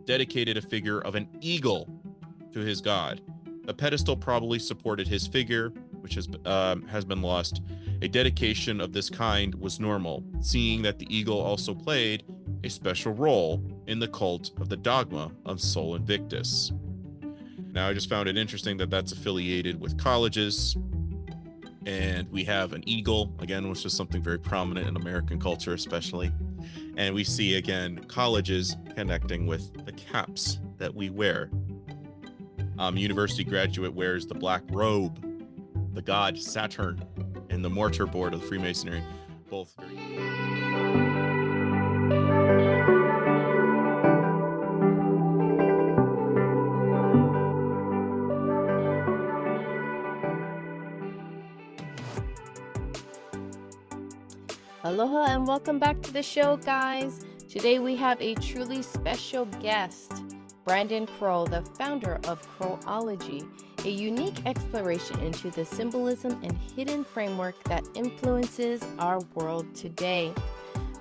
dedicated a figure of an eagle to his god. A pedestal probably supported his figure, which has been lost. A dedication of this kind was normal, seeing that the eagle also played a special role in the cult of the dogma of Sol Invictus. Now, I just found it interesting that that's affiliated with colleges, and we have an eagle, again, which is something very prominent in American culture, especially. And we see, again, colleges connecting with the caps that we wear. University graduate wears the black robe, the god Saturn, and the mortar board of the Freemasonry. Both very... Aloha and welcome back to the show, guys. Today we have a truly special guest, Brandon Kroll, the founder of Krollology, a unique exploration into the symbolism and hidden framework that influences our world today.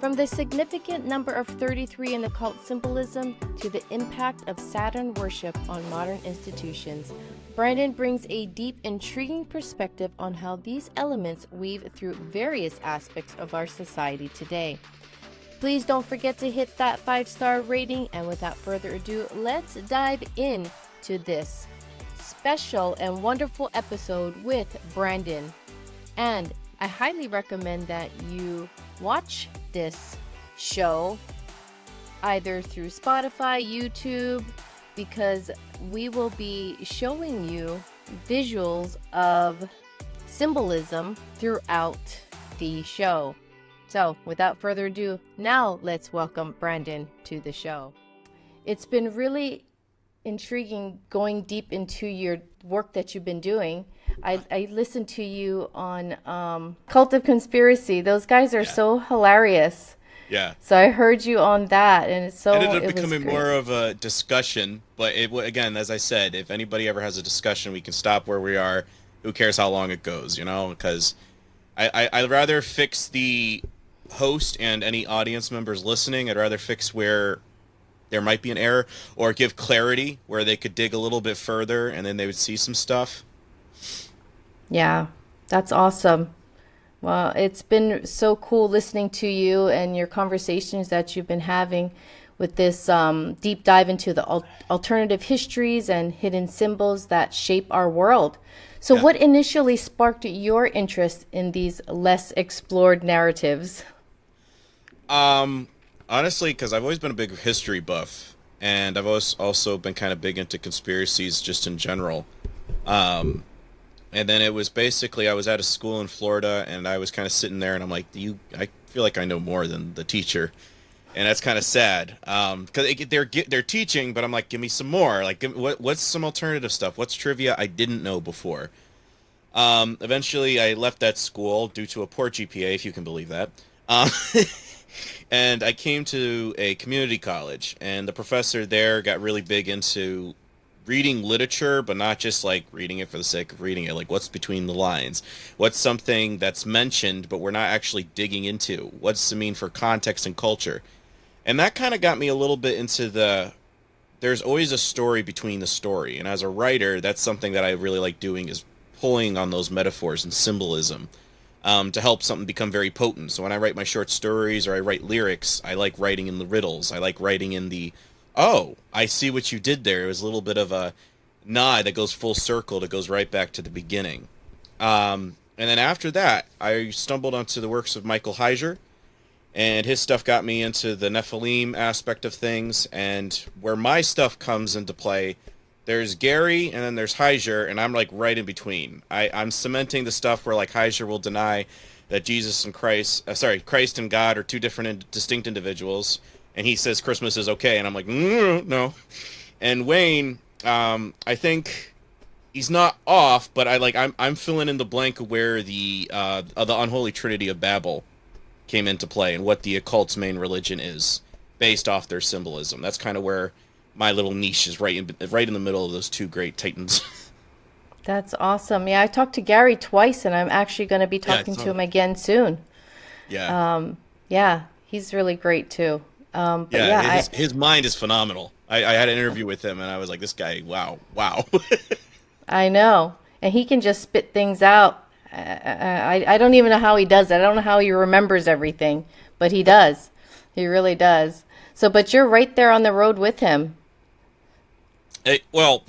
From the significant number of 33 in occult symbolism to the impact of Saturn worship on modern institutions, Brandon brings a deep, intriguing perspective on how these elements weave through various aspects of our society today. Please don't forget to hit that 5-star rating, and without further ado, let's dive into this special and wonderful episode with Brandon. And I highly recommend that you watch this show either through Spotify, YouTube, because we will be showing you visuals of symbolism throughout the show. So without further ado, now let's welcome Brandon to the show. It's been really intriguing going deep into your work that you've been doing. I listened to you on Cult of Conspiracy. Those guys are so hilarious. Yeah. So I heard you on that, and it ended up becoming more of a discussion. But again, as I said, if anybody ever has a discussion, we can stop where we are. Who cares how long it goes, you know? Because I'd rather fix the host and any audience members listening. I'd rather fix where there might be an error, or give clarity where they could dig a little bit further, and then they would see some stuff. Yeah, that's awesome. Well, it's been so cool listening to you and your conversations that you've been having with this deep dive into the alternative histories and hidden symbols that shape our world. So what initially sparked your interest in these less explored narratives? Honestly, because I've always been a big history buff, and I've always also been kind of big into conspiracies just in general. And then it was basically, I was at a school in Florida, and I was kind of sitting there, and I'm like, I feel like I know more than the teacher. And that's kind of sad, because they're teaching, but I'm like, give me some more. Like, what's some alternative stuff? What's trivia I didn't know before? Eventually, I left that school due to a poor GPA, if you can believe that. And I came to a community college, and the professor there got really big into reading literature, but not just like reading it for the sake of reading it. Like, what's between the lines? What's something that's mentioned, but we're not actually digging into? What's it mean for context and culture? And that kind of got me a little bit into there's always a story between the story. And as a writer, that's something that I really like doing, is pulling on those metaphors and symbolism to help something become very potent. So when I write my short stories or I write lyrics, I like writing in the riddles. I like writing in the, oh, I see what you did there. It was a little bit of a nod that goes full circle, that goes right back to the beginning. And then after that, I stumbled onto the works of Michael Heiser, and his stuff got me into the Nephilim aspect of things. And where my stuff comes into play, there's Gary and then there's Heiser, and I'm like right in between. I'm cementing the stuff where like Heiser will deny that Jesus and Christ and God are two different and distinct individuals, and he says Christmas is okay, and I'm like, no. And Wayne, I think he's not off, but I'm filling in the blank of where the unholy trinity of Babel came into play and what the occult's main religion is based off their symbolism. That's kind of where my little niche is, right in the middle of those two great titans. That's awesome. Yeah, I talked to Gary twice, and I'm actually going to be talking to him again soon. Yeah. Yeah, he's really great too. His mind is phenomenal. I had an interview with him, and I was like, this guy, wow, wow. I know. And he can just spit things out. I don't even know how he does it. I don't know how he remembers everything, but he does. He really does. So, but you're right there on the road with him. Well,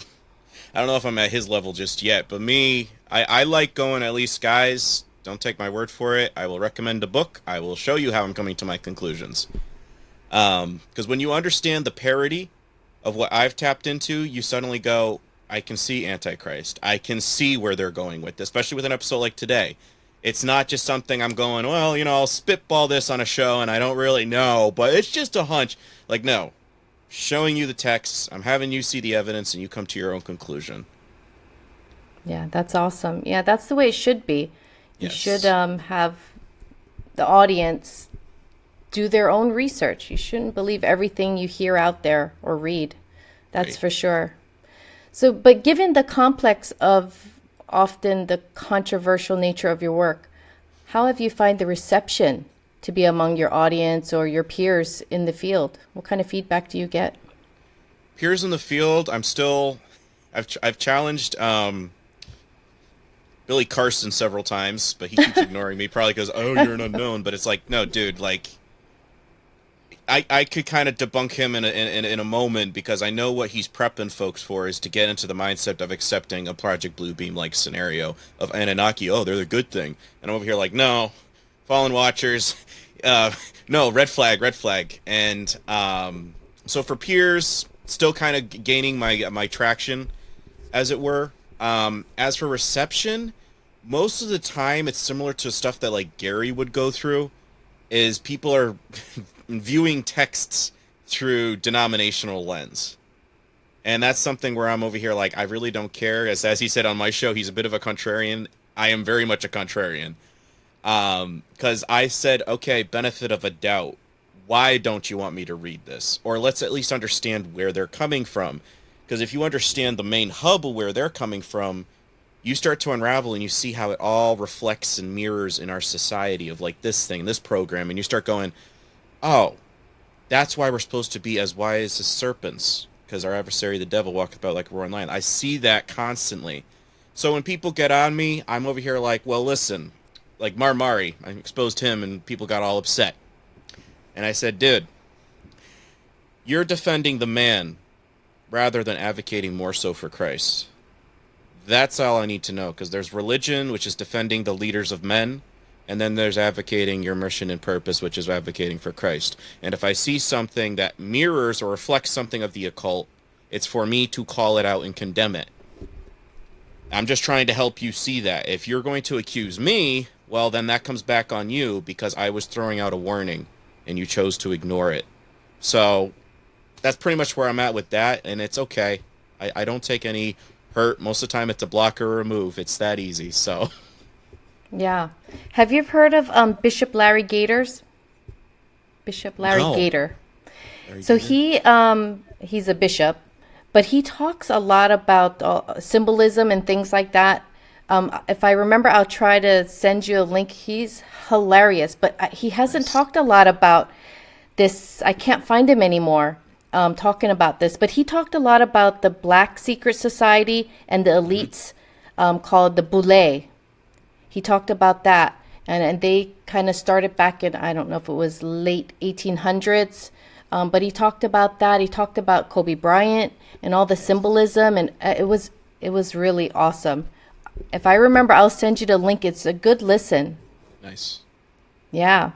I don't know if I'm at his level just yet, but me, I like going, at least, guys, don't take my word for it. I will recommend a book. I will show you how I'm coming to my conclusions. Because when you understand the parody of what I've tapped into, you suddenly go, I can see Antichrist. I can see where they're going with this, especially with an episode like today. It's not just something I'm going, well, I'll spitball this on a show and I don't really know, but it's just a hunch. Like, no. Showing you the texts, I'm having you see the evidence and you come to your own conclusion. Yeah, that's awesome. Yeah, that's the way it should be. You should Yes. have the audience do their own research. You shouldn't believe everything you hear out there or read. That's Right. for sure. So, but given the complex of often the controversial nature of your work, how have you find the reception to be among your audience or your peers in the field? What kind of feedback do you get? Peers in the field, I've challenged Billy Carson several times, but he keeps ignoring me, probably because, oh, you're an unknown. But it's like, no, dude, like I could kind of debunk him in a moment because I know what he's prepping folks for is to get into the mindset of accepting a Project Bluebeam like scenario of Anunnaki. Oh, they're the good thing, and I'm over here like, no, Fallen Watchers, uh, no, red flag, red flag, and so for peers, still kind of gaining my traction, as it were. As for reception, most of the time it's similar to stuff that like Gary would go through is people are viewing texts through denominational lens. And that's something where I'm over here like I really don't care. As he said on my show, he's a bit of a contrarian. I am very much a contrarian. Because I said, okay, benefit of a doubt. Why don't you want me to read this? Or let's at least understand where they're coming from. Because if you understand the main hub of where they're coming from, you start to unravel and you see how it all reflects and mirrors in our society of like this thing, this program, and you start going, oh, that's why we're supposed to be as wise as serpents, because our adversary, the devil, walketh about like a roaring lion. I see that constantly. So when people get on me, I'm over here like, well, listen, like Marmari, I exposed him and people got all upset. And I said, dude, you're defending the man rather than advocating more so for Christ. That's all I need to know, because there's religion, which is defending the leaders of men, and then there's advocating your mission and purpose, which is advocating for Christ. And if I see something that mirrors or reflects something of the occult, it's for me to call it out and condemn it. I'm just trying to help you see that. If you're going to accuse me, well, then that comes back on you because I was throwing out a warning and you chose to ignore it. So that's pretty much where I'm at with that, and it's okay. I don't take any hurt. Most of the time, it's a block or remove. It's that easy. So, Yeah. Have you heard of Bishop Larry Gators? Bishop Larry no. Gator. Very So Gator? he's a bishop, but he talks a lot about symbolism and things like that. If I remember, I'll try to send you a link. He's hilarious, but he hasn't Nice. talked a lot about this. I can't find him anymore talking about this, but he talked a lot about the Black Secret Society and the Hmm. elites called the Boule. He talked about that, and they kind of started back in, I don't know if it was late 1800s, but he talked about that. He talked about Kobe Bryant and all the symbolism, and it was really awesome. If I remember, I'll send you the link. It's a good listen. Nice. Yeah.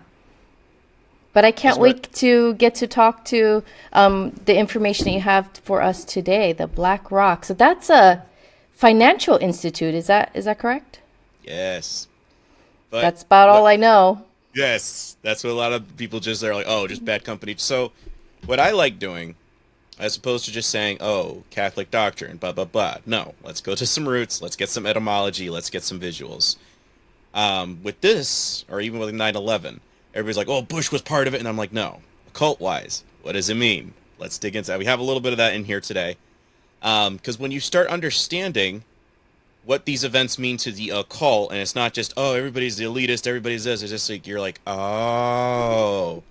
But I can't Because what? wait to get to talk to the information that you have for us today, the BlackRock. So that's a financial institute. Is that correct? Yes. But That's about what? all I know. Yes. That's what a lot of people just are like, oh, just bad company. So, what I like doing, as opposed to just saying, oh, Catholic doctrine, blah, blah, blah. No, let's go to some roots. Let's get some etymology. Let's get some visuals. With this, or even with 9/11, everybody's like, "Oh, Bush was part of it," and I'm like, "No, occult wise, what does it mean?" Let's dig into that. We have a little bit of that in here today, because when you start understanding what these events mean to the occult, and it's not just, "Oh, everybody's the elitist, everybody's this," it's just like you're like, "Oh,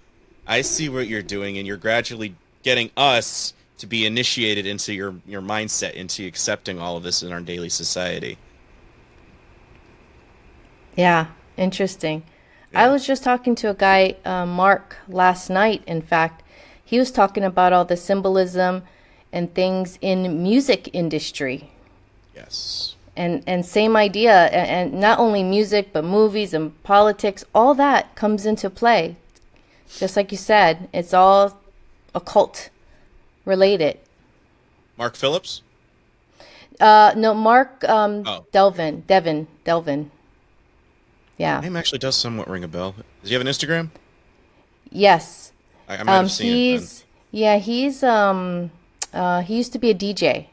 I see what you're doing," and you're gradually getting us to be initiated into your mindset, into accepting all of this in our daily society. Yeah, interesting. I Yeah. was just talking to a guy, Mark, last night. In fact, he was talking about all the symbolism and things in music industry, Yes. and same idea. And not only music, but movies and politics. All that comes into play. Just like you said, it's all occult related. Mark Phillips? No, Mark, Oh, okay. Delvin. Yeah. Name actually does somewhat ring a bell. Does he have an Instagram? Yes. I might have seen it then. He used to be a DJ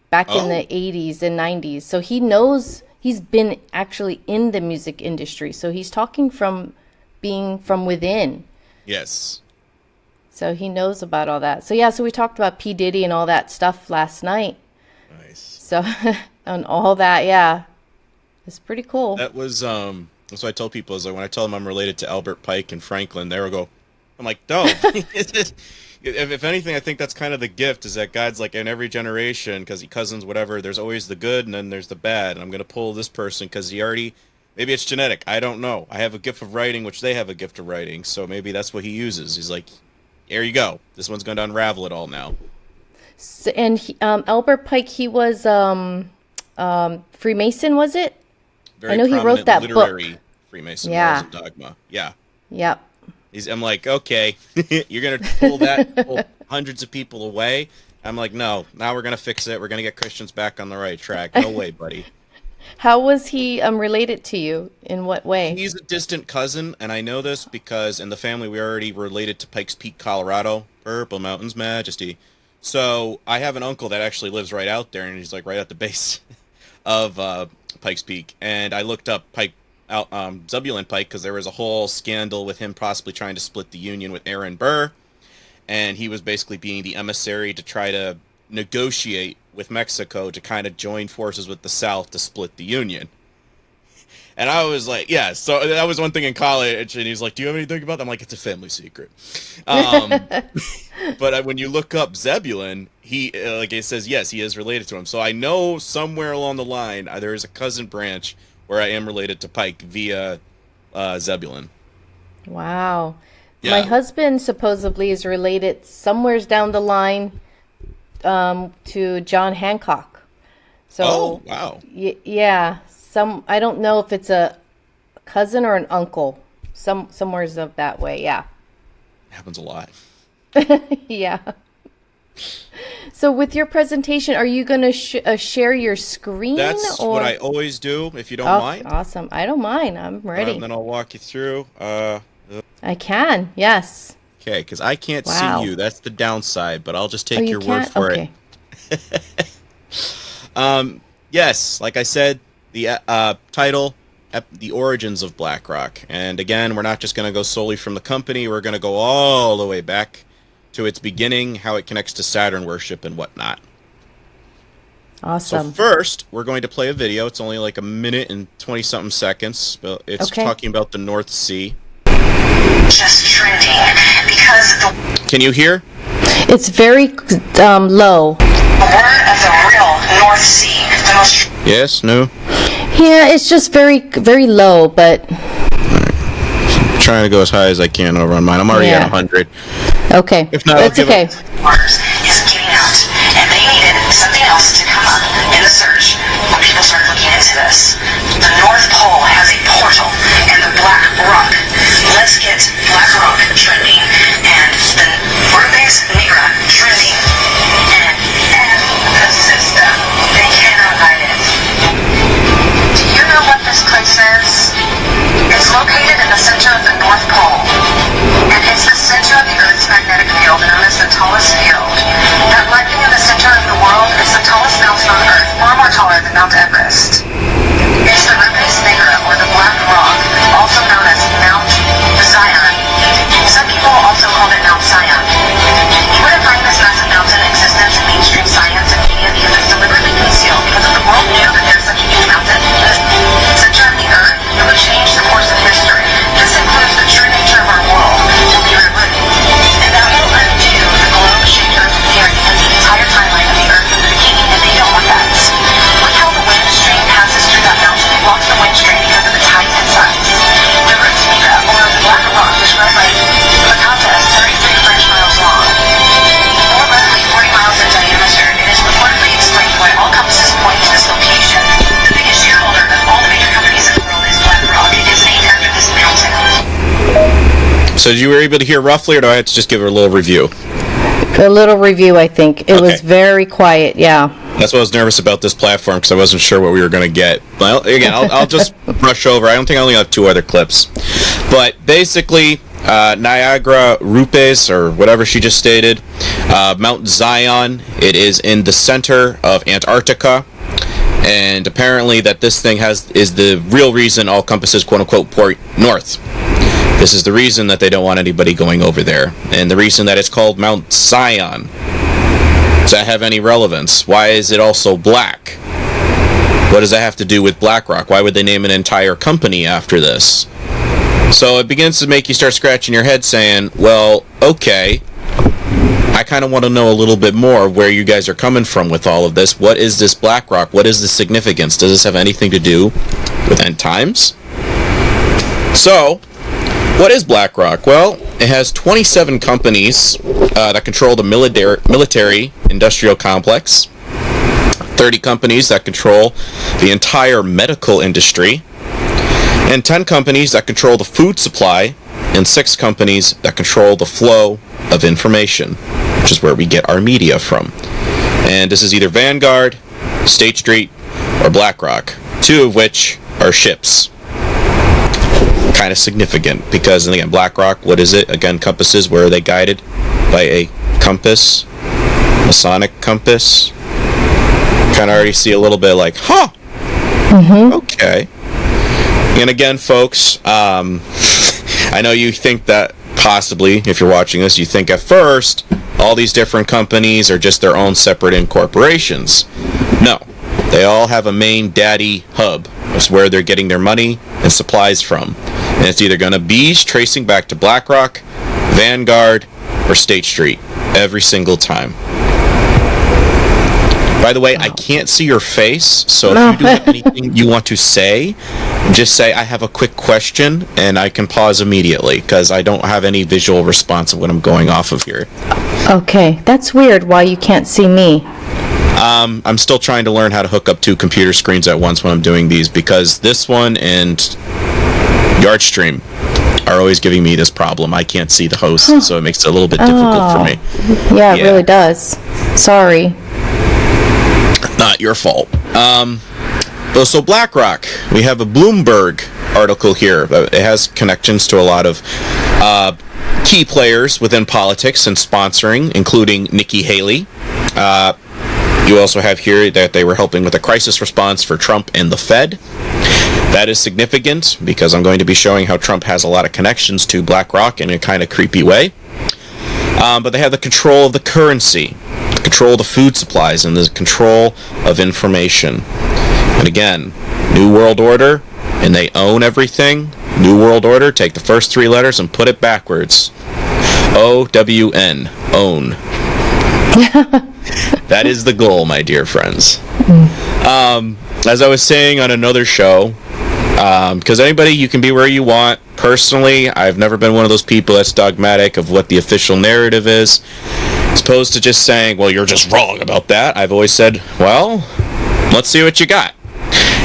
back in Oh, the 80s and 90s. So he knows, he's been actually in the music industry. So he's talking from being from within. yes. So he knows about all that. So yeah, so we talked about P. Diddy and all that stuff last night. Nice. So and all that, yeah. It's pretty cool. That was that's what I tell people is like when I tell them I'm related to Albert Pike and Franklin, they will go, I'm like, dope. If anything, I think that's kind of the gift is that God's like in every generation because he cousins whatever. There's always the good and then there's the bad, and I'm gonna pull this person because he already maybe it's genetic. I don't know. I have a gift of writing, which they have a gift of writing, so maybe that's what he uses. He's like, here you go. This one's going to unravel it all now. So, and Albert Pike, he was Freemason, was it? I Very know he wrote prominent that book. literary Freemason, Laws Yeah. and Dogma. Yeah. Yep. I'm like, okay, you're gonna pull hundreds of people away. I'm like, no. Now we're gonna fix it. We're gonna get Christians back on the right track. No way, buddy. How was he related to you? In what way? He's a distant cousin, and I know this because in the family we already related to Pikes Peak, Colorado, Purple Mountains Majesty. So I have an uncle that actually lives right out there, and he's like right at the base of Pikes Peak. And I looked up Zebulon Pike because there was a whole scandal with him possibly trying to split the Union with Aaron Burr, and he was basically being the emissary to try to negotiate with Mexico to kind of join forces with the South to split the Union. And I was like, yeah, so that was one thing in college, and he's like, do you have anything about that? I'm like, it's a family secret. Um, but when you look up Zebulon, he, like it says, yes, he is related to him. So I know somewhere along the line, there is a cousin branch where I am related to Pike via Zebulon. Wow. My Yeah. husband supposedly is related somewheres down the line to John Hancock. Oh, So, wow. yeah, I don't know if it's a cousin or an uncle. Somewheres of that way. Yeah. Happens a lot. Yeah. So with your presentation, are you going to share your screen That's what or? I always do, if you don't Oh, mind. awesome. I don't mind. I'm And ready. then I'll walk you through. I can. Yes. Okay, because I can't see Wow. you. That's the downside, but I'll just Oh, take you your word can't? for it. Okay. Yes, like I said, the title, The Origins of BlackRock. And again, we're not just going to go solely from the company. We're going to go all the way back to its beginning, how it connects to Saturn worship and whatnot. So Awesome. first, we're going to play a video. It's only like a minute and 20-something seconds. But it's Okay. talking about the North Sea. Just trending because the Can you hear? It's very low. word of the real North Sea, the most Yes? No? Yeah, it's just very, very low, but Trying to go as high as I can over on mine. I'm already at Yeah. 100. okay. If not, I'll It's give okay. waters is getting out, and they needed something else to come up in the search when people started looking into this. The North Pole has a portal, and the Black Rock. Let's get Black Rock trending, and the Rubens Negra trending, and the system. They cannot hide it. Do you know what this place is? It's located in the center of the North Pole, and it's the center of the Earth's magnetic field known as the tallest field. So you were able to hear roughly, or do I have to just give her a little review? A little review, I think. It was very quiet, yeah. That's why I was nervous about this platform, because I wasn't sure what we were going to get. Well, again, I'll just brush over. I don't think I only have 2 other clips. But basically, Niagara Rupes, or whatever she just stated, Mount Zion, it is in the center of Antarctica. And apparently that this thing is the real reason all compasses, quote-unquote, point north. This is the reason that they don't want anybody going over there. And the reason that it's called Mount Zion. Does that have any relevance? Why is it also black? What does that have to do with BlackRock? Why would they name an entire company after this? So it begins to make you start scratching your head saying, well, okay, I kind of want to know a little bit more where you guys are coming from with all of this. What is this BlackRock? What is the significance? Does this have anything to do with end times? So, what is BlackRock? Well, it has 27 companies that control the military industrial complex, 30 companies that control the entire medical industry, and 10 companies that control the food supply, and 6 companies that control the flow of information, which is where we get our media from. And this is either Vanguard, State Street, or BlackRock, 2 of which are ships. Kind of significant because, and again, BlackRock, what is it? Again, compasses, where are they guided? By a compass, Masonic compass. Kind of already see a little bit like, huh, okay. And again, folks, I know you think that possibly, if you're watching this, you think at first all these different companies are just their own separate incorporations. No, they all have a main daddy hub. It's where they're getting their money and supplies from. And it's either going to be tracing back to BlackRock, Vanguard, or State Street every single time. By the way, I can't see your face, so if you do have anything you want to say, just say, I have a quick question, and I can pause immediately, because I don't have any visual response of what I'm going off of here. Okay, that's weird why you can't see me. I'm still trying to learn how to hook up 2 computer screens at once when I'm doing these, because this one and Yardstream are always giving me this problem. I can't see the host, so it makes it a little bit difficult for me. Yeah, it really does. Sorry. Not your fault. So BlackRock, we have a Bloomberg article here. It has connections to a lot of key players within politics and sponsoring, including Nikki Haley. You also have here that they were helping with a crisis response for Trump and the Fed. That is significant because I'm going to be showing how Trump has a lot of connections to BlackRock in a kind of creepy way. But they have the control of the currency, the control of the food supplies, and the control of information. And again, New World Order, and they own everything. New World Order, take the first 3 letters and put it backwards. O-W-N, own. That is the goal, my dear friends. As I was saying on another show, because anybody, you can be where you want. Personally, I've never been one of those people that's dogmatic of what the official narrative is, as opposed to just saying, well, you're just wrong about that. I've always said, well, let's see what you got.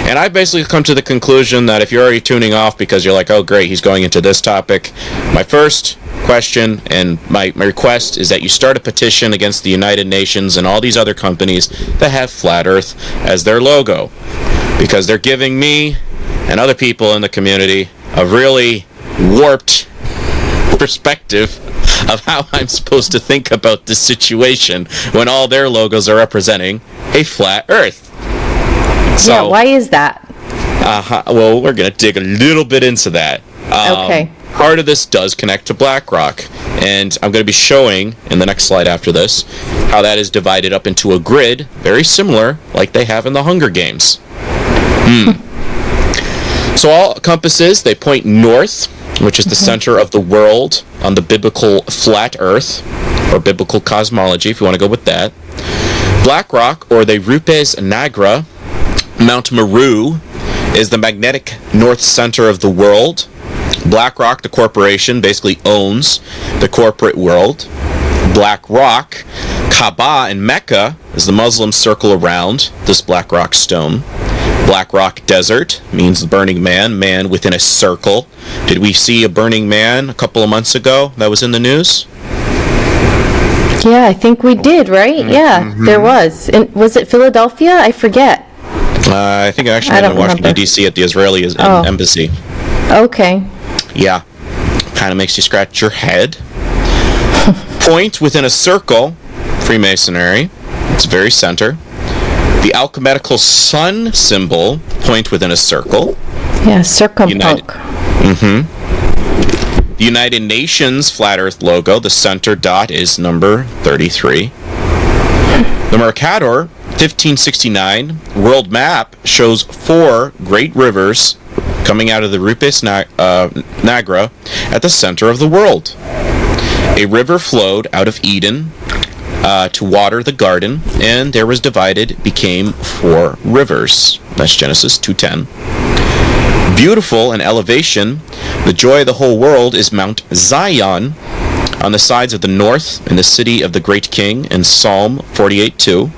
And I've basically come to the conclusion that if you're already tuning off because you're like, oh, great, he's going into this topic, my first question and my request is that you start a petition against the United Nations and all these other companies that have Flat Earth as their logo, because they're giving me and other people in the community a really warped perspective of how I'm supposed to think about this situation when all their logos are representing a flat Earth. So, yeah, why is that? Well, we're going to dig a little bit into that. Okay. Part of this does connect to BlackRock, and I'm going to be showing, in the next slide after this, how that is divided up into a grid, very similar, like they have in the Hunger Games. So all compasses, they point north, which is the center of the world on the biblical flat Earth, or biblical cosmology, if you want to go with that. BlackRock, or the Rupes Nagra, Mount Meru, is the magnetic north center of the world. BlackRock, the corporation, basically owns the corporate world. BlackRock, Kaaba in Mecca, is the Muslim circle around this BlackRock stone. BlackRock Desert means the burning man, man within a circle. Did we see a burning man a couple of months ago that was in the news? Yeah, I think we did, right? Yeah, there was. And was it Philadelphia? I forget. I think I actually in Washington, D.C. at the Israeli embassy. Okay. Yeah. Kind of makes you scratch your head. Point within a circle, Freemasonry. It's very center. The alchemical sun symbol, point within a circle. Yeah, circumpunk. The United Nations Flat Earth logo, the center dot is number 33. The Mercator 1569 world map shows 4 great rivers coming out of the Rupes Nigra at the center of the world. A river flowed out of Eden to water the garden, and there was divided, became 4 rivers. That's Genesis 2:10. Beautiful in elevation, the joy of the whole world is Mount Zion on the sides of the north in the city of the great king in Psalm 48:2.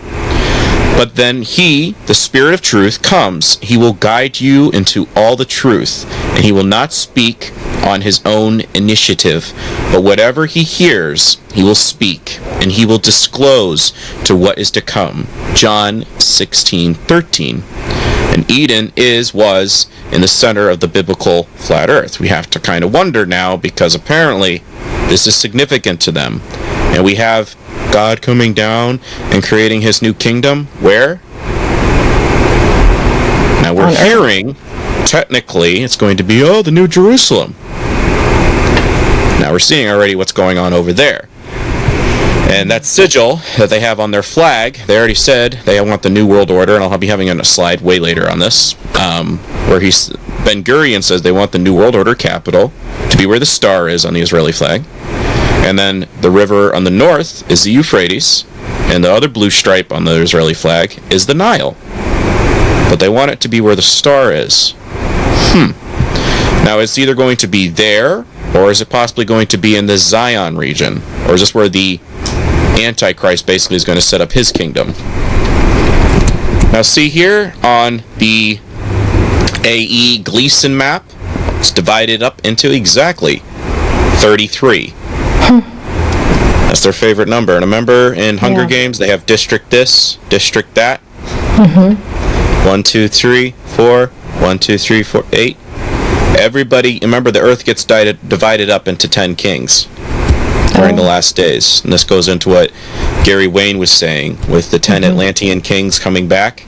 But then he, the Spirit of truth, comes. He will guide you into all the truth, and he will not speak on his own initiative, but whatever he hears, he will speak, and he will disclose to what is to come. John 16:13. And Eden was in the center of the biblical flat earth. We have to kind of wonder now, because apparently this is significant to them. And we have God coming down and creating his new kingdom. Where? Now we're hearing, technically, it's going to be, the New Jerusalem. Now we're seeing already what's going on over there. And that sigil that they have on their flag, they already said they want the New World Order, and I'll be having a slide way later on this, where Ben-Gurion says they want the New World Order capital to be where the star is on the Israeli flag. And then the river on the north is the Euphrates, and the other blue stripe on the Israeli flag is the Nile. But they want it to be where the star is. Now, it's either going to be there, or is it possibly going to be in the Zion region? Or is this where the Antichrist basically is going to set up his kingdom? Now, see here on the A.E. Gleason map, it's divided up into exactly 33. That's their favorite number. And remember, in Hunger Games, they have district this, district that. 1, 2, 3, 4. 1, 2, 3, 4, 8. Everybody, remember, the earth gets divided up into 10 kings during the last days. And this goes into what Gary Wayne was saying with the 10 Atlantean kings coming back.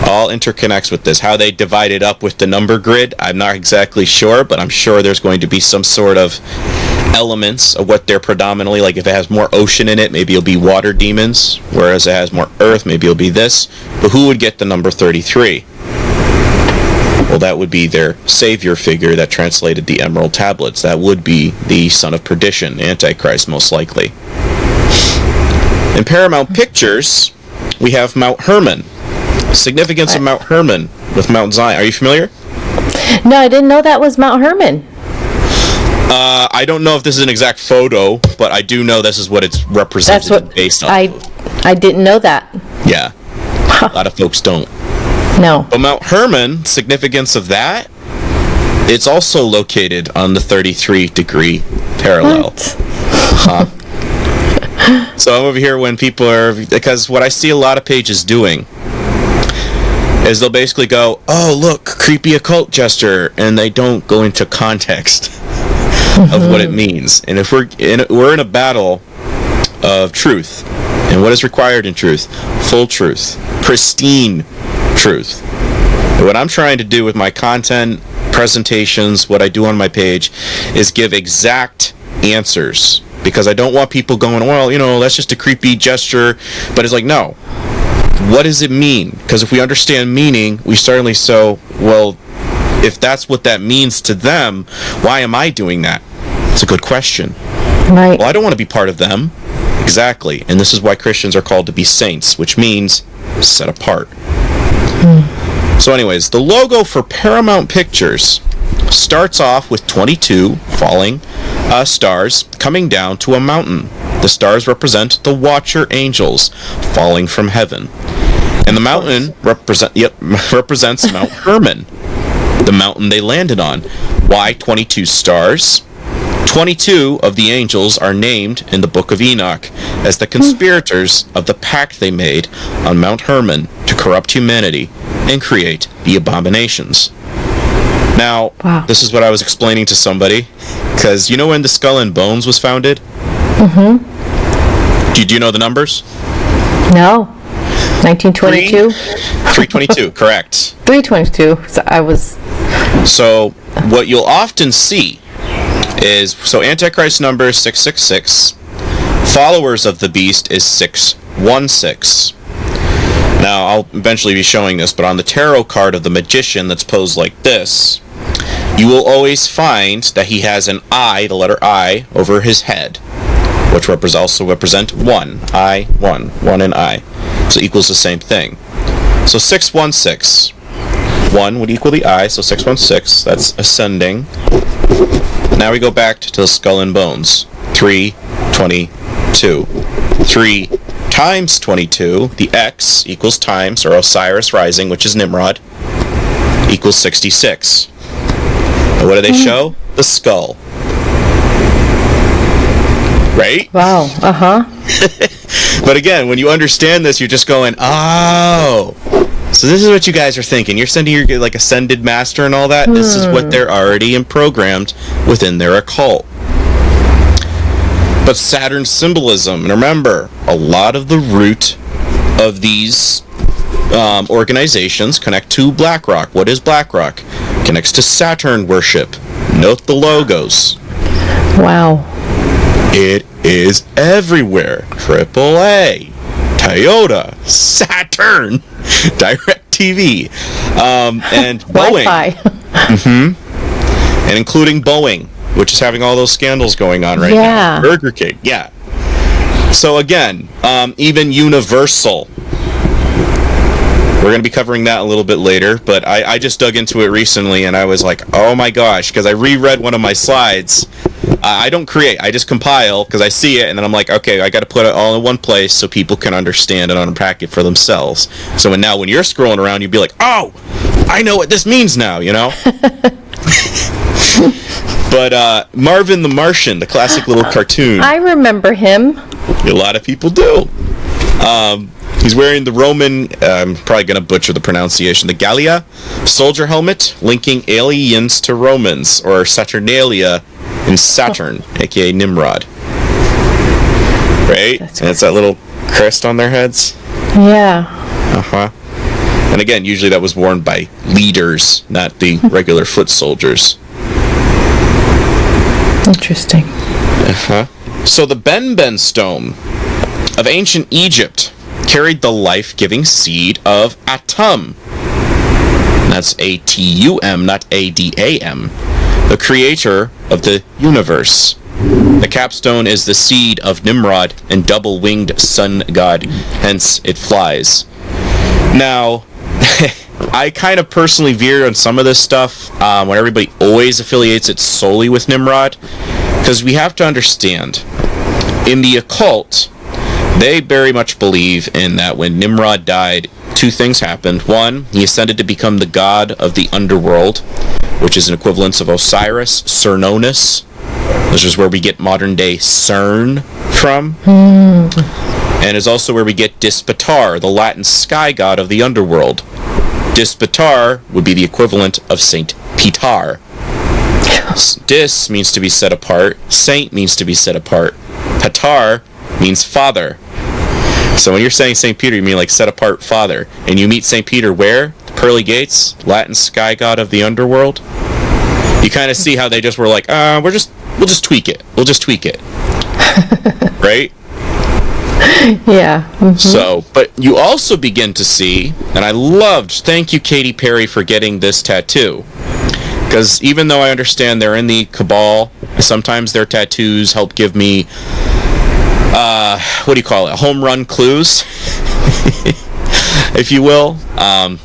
All interconnects with this. How they divide it up with the number grid, I'm not exactly sure, but I'm sure there's going to be some sort of elements of what they're predominantly, like if it has more ocean in it, maybe it'll be water demons, whereas it has more earth, maybe it'll be this. But who would get the number 33? Well, that would be their savior figure that translated the Emerald Tablets. That would be the son of perdition, Antichrist, most likely. In Paramount Pictures, we have Mount Hermon. Significance of Mount Hermon with Mount Zion. Are you familiar? No, I didn't know that was Mount Hermon. I don't know if this is an exact photo, but I do know this is what it's represented based on. I didn't know that. Yeah. A lot of folks don't. No. But Mount Hermon, significance of that, it's also located on the 33-degree parallel. So I'm over here when people are, because what I see a lot of pages doing is they'll basically go, oh, look, creepy occult gesture, and they don't go into context of what it means. And if we're in a battle of truth, and what is required in truth? Full truth, pristine truth. And what I'm trying to do with my content, presentations, what I do on my page, is give exact answers. Because I don't want people going, well, that's just a creepy gesture. But it's like, no. What does it mean? Because if we understand meaning, we certainly well, if that's what that means to them, why am I doing that? It's a good question. Right. Well, I don't want to be part of them. Exactly. And this is why Christians are called to be saints, which means set apart. So anyways, the logo for Paramount Pictures starts off with 22 falling stars coming down to a mountain. The stars represent the watcher angels falling from heaven. And the mountain represents Mount Hermon, the mountain they landed on. Why 22 stars? 22 of the angels are named in the Book of Enoch as the conspirators of the pact they made on Mount Hermon to corrupt humanity and create the abominations. Now, This is what I was explaining to somebody, because you know when the Skull and Bones was founded? Mm-hmm. Do you know the numbers? No. 1922? 322, correct. 322. So what you'll often see is, Antichrist number is 666. Followers of the beast is 616. Now, I'll eventually be showing this, but on the tarot card of the magician that's posed like this, you will always find that he has an I, the letter I, over his head, which also represent 1. I, 1. 1 and I. So equals the same thing. So 616. 1 would equal the I, so 616. That's ascending. Now we go back to the Skull and Bones. 322. 3 times 22, the X equals times, or Osiris rising, which is Nimrod, equals 66. And what do they show? The skull. Right? Wow. But again, when you understand this, you're just going, oh. So this is what you guys are thinking. You're sending your like ascended master and all that. This is what they're already programmed within their occult. But Saturn symbolism, and remember, a lot of the root of these organizations connect to BlackRock. What is BlackRock? Connects to Saturn worship. Note the logos. Wow. It is everywhere. AAA, Toyota, Saturn, DirecTV, and Boeing. Wi-Fi. And including Boeing, which is having all those scandals going on right now. Burger King, yeah. So again, even Universal. We're going to be covering that a little bit later, but I just dug into it recently, and I was like, oh my gosh, because I reread one of my slides. I don't create, I just compile, because I see it, and then I'm like, okay, I got to put it all in one place so people can understand and unpack it for themselves. So when you're scrolling around, you'd be like, oh, I know what this means now, you know? But Marvin the Martian, the classic little cartoon. I remember him. A lot of people do. He's wearing the Roman, I'm probably going to butcher the pronunciation, the Gallia soldier helmet, linking aliens to Romans, or Saturnalia in Saturn, aka Nimrod. Right? And it's that little crest on their heads. Yeah. Uh-huh. And again, usually that was worn by leaders, not the regular foot soldiers. Interesting. Uh-huh. So the Benben stone of ancient Egypt carried the life-giving seed of Atum. That's A-T-U-M, not A-D-A-M. The creator of the universe. The capstone is the seed of Nimrod and double-winged sun god, hence it flies. Now, I kind of personally veer on some of this stuff when everybody always affiliates it solely with Nimrod, because we have to understand, in the occult, they very much believe in that when Nimrod died, two things happened. One, he ascended to become the god of the underworld, which is an equivalence of Osiris, Cernunnos, which is where we get modern-day CERN from, and is also where we get Dispatar, the Latin sky god of the underworld. Dispatar would be the equivalent of Saint Peter. Dis means to be set apart. Saint means to be set apart. Patar means father. So when you're saying St. Peter, you mean like set apart father. And you meet St. Peter where? The pearly gates, Latin sky god of the underworld. You kind of see how they just were like, we'll just tweak it. We'll just tweak it. Right? Yeah. Mm-hmm. So, but you also begin to see, and thank you Katy Perry for getting this tattoo. Because even though I understand they're in the cabal, sometimes their tattoos help give me what do you call it? Home run clues, if you will.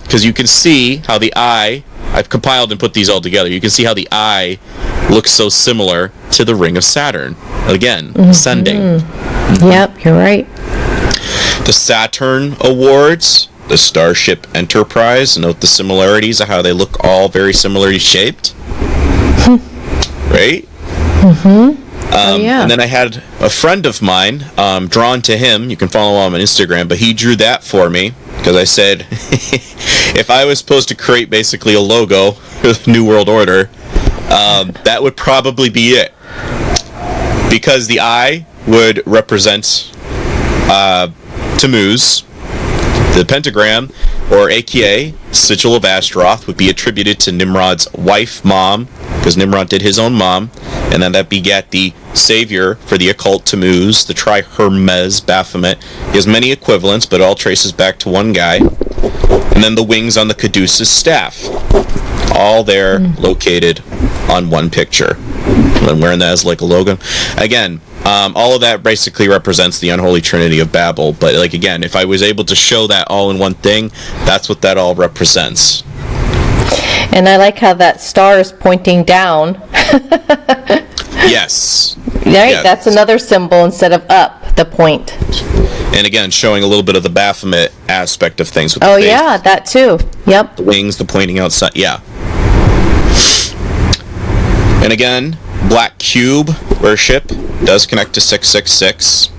Because you can see how the eye, I've compiled and put these all together. You can see how the eye looks so similar to the ring of Saturn. Again, ascending. Yep, you're right. The Saturn Awards the Starship Enterprise. Note the similarities of how they look all very similarly shaped. Right? Yeah. And then I had a friend of mine, drawn to him. You can follow him on Instagram, but he drew that for me because I said, if I was supposed to create basically a logo for the New World Order, that would probably be it. Because the eye would represent Tammuz, the pentagram, or aka sigil of Astaroth, would be attributed to Nimrod's wife, mom, because Nimrod did his own mom, and then that begat the savior for the occult Tammuz, the Tri-Hermes Baphomet. He has many equivalents, but all traces back to one guy. And then the wings on the Caduceus staff, all there located on one picture. I'm wearing that as like a logo. Again, all of that basically represents the unholy trinity of Babel, but like again, if I was able to show that all in one thing, that's what that all represents. And I like how that star is pointing down. Yes. Right? Yes. That's another symbol instead of up, the point. And again, showing a little bit of the Baphomet aspect of things with the Oh, face, yeah, that too. Yep. the wings, the pointing outside. Yeah. And again, black cube worship does connect to 666.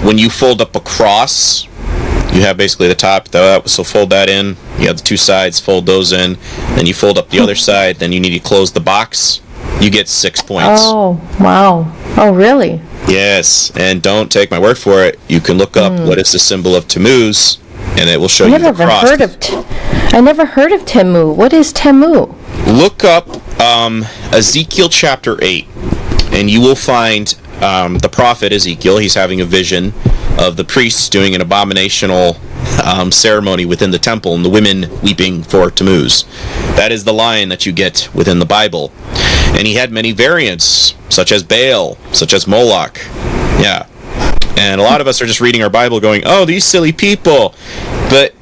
When you fold up a cross, you have basically the top, so fold that in. You have the two sides, fold those in. Then you fold up the other side. Then you need to close the box. You get 6 points. Oh, wow. Oh, really? Yes, and don't take my word for it. You can look up what is the symbol of Tammuz, and it will show you the cross. I never heard of Temu. What is Temu? Look up Ezekiel chapter 8, and you will find the prophet Ezekiel. He's having a vision of the priests doing an abominational ceremony within the temple, and the women weeping for Tammuz. That is the line that you get within the Bible. And he had many variants, such as Baal, such as Moloch. Yeah. And a lot of us are just reading our Bible going, oh, these silly people. But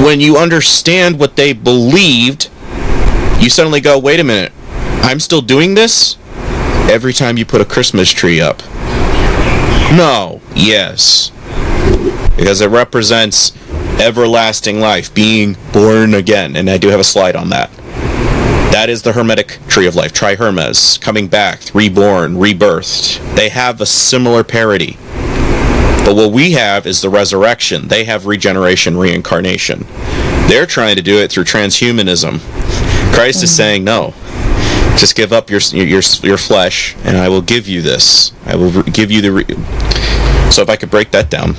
when you understand what they believed, you suddenly go, wait a minute, I'm still doing this? Every time you put a Christmas tree up. No. Yes. Because it represents everlasting life, being born again. And I do have a slide on that. That is the Hermetic tree of life, Tri-Hermes, coming back, reborn, rebirthed. They have a similar parity. But what we have is the resurrection. They have regeneration, reincarnation. They're trying to do it through transhumanism. Christ is saying, no, just give up your flesh, and I will give you this. I will give you the... So if I could break that down.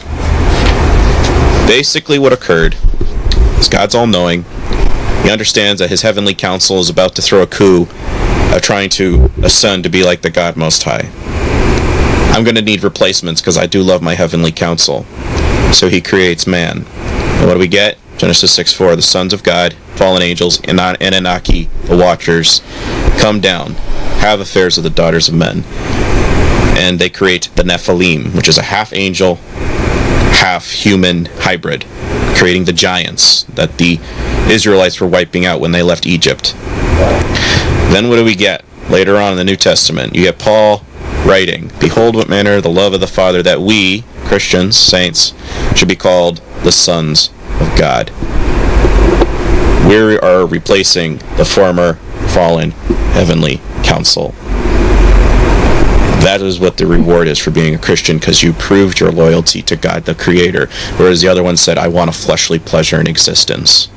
Basically what occurred is God's all-knowing. He understands that his heavenly council is about to throw a coup of trying to ascend to be like the God Most High. I'm going to need replacements because I do love my heavenly council. So he creates man. And what do we get? Genesis 6:4, the sons of God, fallen angels, and Anunnaki, the watchers, come down, have affairs with the daughters of men. And they create the Nephilim, which is a half angel, half human hybrid, creating the giants that the Israelites were wiping out when they left Egypt. Then what do we get? Later on in the New Testament, you get Paul writing, behold what manner the love of the Father, that we, Christians, saints, should be called the sons of God. We are replacing the former fallen heavenly council. That is what the reward is for being a Christian, because you proved your loyalty to God the Creator, whereas the other one said, I want a fleshly pleasure in existence.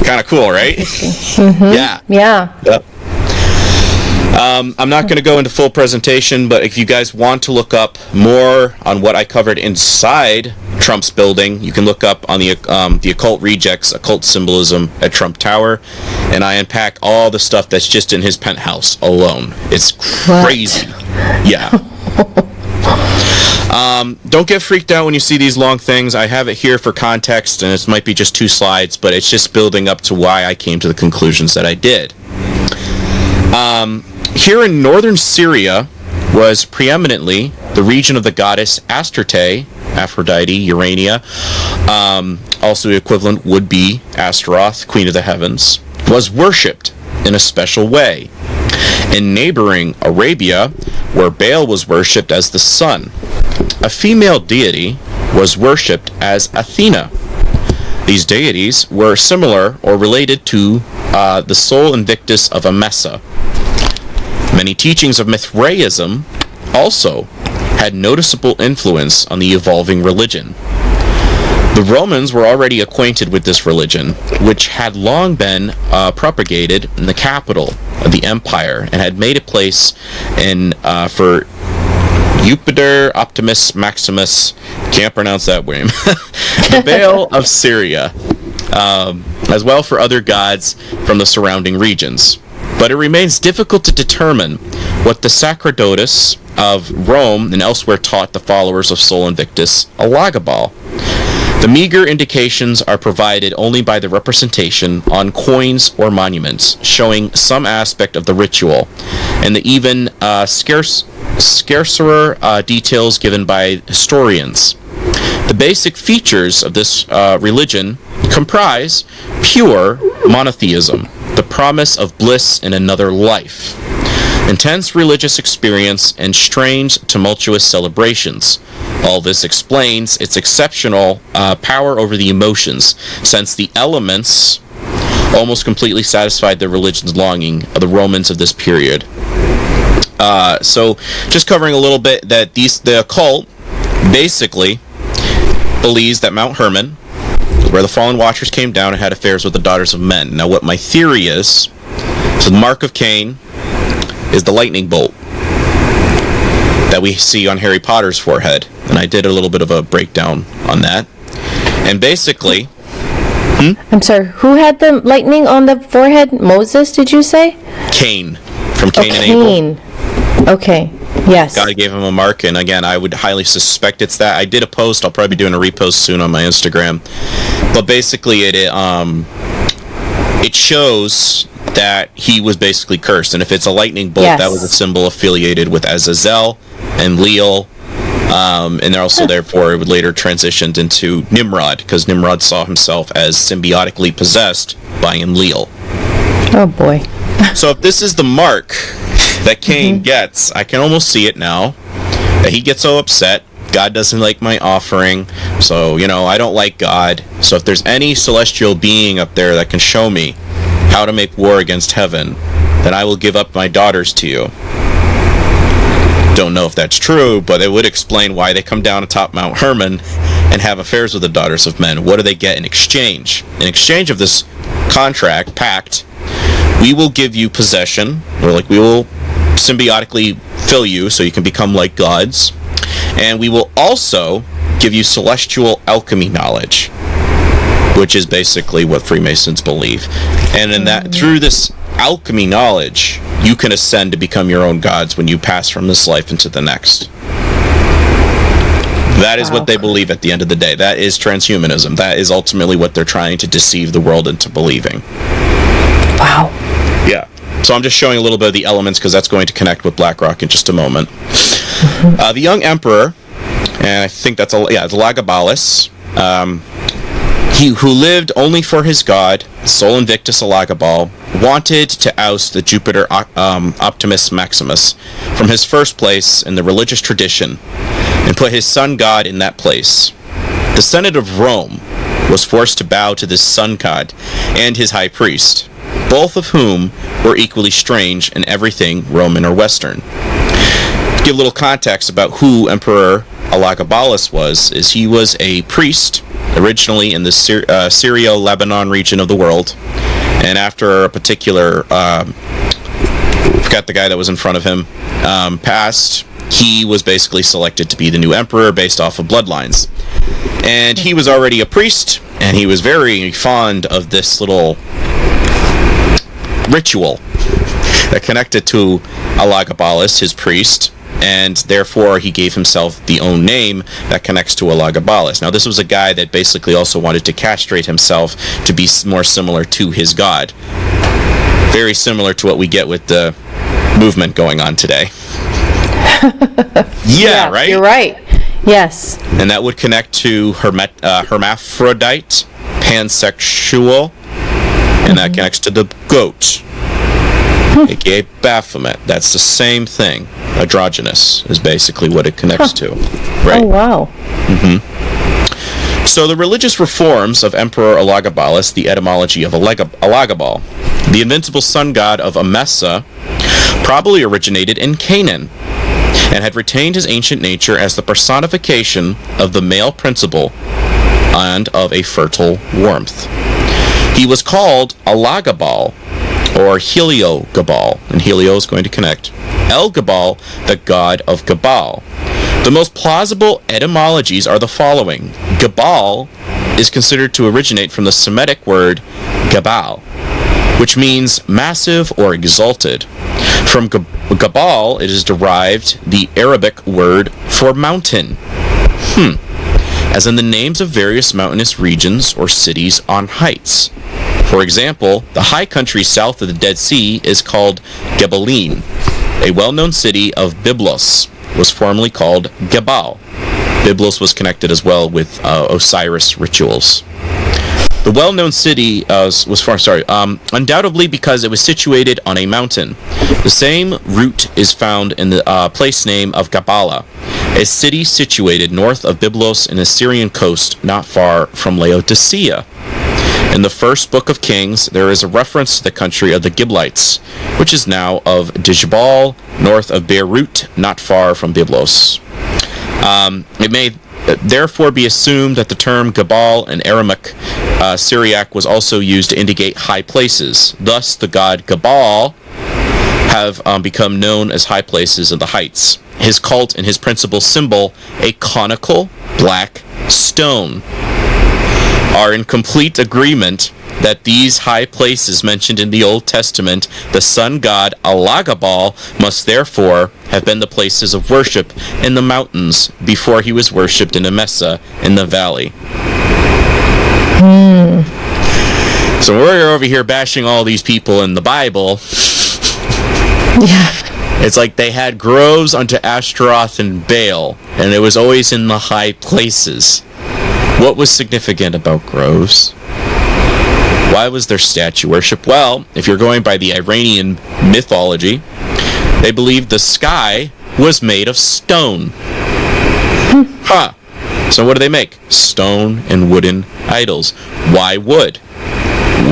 Kind of cool, right? Yeah. Yeah. Yep. I'm not going to go into full presentation, but if you guys want to look up more on what I covered inside Trump's building, you can look up on the Occult Rejects, Occult Symbolism at Trump Tower, and I unpack all the stuff that's just in his penthouse alone. It's crazy. What? Yeah. Don't get freaked out when you see these long things. I have it here for context, and it might be just 2 slides, but it's just building up to why I came to the conclusions that I did. Here in northern Syria was preeminently the region of the goddess Astarte, Aphrodite, Urania, also the equivalent would be Astaroth, Queen of the Heavens, was worshipped in a special way. In neighboring Arabia, where Baal was worshipped as the sun, a female deity was worshipped as Athena. These deities were similar or related to the Sol Invictus of Emesa. Many teachings of Mithraism also had noticeable influence on the evolving religion. The Romans were already acquainted with this religion, which had long been propagated in the capital of the empire and had made a place for Jupiter Optimus Maximus, can't pronounce that name, the Baal of Syria, as well for other gods from the surrounding regions. But it remains difficult to determine what the sacerdotes of Rome and elsewhere taught the followers of Sol Invictus Elagabal. The meager indications are provided only by the representation on coins or monuments, showing some aspect of the ritual, and the even scarcer details given by historians. The basic features of this religion comprise pure monotheism, the promise of bliss in another life, intense religious experience, and strange, tumultuous celebrations. All this explains its exceptional power over the emotions, since the elements almost completely satisfied the religion's longing of the Romans of this period. So, just covering a little bit that the occult basically believes that Mount Hermon, where the fallen watchers came down and had affairs with the daughters of men. Now, what my theory is, so the mark of Cain is the lightning bolt that we see on Harry Potter's forehead. And I did a little bit of a breakdown on that. And basically... I'm sorry, who had the lightning on the forehead? Moses, did you say? Cain. From Cain and Cain. Abel. Okay, yes. God gave him a mark, and again, I would highly suspect it's that. I did a post, I'll probably be doing a repost soon on my Instagram. But basically, it shows that he was basically cursed. And if it's a lightning bolt, yes, that was a symbol affiliated with Azazel and Leal. And also, therefore, it would later transitioned into Nimrod, because Nimrod saw himself as symbiotically possessed by Enlil. Oh, boy. So if this is the mark that Cain gets, I can almost see it now, that he gets so upset. God doesn't like my offering, so, I don't like God. So if there's any celestial being up there that can show me how to make war against heaven, then I will give up my daughters to you. Don't know if that's true, but it would explain why they come down atop Mount Hermon and have affairs with the daughters of men. What do they get in exchange? In exchange of this pact, we will give you possession, or we will symbiotically fill you so you can become like gods, and we will also give you celestial alchemy knowledge, which is basically what Freemasons believe. And in that, through this alchemy knowledge, you can ascend to become your own gods when you pass from this life into the next. That is what they believe at the end of the day. That is transhumanism. That is ultimately what they're trying to deceive the world into believing. Wow. Yeah. So I'm just showing a little bit of the elements because that's going to connect with BlackRock in just a moment. The young emperor, and I think that's Elagabalus, he who lived only for his god, Sol Invictus Elagabal, wanted to oust the Jupiter Optimus Maximus from his first place in the religious tradition and put his sun god in that place. The Senate of Rome was forced to bow to this sun god and his high priest, both of whom were equally strange in everything Roman or Western. To give a little context about who Emperor Elagabalus was, is he was a priest originally in the Syria-Lebanon region of the world, and after a particular, forgot the guy that was in front of him, passed, he was basically selected to be the new emperor based off of bloodlines. And he was already a priest, and he was very fond of this little ritual that connected to Elagabalus, his priest, and therefore he gave himself the own name that connects to Elagabalus. Now, this was a guy that basically also wanted to castrate himself to be more similar to his god. Very similar to what we get with the movement going on today. Yeah, right? You're right. Yes. And that would connect to hermaphrodite, pansexual, and that connects to the goat, aka Baphomet. That's the same thing. Androgynous is basically what it connects to. Right. Oh, wow. So the religious reforms of Emperor Elagabalus, the etymology of Elagabal, the invincible sun god of Emesa, probably originated in Canaan and had retained his ancient nature as the personification of the male principle and of a fertile warmth. He was called Elagabal, or Heliogabal, and Helio is going to connect. El-Gabal, the god of Gabal. The most plausible etymologies are the following. Gabal is considered to originate from the Semitic word Gabal, which means massive or exalted. From Gabal, it is derived the Arabic word for mountain. As in the names of various mountainous regions or cities on heights. For example, the high country south of the Dead Sea is called Gebaline. A well-known city of Byblos was formerly called Gebal. Byblos was connected as well with Osiris rituals. The well-known city undoubtedly because it was situated on a mountain. The same root is found in the place name of Gabala, a city situated north of Byblos in the Syrian coast, not far from Laodicea. In the first book of Kings, there is a reference to the country of the Giblites, which is now of Dijbal, north of Beirut, not far from Byblos. It may therefore be assumed that the term Gabal in Aramaic Syriac was also used to indicate high places. Thus, the god Gabal have become known as high places of the heights. His cult and his principal symbol, a conical black stone, are in complete agreement that these high places mentioned in the Old Testament, the sun god Elagabal, must therefore have been the places of worship in the mountains before he was worshipped in Emesa in the valley. So we're over here bashing all these people in the Bible. Yeah. It's like they had groves unto Ashtaroth and Baal, and it was always in the high places. What was significant about groves? Why was there statue worship? Well, if you're going by the Iranian mythology, they believed the sky was made of stone. So what do they make? Stone and wooden idols. Why wood?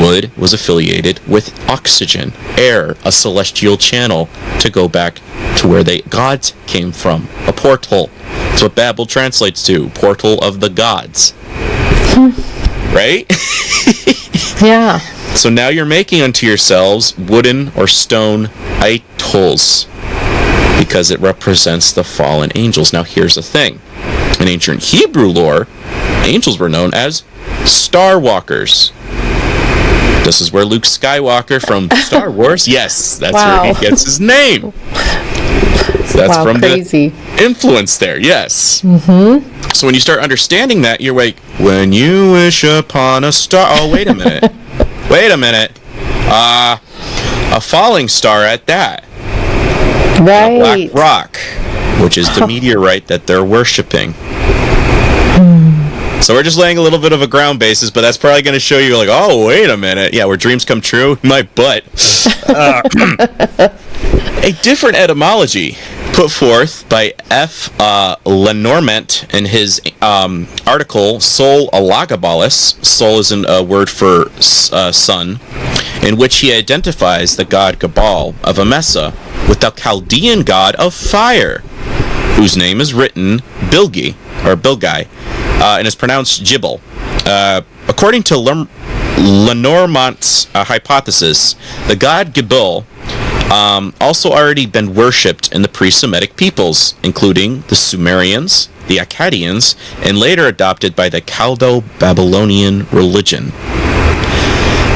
Wood was affiliated with oxygen, air, a celestial channel to go back to where gods came from. A portal. That's what Babel translates to. Portal of the gods. Right? Yeah. So now you're making unto yourselves wooden or stone idols because it represents the fallen angels. Now here's the thing. In ancient Hebrew lore, angels were known as star walkers. This is where Luke Skywalker from Star Wars, yes, that's where he gets his name. That's from crazy. The influence there, yes. Mm-hmm. So when you start understanding that, you're like, when you wish upon a star... Oh, wait a minute. Wait a minute. A falling star at that. Right. BlackRock, which is the meteorite that they're worshipping. So we're just laying a little bit of a ground basis, but that's probably going to show you like, oh, wait a minute. Yeah, where dreams come true, my butt. A different etymology put forth by F. Lenormant in his article, Sol Elagabalus. Sol is a word for sun, in which he identifies the god Gabal of Emesa with the Chaldean god of fire, whose name is written Bilgi, and is pronounced Jibal. According to Lenormant's hypothesis, the god Gibel also already been worshipped in the pre-Semitic peoples, including the Sumerians, the Akkadians, and later adopted by the Chaldo-Babylonian religion.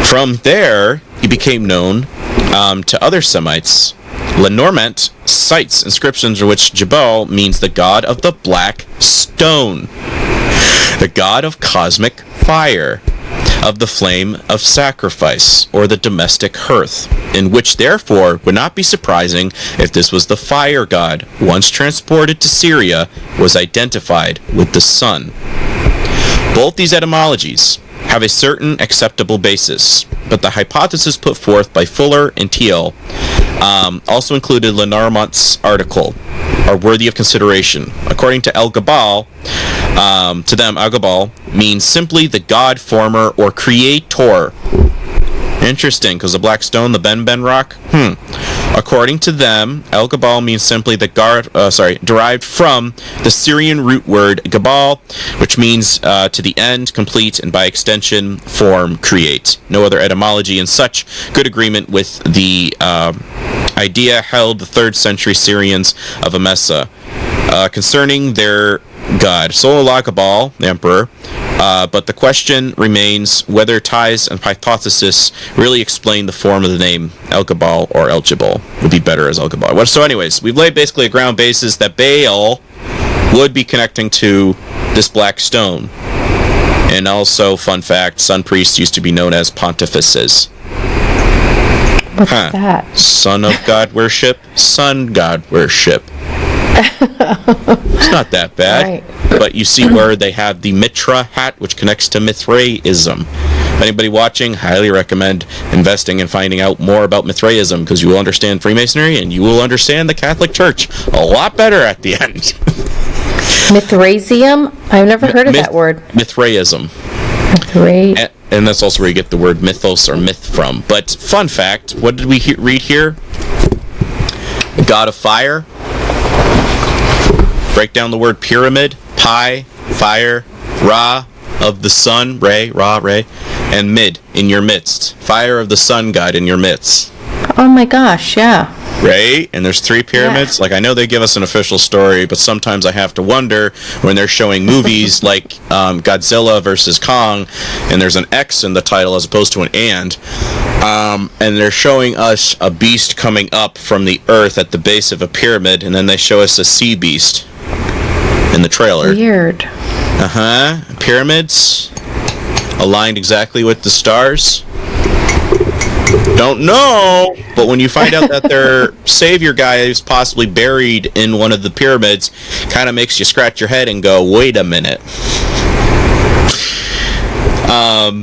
From there, he became known to other Semites. Lenormant cites inscriptions in which Jabal means the god of the black stone, the god of cosmic fire, of the flame of sacrifice, or the domestic hearth, in which therefore would not be surprising if this was the fire god, once transported to Syria, was identified with the sun. Both these etymologies have a certain acceptable basis, but the hypothesis put forth by Fuller and Thiel, also included Lenormant's article, are worthy of consideration. According to El Gabal, To them, Agabal means simply the god former or creator. Interesting, because the black stone, the Ben rock. According to them, El Gabal means simply the derived from the Syrian root word Gabal, which means to the end, complete, and by extension, form, create. No other etymology in such good agreement with the idea held the 3rd century Syrians of Emesa concerning their god, Sololagabal, the emperor. But the question remains whether ties and hypothesis really explain the form of the name El-Gabal or El-Jabal. Would be better as El-Gabal. So anyways, we've laid basically a ground basis that Baal would be connecting to this black stone. And also, fun fact, sun priests used to be known as pontifices. What's that? Son of God worship, sun God worship. It's not that bad. Right. But you see where they have the Mitra hat, which connects to Mithraism. Anybody watching, highly recommend investing and finding out more about Mithraism, because you will understand Freemasonry and you will understand the Catholic Church a lot better at the end. Mithraism? I've never heard of that word. Mithraism. And that's also where you get the word mythos or myth from. But fun fact, what did we read here? The god of fire. Break down the word pyramid, pi, fire, Ra of the sun, Re, Ra, Re, and mid, in your midst. Fire of the sun god in your midst. Oh my gosh, yeah. Right? And there's 3 pyramids. Yeah. Like, I know they give us an official story, but sometimes I have to wonder when they're showing movies like Godzilla versus Kong, and there's an X in the title as opposed to an and they're showing us a beast coming up from the earth at the base of a pyramid, and then they show us a sea beast in the trailer. Weird. Pyramids aligned exactly with the stars. Don't know, but when you find out that their savior guy is possibly buried in one of the pyramids, kind of makes you scratch your head and go, wait a minute.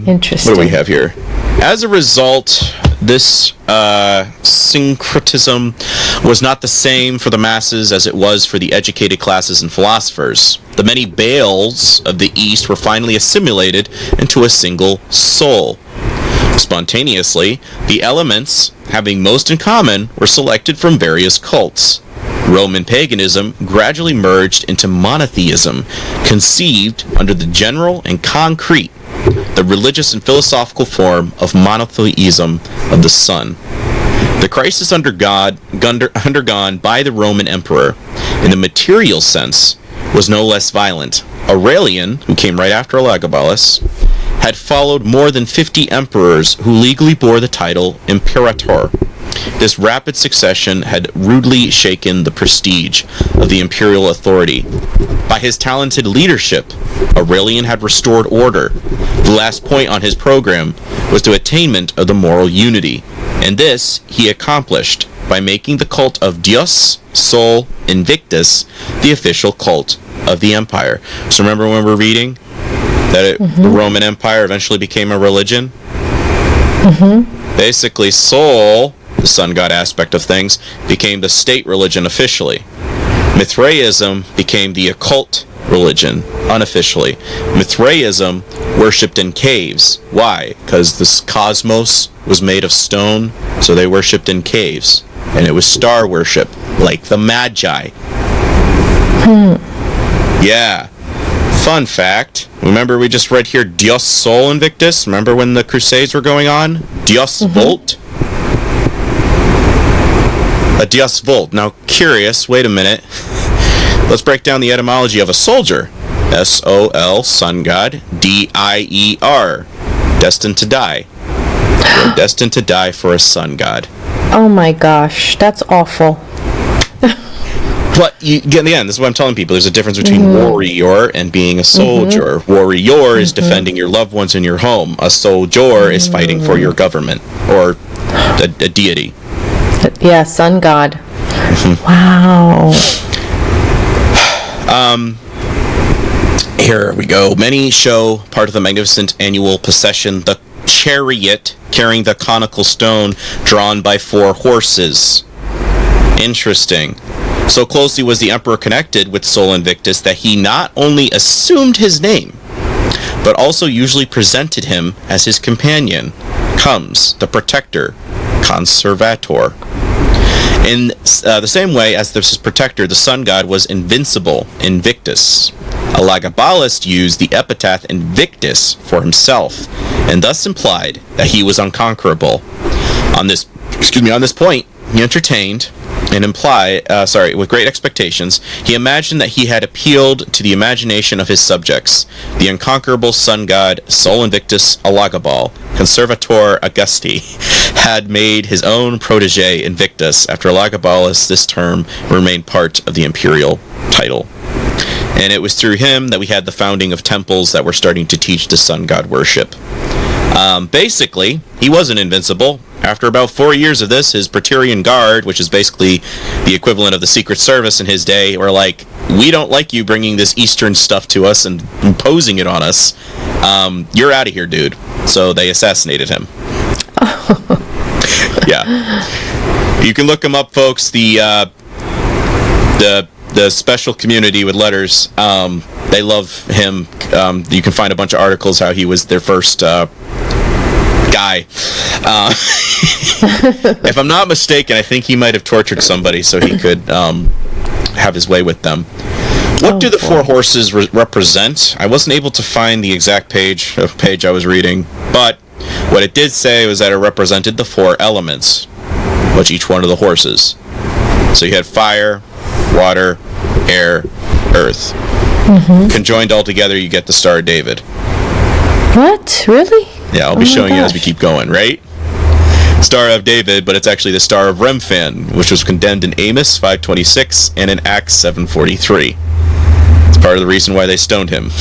Interesting. What do we have here? As a result, this syncretism was not the same for the masses as it was for the educated classes and philosophers. The many Baals of the East were finally assimilated into a single soul. Spontaneously, the elements, having most in common, were selected from various cults. Roman paganism gradually merged into monotheism, conceived under the general and concrete, the religious and philosophical form of monotheism of the sun. The crisis undergone by the Roman emperor, in the material sense, was no less violent. Aurelian, who came right after Elagabalus, had followed more than 50 emperors who legally bore the title Imperator. This rapid succession had rudely shaken the prestige of the imperial authority. By his talented leadership, Aurelian had restored order. The last point on his program was the attainment of the moral unity, and this he accomplished by making the cult of Dios Sol Invictus the official cult of the empire. So remember when we're reading that the Roman Empire eventually became a religion? Basically, Sol, the sun god aspect of things, became the state religion officially. Mithraism became the occult religion unofficially. Mithraism worshipped in caves. Why? Because this cosmos was made of stone, so they worshipped in caves. And it was star worship, like the Magi. Yeah. Fun fact, remember we just read here Dios Sol Invictus? Remember when the Crusades were going on? Dios Volt? A Dios Volt. Now, curious, wait a minute. Let's break down the etymology of a soldier. S-O-L, sun god, D-I-E-R, destined to die. You're destined to die for a sun god. Oh my gosh, that's awful. But again, this is what I'm telling people. There's a difference between warrior and being a soldier. Warrior is defending your loved ones in your home. A soldier is fighting for your government or a deity. Yeah, sun god. Wow. Here we go. Many show part of the magnificent annual procession, the chariot carrying the conical stone drawn by 4 horses. Interesting. So closely was the emperor connected with Sol Invictus that he not only assumed his name, but also usually presented him as his companion, comes, the protector, conservator. In the same way as his protector, the sun god was invincible, Invictus. Elagabalus used the epithet Invictus for himself, and thus implied that he was unconquerable. On this point, he entertained and with great expectations, he imagined that he had appealed to the imagination of his subjects. The unconquerable sun god Sol Invictus Elagabal, Conservator Augusti, had made his own protege Invictus. After Elagabalus, this term remained part of the imperial title. And it was through him that we had the founding of temples that were starting to teach the sun god worship. Basically, he wasn't invincible. After about 4 years of this, his Praetorian Guard, which is basically the equivalent of the Secret Service in his day, were like, we don't like you bringing this Eastern stuff to us and imposing it on us. You're out of here, dude. So they assassinated him. Yeah. You can look him up, folks. The special community with letters, they love him. You can find a bunch of articles how he was their first guy. If I'm not mistaken, I think he might have tortured somebody so he could have his way with them. What do the four horses represent? I wasn't able to find the exact page I was reading, but what it did say was that it represented the four elements, which each one of the horses. So you had fire, water, air, earth. Mm-hmm. Conjoined all together, you get the Star of David. What? Really? Yeah, I'll be showing you as we keep going, right? Star of David, but it's actually the Star of Remphan, which was condemned in Amos 5:26 and in Acts 7:43. It's part of the reason why they stoned him.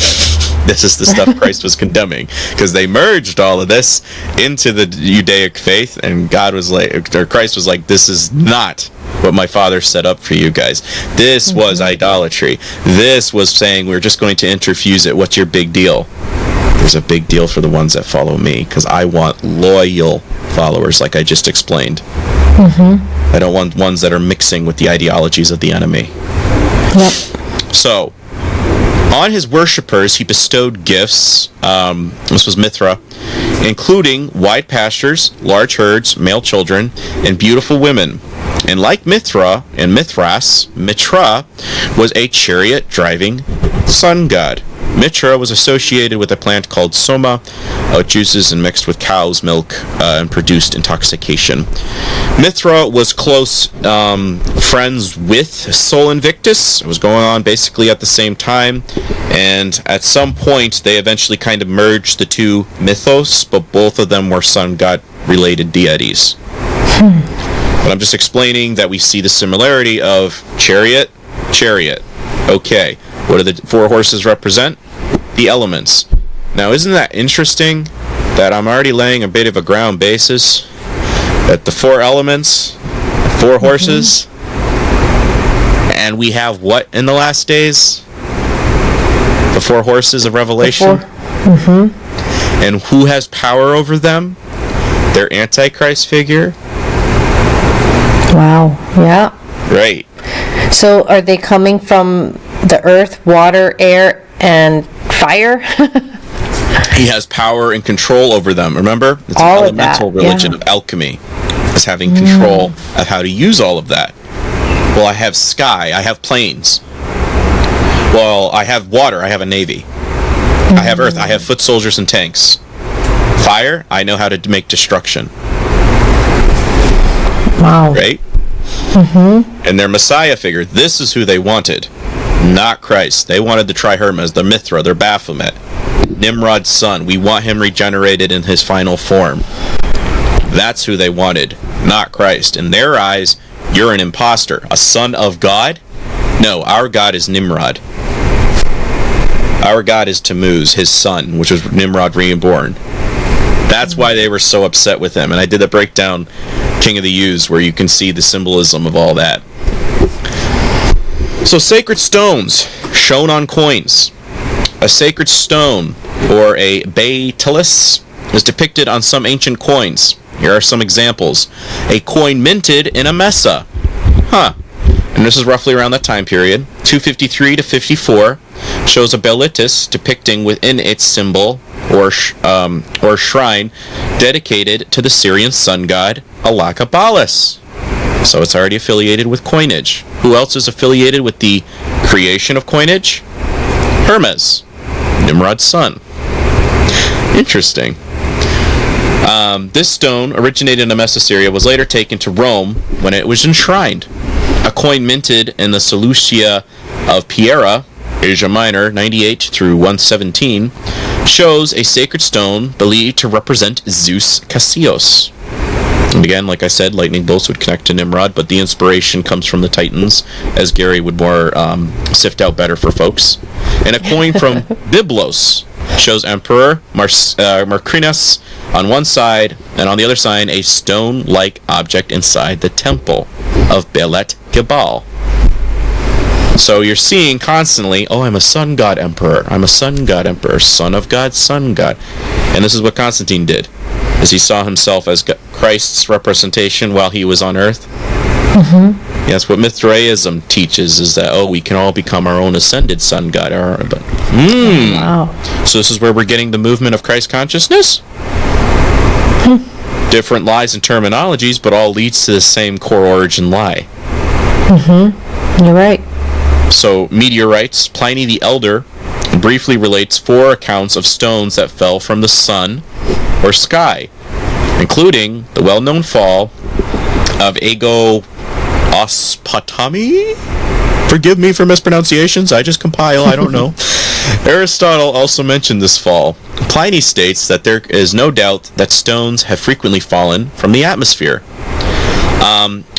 This is the stuff Christ was condemning, because they merged all of this into the Judaic faith, and Christ was like, this is not what my Father set up for you guys. This was idolatry. This was saying, we're just going to interfuse it. What's your big deal? There's a big deal for the ones that follow me, because I want loyal followers, like I just explained. Mm-hmm. I don't want ones that are mixing with the ideologies of the enemy. Yep. So, on his worshippers, he bestowed gifts, this was Mithra, including wide pastures, large herds, male children, and beautiful women. And like Mithra and Mitra was a chariot-driving sun god. Mitra was associated with a plant called soma, juices and mixed with cow's milk and produced intoxication. Mithra was close friends with Sol Invictus. It was going on basically at the same time, and at some point they eventually kind of merged the two mythos, but both of them were sun god related deities. But I'm just explaining that we see the similarity of chariot. Okay, what do the four horses represent? The elements. Now, isn't that interesting that I'm already laying a bit of a ground basis that the four elements, four horses, and we have what in the last days? The four horses of Revelation. And who has power over them? Their Antichrist figure. Wow. Yeah. Right. So are they coming from the earth, water, air, and fire? He has power and control over them. Remember? It's all an elemental religion of alchemy. It's having control of how to use all of that. Well, I have sky. I have planes. Well, I have water. I have a navy. I have earth. I have foot soldiers and tanks. Fire. I know how to make destruction. Wow. Right? And their Messiah figure, this is who they wanted. Not Christ. They wanted the Trihermas, the Mithra, their Baphomet. Nimrod's son. We want him regenerated in his final form. That's who they wanted. Not Christ. In their eyes, you're an imposter. A son of God? No, our God is Nimrod. Our God is Tammuz, his son, which was Nimrod reborn. That's why they were so upset with him. And I did a breakdown, King of the Ewes, where you can see the symbolism of all that. So sacred stones shown on coins. A sacred stone, or a batelis, is depicted on some ancient coins. Here are some examples. A coin minted in a mesa. and this is roughly around that time period, 253 to 54, shows a Belitis depicting within its symbol or shrine dedicated to the Syrian sun god Elagabalus. So it's already affiliated with coinage. Who else is affiliated with the creation of coinage? Hermes, Nimrod's son. Interesting. This stone originated in Emesa, Syria, was later taken to Rome when it was enshrined. A coin minted in the Seleucia of Piera, Asia Minor, 98 through 117, shows a sacred stone believed to represent Zeus Cassius. And again, like I said, lightning bolts would connect to Nimrod, but the inspiration comes from the Titans, as Gary would more sift out better for folks. And a coin from Byblos shows Emperor Marcinus on one side, and on the other side, a stone-like object inside the temple of Belet Gebal. So you're seeing constantly, oh, I'm a sun god emperor, I'm a sun god emperor, son of God, sun god. And this is what Constantine did, as he saw himself as Christ's representation while he was on earth. Mm-hmm. Yeah, that's what Mithraism teaches, is that, oh, we can all become our own ascended sun god. Wow. So this is where we're getting the movement of Christ consciousness? Different lies and terminologies, but all leads to the same core origin lie. Mm-hmm. You're right. So, meteorites, Pliny the Elder briefly relates 4 accounts of stones that fell from the sun or sky, including the well-known fall of Ego Ospatami? Forgive me for mispronunciations, I just compile, I don't know. Aristotle also mentioned this fall. Pliny states that there is no doubt that stones have frequently fallen from the atmosphere.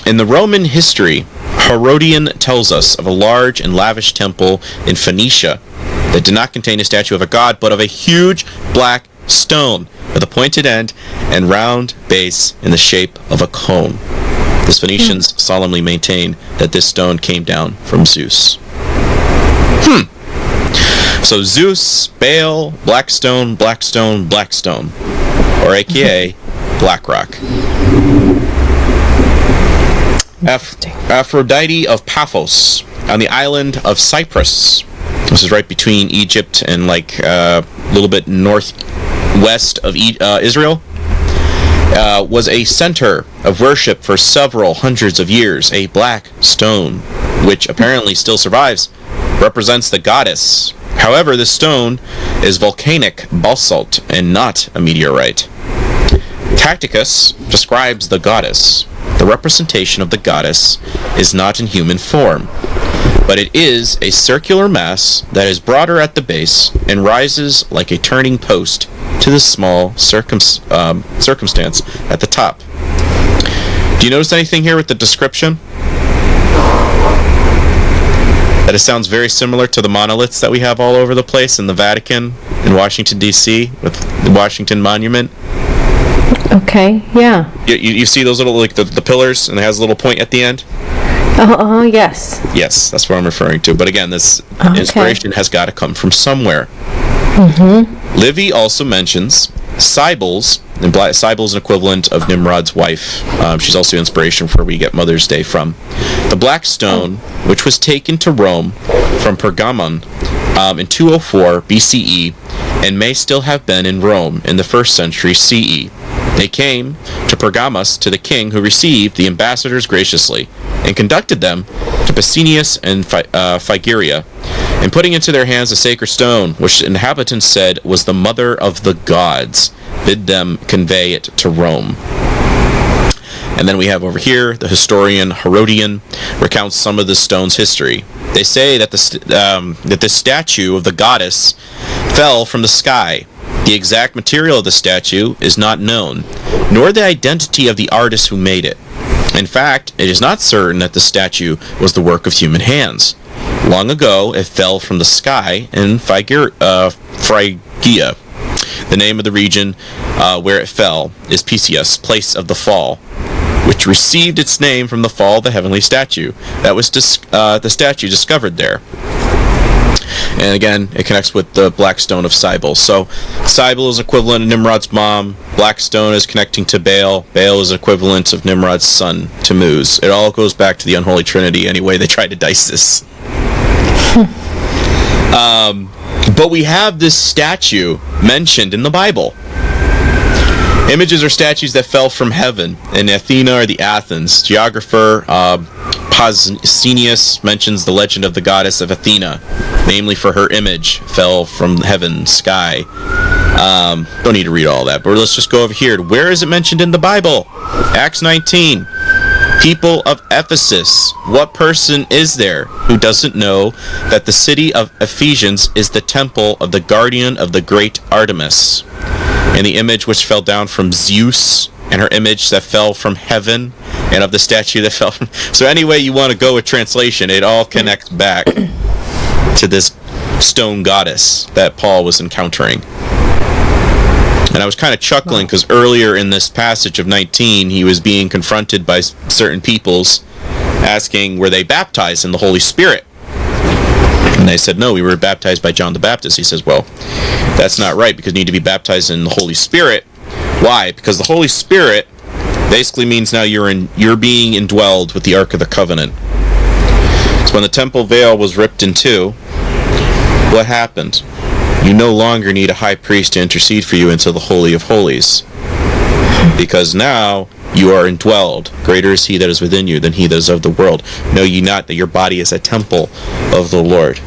In the Roman history, Herodian tells us of a large and lavish temple in Phoenicia that did not contain a statue of a god, but of a huge black stone with a pointed end and round base in the shape of a cone. The Phoenicians solemnly maintain that this stone came down from Zeus. So Zeus, Baal, Blackstone, Blackstone, Blackstone, or aka BlackRock. Aphrodite of Paphos on the island of Cyprus. This is right between Egypt and like a little bit northwest of Israel. Was a center of worship for several hundreds of years. A black stone, which apparently still survives, represents the goddess. However, this stone is volcanic basalt and not a meteorite. Tacitus describes the goddess. The representation of the goddess is not in human form, but it is a circular mass that is broader at the base and rises like a turning post to the small circumstance at the top. Do you notice anything here with the description? That it sounds very similar to the monoliths that we have all over the place in the Vatican, in Washington, D.C., with the Washington Monument. Okay, yeah. You see those little, like, the pillars, and it has a little point at the end? Yes. Yes, that's what I'm referring to. But again, this inspiration has got to come from somewhere. Mm-hmm. Livy also mentions Cybele, and Cybele is an equivalent of Nimrod's wife. She's also inspiration for where we get Mother's Day from. The black stone, which was taken to Rome from Pergamon in 204 BCE, and may still have been in Rome in the 1st century CE. They came to Pergamos to the king, who received the ambassadors graciously and conducted them to Pessinus and Phrygia, and putting into their hands a sacred stone, which the inhabitants said was the mother of the gods, bid them convey it to Rome. And then we have over here, the historian Herodian recounts some of the stone's history. They say that the statue of the goddess fell from the sky. The exact material of the statue is not known, nor the identity of the artist who made it. In fact, it is not certain that the statue was the work of human hands. Long ago, it fell from the sky in Phrygia. The name of the region where it fell is Pisius, place of the fall, which received its name from the fall of the heavenly statue. That was the statue discovered there. And again, it connects with the black stone of Cybele. So Cybele is equivalent of Nimrod's mom. Black stone is connecting to Baal. Baal is equivalent of Nimrod's son, Tammuz. It all goes back to the unholy trinity anyway. They tried to dice this. But we have this statue mentioned in the Bible. Images or statues that fell from heaven in Athena or the Athens. Geographer Pausanias mentions the legend of the goddess of Athena, namely for her image fell from heaven, sky. Don't need to read all that, but let's just go over here. Where is it mentioned in the Bible? Acts 19. People of Ephesus. What person is there who doesn't know that the city of Ephesians is the temple of the guardian of the great Artemis, and the image which fell down from Zeus, and her image that fell from heaven, and of the statue that fell from... So any way you want to go with translation, it all connects back to this stone goddess that Paul was encountering. And I was kind of chuckling because earlier in this passage of 19, he was being confronted by certain peoples asking, were they baptized in the Holy Spirit? And they said, no, we were baptized by John the Baptist. He says, well, that's not right, because you need to be baptized in the Holy Spirit. Why? Because the Holy Spirit basically means now you're being indwelled with the Ark of the Covenant. So when the temple veil was ripped in two, what happened? You no longer need a high priest to intercede for you into the Holy of Holies, because now you are indwelled. Greater is he that is within you than he that is of the world. Know ye not that your body is a temple of the Lord?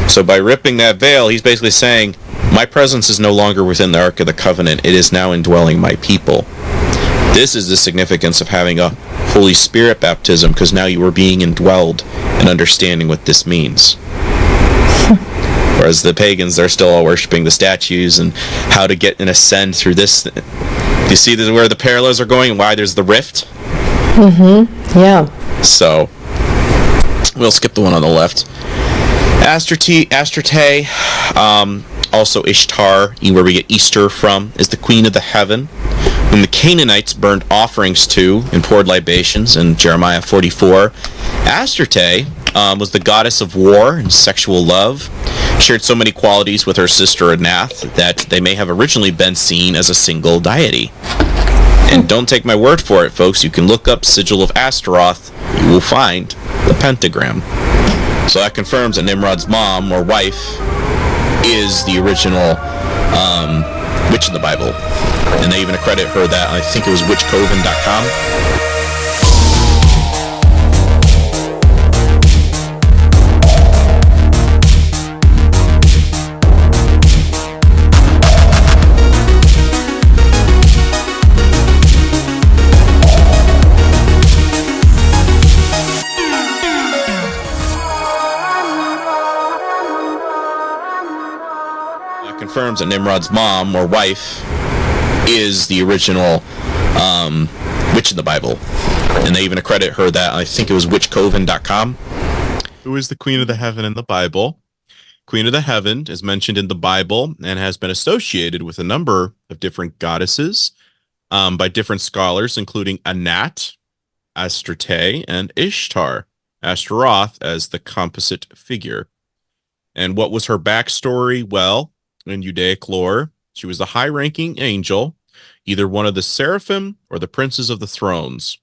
So by ripping that veil, he's basically saying, my presence is no longer within the Ark of the Covenant. It is now indwelling my people. This is the significance of having a Holy Spirit baptism, because now you are being indwelled and understanding what this means. Whereas the pagans, they're still all worshiping the statues and how to get and ascend through this. Do you see where the parallels are going and why there's the rift? Mm-hmm. Yeah. So, we'll skip the one on the left. Astarte, also Ishtar, where we get Easter from, is the queen of the heaven, whom the Canaanites burned offerings to and poured libations in Jeremiah 44. Astarte was the goddess of war and sexual love. Shared so many qualities with her sister Anath that they may have originally been seen as a single deity. And don't take my word for it, folks. You can look up Sigil of Astaroth. You will find the pentagram. So that confirms that Nimrod's mom or wife is the original witch in the Bible. And they even accredit her that, I think it was witchcoven.com. Confirms that Nimrod's mom or wife is the original witch in the Bible. And they even accredit her that, I think it was witchcoven.com. Who is the queen of the heaven in the Bible? Queen of the heaven is mentioned in the Bible and has been associated with a number of different goddesses by different scholars, including Anat, Astarte, and Ishtar. Astaroth as the composite figure. And what was her backstory? Well, in Judaic lore, she was a high-ranking angel, either one of the seraphim or the princes of the thrones,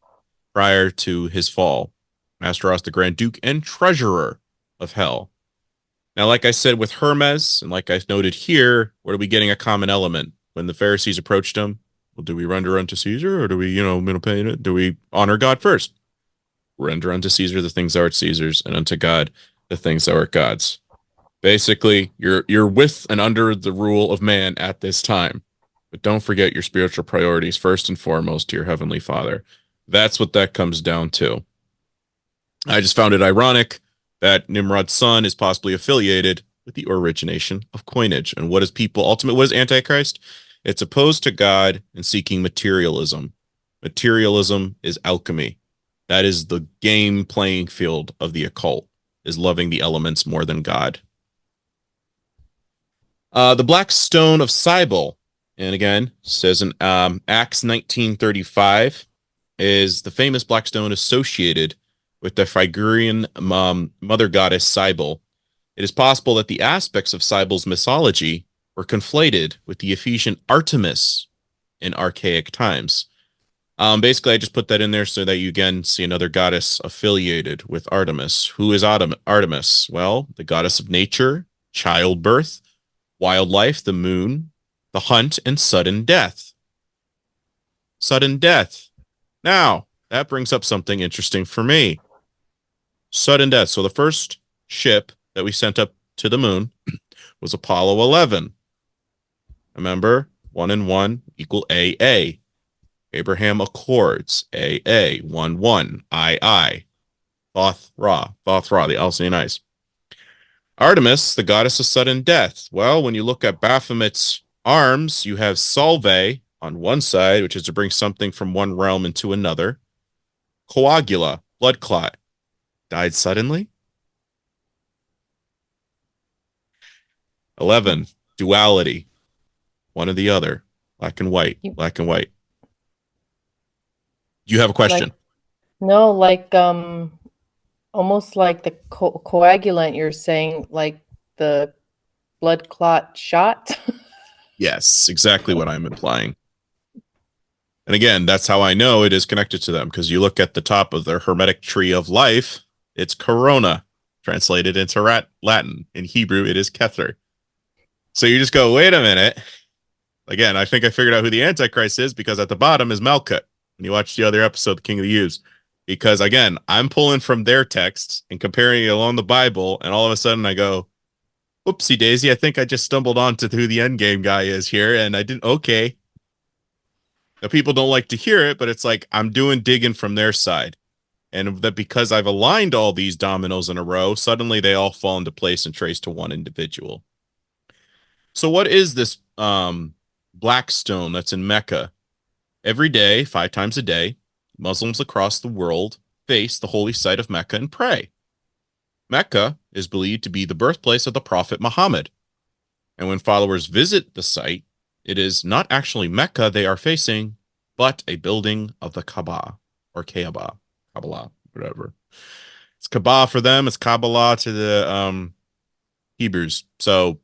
prior to his fall. Astaroth, the Grand Duke and Treasurer of Hell. Now, like I said with Hermes, and like I noted here, what are we getting a common element? When the Pharisees approached him, well, do we render unto Caesar, or do we, pay it? Do we honor God first? Render unto Caesar the things that are Caesar's, and unto God the things that are God's. Basically, you're with and under the rule of man at this time. But don't forget your spiritual priorities first and foremost to your Heavenly Father. That's what that comes down to. I just found it ironic that Nimrod's son is possibly affiliated with the origination of coinage. And what is what is Antichrist? It's opposed to God and seeking materialism. Materialism is alchemy. That is the game playing field of the occult, is loving the elements more than God. The Black Stone of Cybele, and again, says in Acts 19:35, is the famous black stone associated with the Phrygian mother goddess Cybele, It is possible that the aspects of Cybele's mythology were conflated with the Ephesian Artemis in archaic times. Basically, I just put that in there so that you again see another goddess affiliated with Artemis. Who is Artemis? Well, the goddess of nature, childbirth, wildlife, the moon, the hunt, and sudden death. Sudden death. Now, that brings up something interesting for me. Sudden death. So the first ship that we sent up to the moon was Apollo 11. Remember, 1 and 1 equal AA. Abraham Accords, AA, 1 1, II. Thoth Ra, the Alcyon Ice. Artemis, the goddess of sudden death. Well, when you look at Baphomet's arms, you have Solve on one side, which is to bring something from one realm into another. Coagula, blood clot, died suddenly. 11, duality, one or the other, black and white, black and white. You have a question? No, like almost like the coagulant you're saying, like the blood clot shot. Yes, exactly what I'm implying. And again, that's how I know it is connected to them, because you look at the top of the Hermetic tree of life, it's corona, translated into Latin. In Hebrew, it is Kether. So you just go, wait a minute. Again, I think I figured out who the Antichrist is, because at the bottom is Melkut. When you watch the other episode, The King of the Ewes. Because again, I'm pulling from their texts and comparing it along the Bible, and all of a sudden I go, whoopsie daisy, I think I just stumbled onto who the endgame guy is here, and I didn't, okay. Now, people don't like to hear it, but it's like I'm doing digging from their side. And that because I've aligned all these dominoes in a row, suddenly they all fall into place and trace to one individual. So what is this black stone that's in Mecca? Every day, 5 times a day, Muslims across the world face the holy site of Mecca and pray. Mecca is believed to be the birthplace of the Prophet Muhammad. And when followers visit the site, it is not actually Mecca they are facing, but a building of the Kaaba, or Kaaba, Kabbalah, whatever. It's Kaaba for them, it's Kabbalah to the Hebrews. So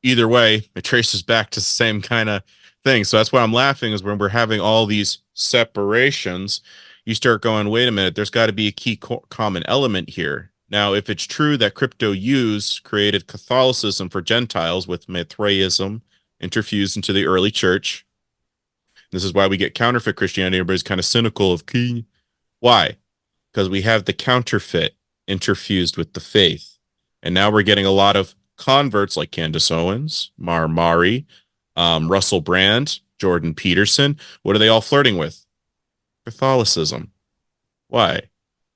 either way, it traces back to the same kind of thing. So that's why I'm laughing, is when we're having all these separations, you start going, wait a minute, there's got to be a key common element here. Now, if it's true that crypto use created Catholicism for Gentiles with Mithraism interfused into the early church, this is why we get counterfeit Christianity. Everybody's kind of cynical of key. Why? Because we have the counterfeit interfused with the faith. And now we're getting a lot of converts like Candace Owens, Mari, Russell Brand, Jordan Peterson. What are they all flirting with? Catholicism. Why?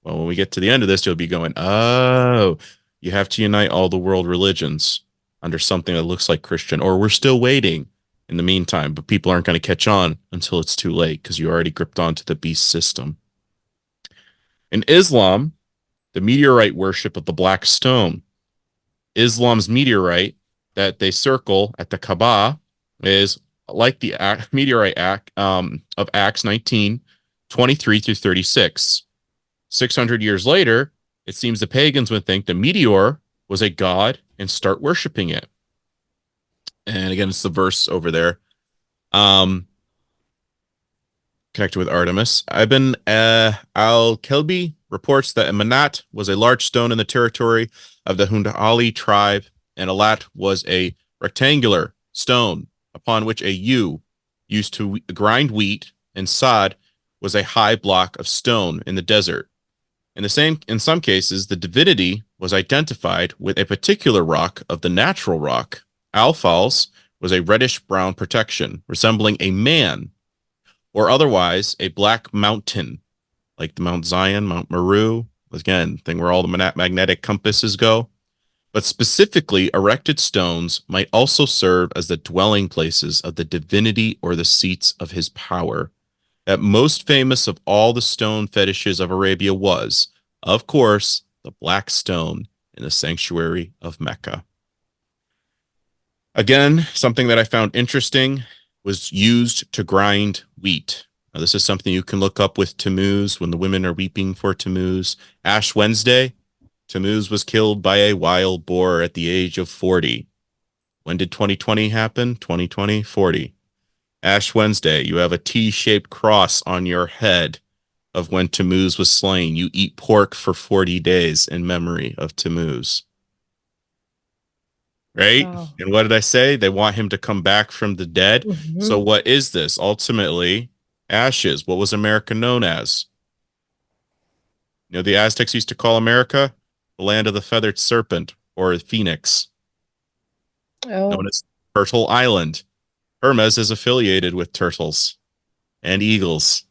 Well, when we get to the end of this, you'll be going, oh, you have to unite all the world religions under something that looks like Christian, or we're still waiting in the meantime, but people aren't going to catch on until it's too late because you already gripped onto the beast system. In Islam, the meteorite worship of the black stone. Islam's meteorite that they circle at the Kaaba is like the meteorite of Acts 19, 23 through 36. 600 years later, it seems the pagans would think the meteor was a god and start worshiping it. And again, it's the verse over there. Connected with Artemis. Ibn al-Kelbi reports that a Manat was a large stone in the territory of the Hundali tribe, and Alat was a rectangular stone upon which a ewe used to grind wheat, and Sod was a high block of stone in the desert. In some cases, the divinity was identified with a particular rock of the natural rock. Alphals was a reddish-brown protection, resembling a man, or otherwise a black mountain, like the Mount Zion, Mount Meru, again, thing where all the magnetic compasses go. But specifically, erected stones might also serve as the dwelling places of the divinity or the seats of his power. That most famous of all the stone fetishes of Arabia was, of course, the black stone in the sanctuary of Mecca. Again, something that I found interesting was used to grind wheat. Now, this is something you can look up with Tammuz when the women are weeping for Tammuz. Ash Wednesday, Tammuz was killed by a wild boar at the age of 40. When did 2020 happen? 2020, 40. Ash Wednesday, you have a T-shaped cross on your head of when Tammuz was slain. You eat pork for 40 days in memory of Tammuz. Right? Wow. And what did I say? They want him to come back from the dead. So Hmm. what is this? Ultimately, ashes. What was America known as? You know, the Aztecs used to call America the land of the feathered serpent or phoenix, known Oh, as Turtle Island. Hermes is affiliated with turtles and eagles,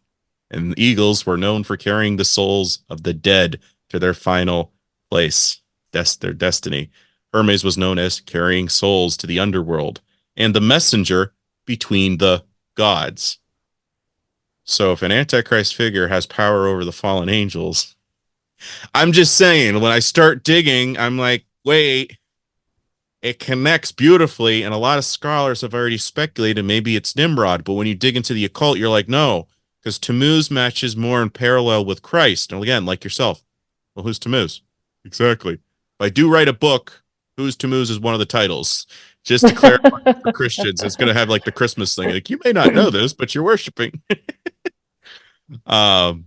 and eagles were known for carrying the souls of the dead to their final place, their destiny. Hermes was known as carrying souls to the underworld and the messenger between the gods. So if an antichrist figure has power over the fallen angels, I'm just saying, when I start digging, I'm like, wait, it connects beautifully, and a lot of scholars have already speculated maybe it's Nimrod. But when you dig into the occult, you're like, no, because Tammuz matches more in parallel with Christ. And again, like yourself, well, who's Tammuz? Exactly. If I do write a book, Who's Tammuz is one of the titles. Just to clarify for Christians, it's going to have like the Christmas thing. Like, you may not know this, but you're worshiping. um,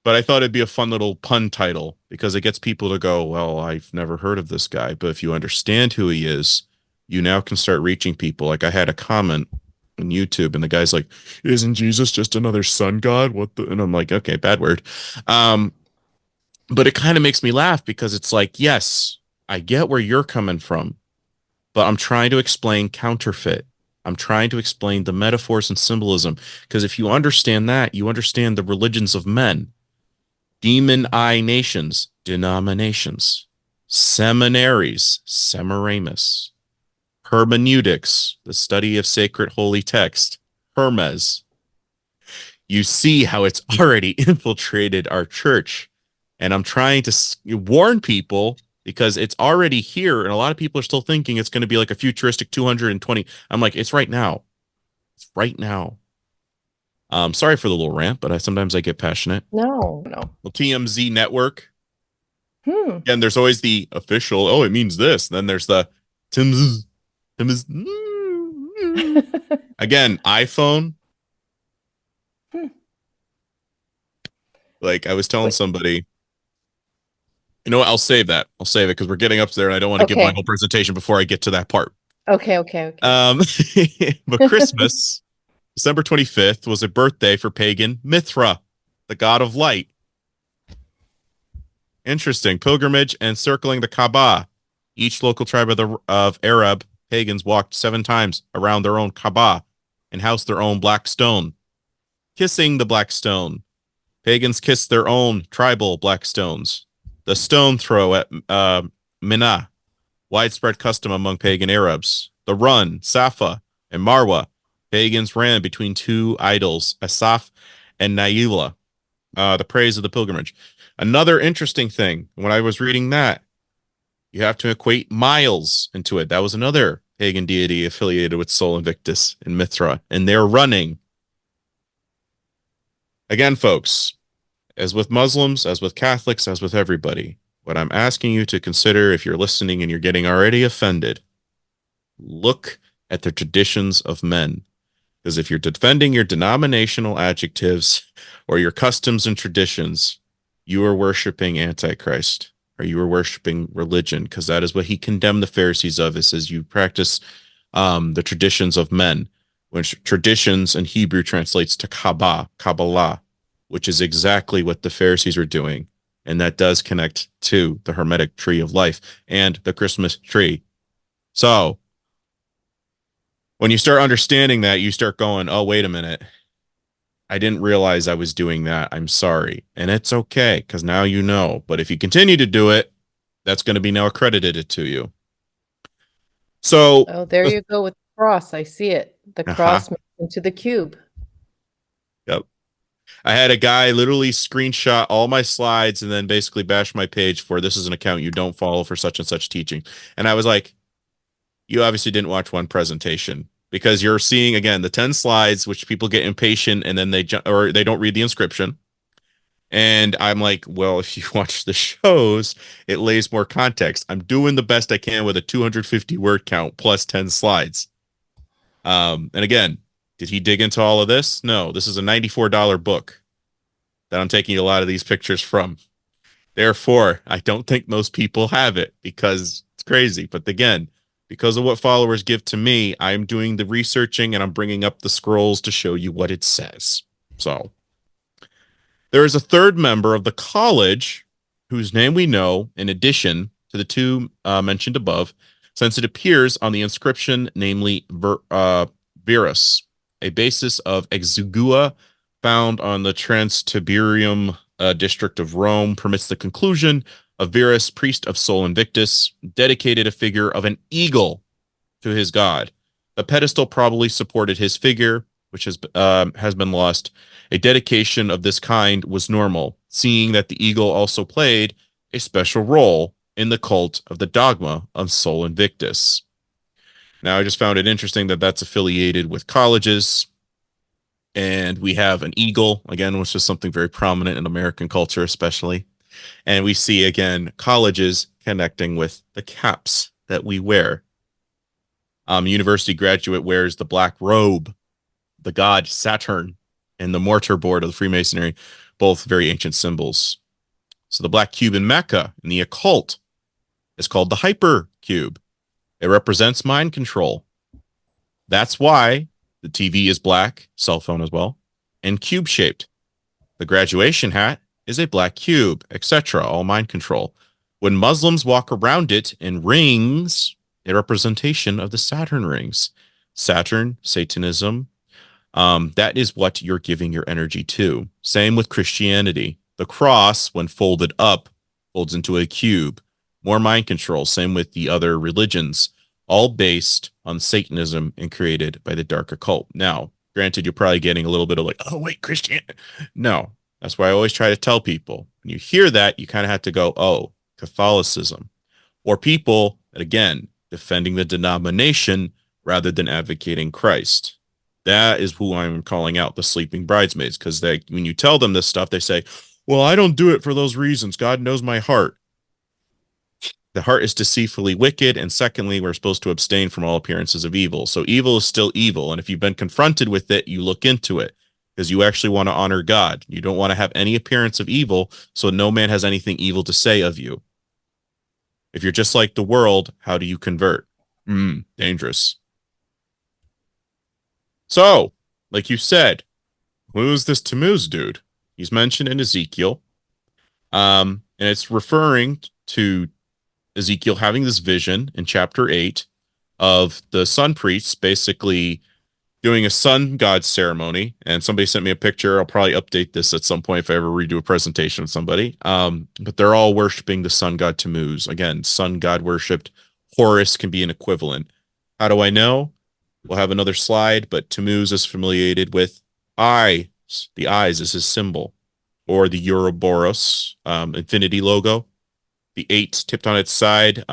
but I thought it'd be a fun little pun title because it gets people to go, well, I've never heard of this guy. But if you understand who he is, you now can start reaching people. Like, I had a comment on YouTube and the guy's like, isn't Jesus just another sun god? What the? And I'm like, okay, bad word. Um, but it kind of makes me laugh because it's like, yes, I get where you're coming from, but I'm trying to explain counterfeit. I'm trying to explain the metaphors and symbolism because if you understand that, you understand the religions of men. Demon Eye nations, denominations, seminaries, Semiramis, hermeneutics, the study of sacred holy text, Hermes. You see how it's already infiltrated our church. And I'm trying to warn people because it's already here. And a lot of people are still thinking it's going to be like a futuristic 220. I'm like, it's right now. It's right now. Sorry for the little rant, but sometimes I get passionate. no, no. Well, TMZ network. Hmm. And there's always the official, oh, it means this. Then there's the Tim's, Tim's. Again, iPhone. Hmm. Like I was telling Wait. somebody, you know what? I'll save that. I'll save it because we're getting up there and I don't want to give my Okay. whole presentation before I get to that part. Okay. Okay. Okay. Um, but Christmas, December 25th, was a birthday for pagan Mithra, the god of light. Interesting. Pilgrimage and circling the Kaaba. Each local tribe of Arab pagans walked 7 times around their own Kaaba and housed their own black stone. Kissing the black stone. Pagans kissed their own tribal black stones. The stone throw at Mina, widespread custom among pagan Arabs. The run, Safa, and Marwa. Pagans ran between two idols, Asaf and Naila, the praise of the pilgrimage. Another interesting thing, when I was reading that, you have to equate Miles into it. That was another pagan deity affiliated with Sol Invictus and Mithra, and they're running. Again, folks, as with Muslims, as with Catholics, as with everybody, what I'm asking you to consider if you're listening and you're getting already offended, look at the traditions of men. Because if you're defending your denominational adjectives or your customs and traditions, you are worshiping Antichrist or you are worshiping religion, because that is what he condemned the Pharisees of. It says you practice the traditions of men, which traditions in Hebrew translates to Kabbalah, which is exactly what the Pharisees were doing. And that does connect to the Hermetic tree of life and the Christmas tree. So when you start understanding that, you start going, oh, wait a minute. I didn't realize I was doing that. I'm sorry. And it's okay because now you know. But if you continue to do it, that's going to be now accredited to you. So, Oh, there you go with the cross. I see it. The uh-huh, cross into the cube. yep. I had a guy literally screenshot all my slides and then basically bash my page for this is an account you don't follow for such and such teaching. And I was like, you obviously didn't watch one presentation because you're seeing again the 10 slides, which people get impatient and then they or they don't read the inscription. And I'm like, well, if you watch the shows, it lays more context. I'm doing the best I can with a 250 word count plus 10 slides. And again, did he dig into all of this? No, this is a $94 book that I'm taking a lot of these pictures from. Therefore, I don't think most people have it because it's crazy. But again, because of what followers give to me, I'm doing the researching and I'm bringing up the scrolls to show you what it says. So there is a third member of the college whose name we know, in addition to the two mentioned above, since it appears on the inscription, namely Verus, a basis of exigua found on the Transtiberium district of Rome, permits the conclusion of Verus, priest of Sol Invictus, dedicated a figure of an eagle to his god. The pedestal probably supported his figure, which has been lost. A dedication of this kind was normal, seeing that the eagle also played a special role in the cult of the dogma of Sol Invictus. Now, I just found it interesting that that's affiliated with colleges, and we have an eagle again, which is something very prominent in American culture, especially. And we see again colleges connecting with the caps that we wear. University graduate wears the black robe, the god Saturn, and the mortar board of the Freemasonry, both very ancient symbols. So the black cube in Mecca in the occult is called the hyper cube. It represents mind control. That's why the TV is black, cell phone as well, and cube shaped. The graduation hat is a black cube, etc., all mind control. When Muslims walk around it in rings, a representation of the Saturn rings. Saturn, Satanism, that is what you're giving your energy to. Same with Christianity. The cross, when folded up, folds into a cube. More mind control. Same with the other religions, all based on Satanism and created by the dark occult. Now, granted, you're probably getting a little bit of like, oh, wait, Christianity. No, that's why I always try to tell people. When you hear that, you kind of have to go, oh, Catholicism. Or people, again, defending the denomination rather than advocating Christ. That is who I'm calling out, the sleeping bridesmaids, because they, when you tell them this stuff, they say, well, I don't do it for those reasons. God knows my heart. The heart is deceitfully wicked. And secondly, we're supposed to abstain from all appearances of evil. So evil is still evil. And if you've been confronted with it, you look into it because you actually want to honor God. You don't want to have any appearance of evil, so no man has anything evil to say of you. If you're just like the world, how do you convert? Dangerous. So, like you said, who's this Tammuz dude? He's mentioned in Ezekiel. And it's referring to Ezekiel having this vision in chapter 8 of the sun priests basically doing a sun god ceremony. And somebody sent me a picture. I'll probably update this at some point if I ever redo a presentation with somebody. But they're all worshiping the sun god Tammuz. Again, sun god worshipped. Horus can be an equivalent. How do I know? We'll have another slide, but Tammuz is affiliated with eyes. The eyes is his symbol, or the Ouroboros infinity logo. The 8 tipped on its side.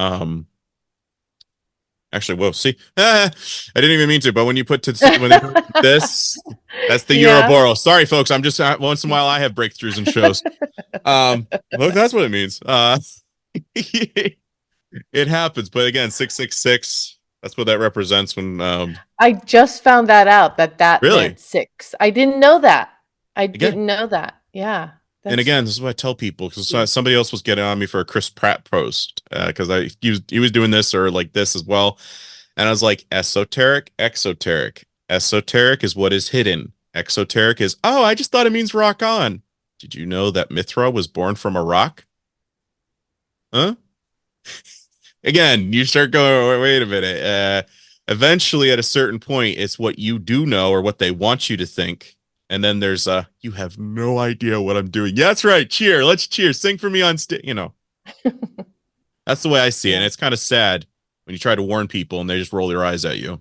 Actually, whoa, see, I didn't even mean to, but when you put when they put this, that's the Yeah. Ouroboros. Sorry, folks, I'm just once in a while I have breakthroughs in shows. Look, that's what it means. It happens, but again, 666. That's what that represents when. I just found that out that Really? meant 6. I didn't know that. I Again. didn't know that. Yeah. And again, this is what I tell people because somebody else was getting on me for a Chris Pratt post because he was doing this or like this as well, and I was like, esoteric, exoteric. Esoteric is what is hidden. Exoteric is, oh, I just thought it means rock on. Did you know that Mithra was born from a rock? Huh? Again, you start going, wait a minute. Eventually, at a certain point, it's what you do know or what they want you to think. And then there's you have no idea what I'm doing. Yeah, that's right. Cheer. Let's cheer. Sing for me on stage. You know, that's the way I see it. And it's kind of sad when you try to warn people and they just roll their eyes at you.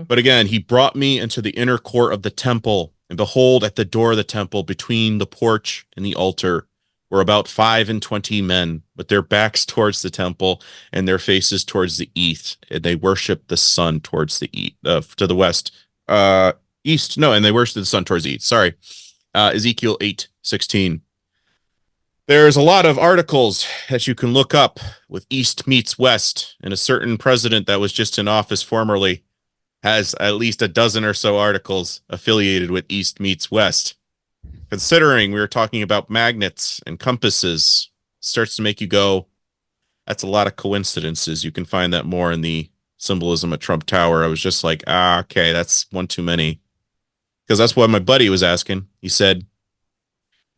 But again, he brought me into the inner court of the temple, and behold, at the door of the temple, between the porch and the altar, were about 25 men, with their backs towards the temple and their faces towards the east. And they worship the sun towards the east, to the west. East, no, and they worship the sun towards the east. Sorry. Ezekiel 8:16. There's a lot of articles that you can look up with East meets West, and a certain president that was just in office formerly has at least a dozen or so articles affiliated with East meets West. Considering we were talking about magnets and compasses, starts to make you go, that's a lot of coincidences. You can find that more in the Symbolism at Trump Tower. I was just like, okay, that's one too many. Because that's what my buddy was asking. He said,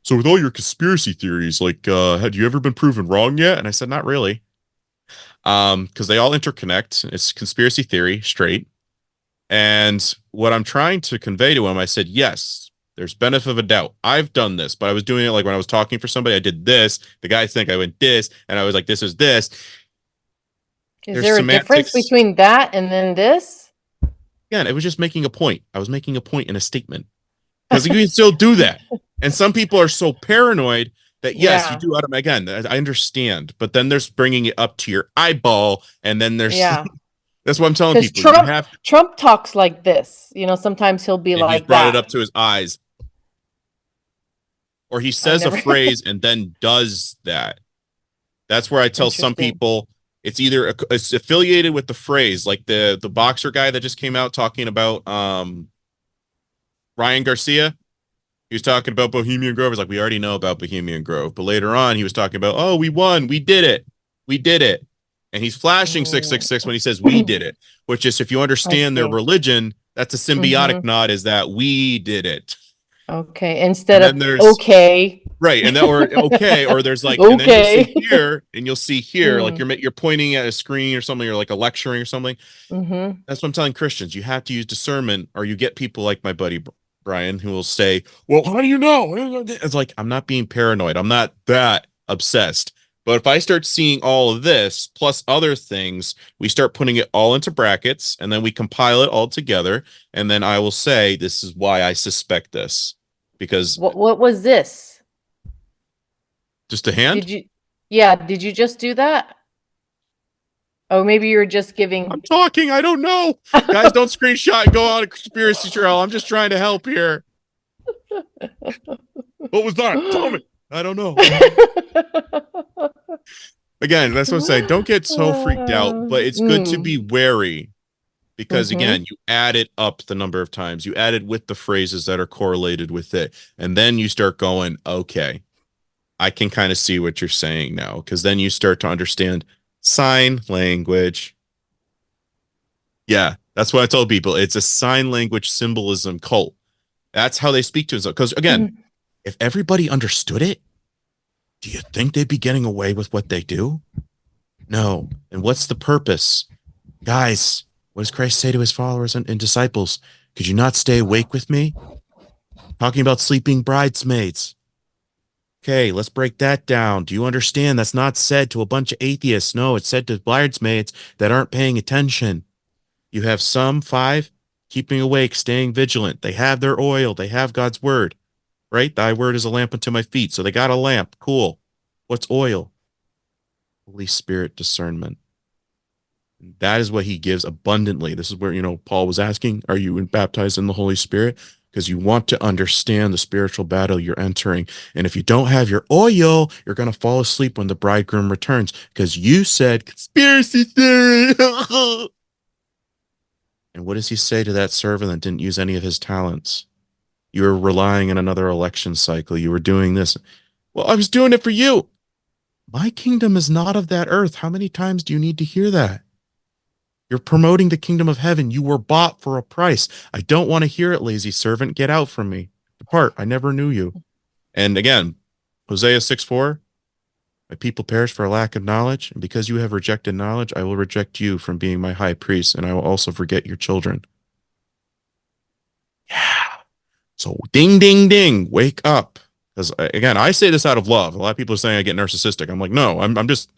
so with all your conspiracy theories, like, had you ever been proven wrong yet? And I said, not really. Because they all interconnect. It's conspiracy theory, straight. And what I'm trying to convey to him, I said, yes, there's benefit of a doubt. I've done this, but I was doing it like when I was talking for somebody, I did this. The guys think I went this, and I was like, this is this. Is there a difference between that and then this? Yeah, it was just making a point. I was making a point in a statement. Because you can still do that. And some people are so paranoid that, yes, you do. Again, I understand. But then there's bringing it up to your eyeball. And then there's... Yeah. That's what I'm telling people. Trump talks like this. You know, sometimes he'll be like that. He's brought it up to his eyes. Or he says a phrase and then does that. That's where I tell some people it's either it's affiliated with the phrase, like the boxer guy that just came out talking about Ryan Garcia. He was talking about Bohemian Grove. It's like, we already know about Bohemian Grove. But later on, he was talking about, oh, we won. We did it. We did it. And he's flashing 666 when he says we did it, which is, if you understand their religion, that's a symbiotic nod, is that we did it. Okay. Instead of okay. Right. And that, or okay. Or there's like, okay. And then you'll see here, like you're pointing at a screen or something, or like a lecturing or something. That's what I'm telling Christians. You have to use discernment, or you get people like my buddy Brian, who will say, well, how do you know? It's like, I'm not being paranoid. I'm not that obsessed. But if I start seeing all of this plus other things, we start putting it all into brackets, and then we compile it all together. And then I will say, this is why I suspect this. Because what was this? Just a hand? Did you just do that? Oh, maybe you're just giving... I'm talking. I don't know. Guys, don't screenshot and go on a conspiracy trail. I'm just trying to help here. What was that? Tell me. I don't know. Again, that's what I'm saying. Don't get so freaked out, but it's good to be wary. Because, again, you add it up the number of times. You add it with the phrases that are correlated with it. And then you start going, okay, I can kind of see what you're saying now. Because then you start to understand sign language. Yeah, that's what I tell people. It's a sign language symbolism cult. That's how they speak to us. Because, again, if everybody understood it, do you think they'd be getting away with what they do? No. And what's the purpose? Guys, what does Christ say to his followers and disciples? Could you not stay awake with me? Talking about sleeping bridesmaids. Okay, let's break that down. Do you understand? That's not said to a bunch of atheists. No, it's said to bridesmaids that aren't paying attention. You have some 5 keeping awake, staying vigilant. They have their oil. They have God's word, right? Thy word is a lamp unto my feet. So they got a lamp. Cool. What's oil? Holy Spirit discernment. That is what he gives abundantly. This is where, Paul was asking, are you baptized in the Holy Spirit? Because you want to understand the spiritual battle you're entering. And if you don't have your oil, you're going to fall asleep when the bridegroom returns, because you said conspiracy theory. And what does he say to that servant that didn't use any of his talents? You were relying on another election cycle. You were doing this. Well, I was doing it for you. My kingdom is not of that earth. How many times do you need to hear that? You're promoting the kingdom of heaven. You were bought for a price. I don't want to hear it, lazy servant. Get out from me. Depart. I never knew you. And again, Hosea 6:4, my people perish for a lack of knowledge. And because you have rejected knowledge, I will reject you from being my high priest, and I will also forget your children. Yeah. So ding, ding, ding. Wake up. Because again, I say this out of love. A lot of people are saying I get narcissistic. I'm like, no, I'm just...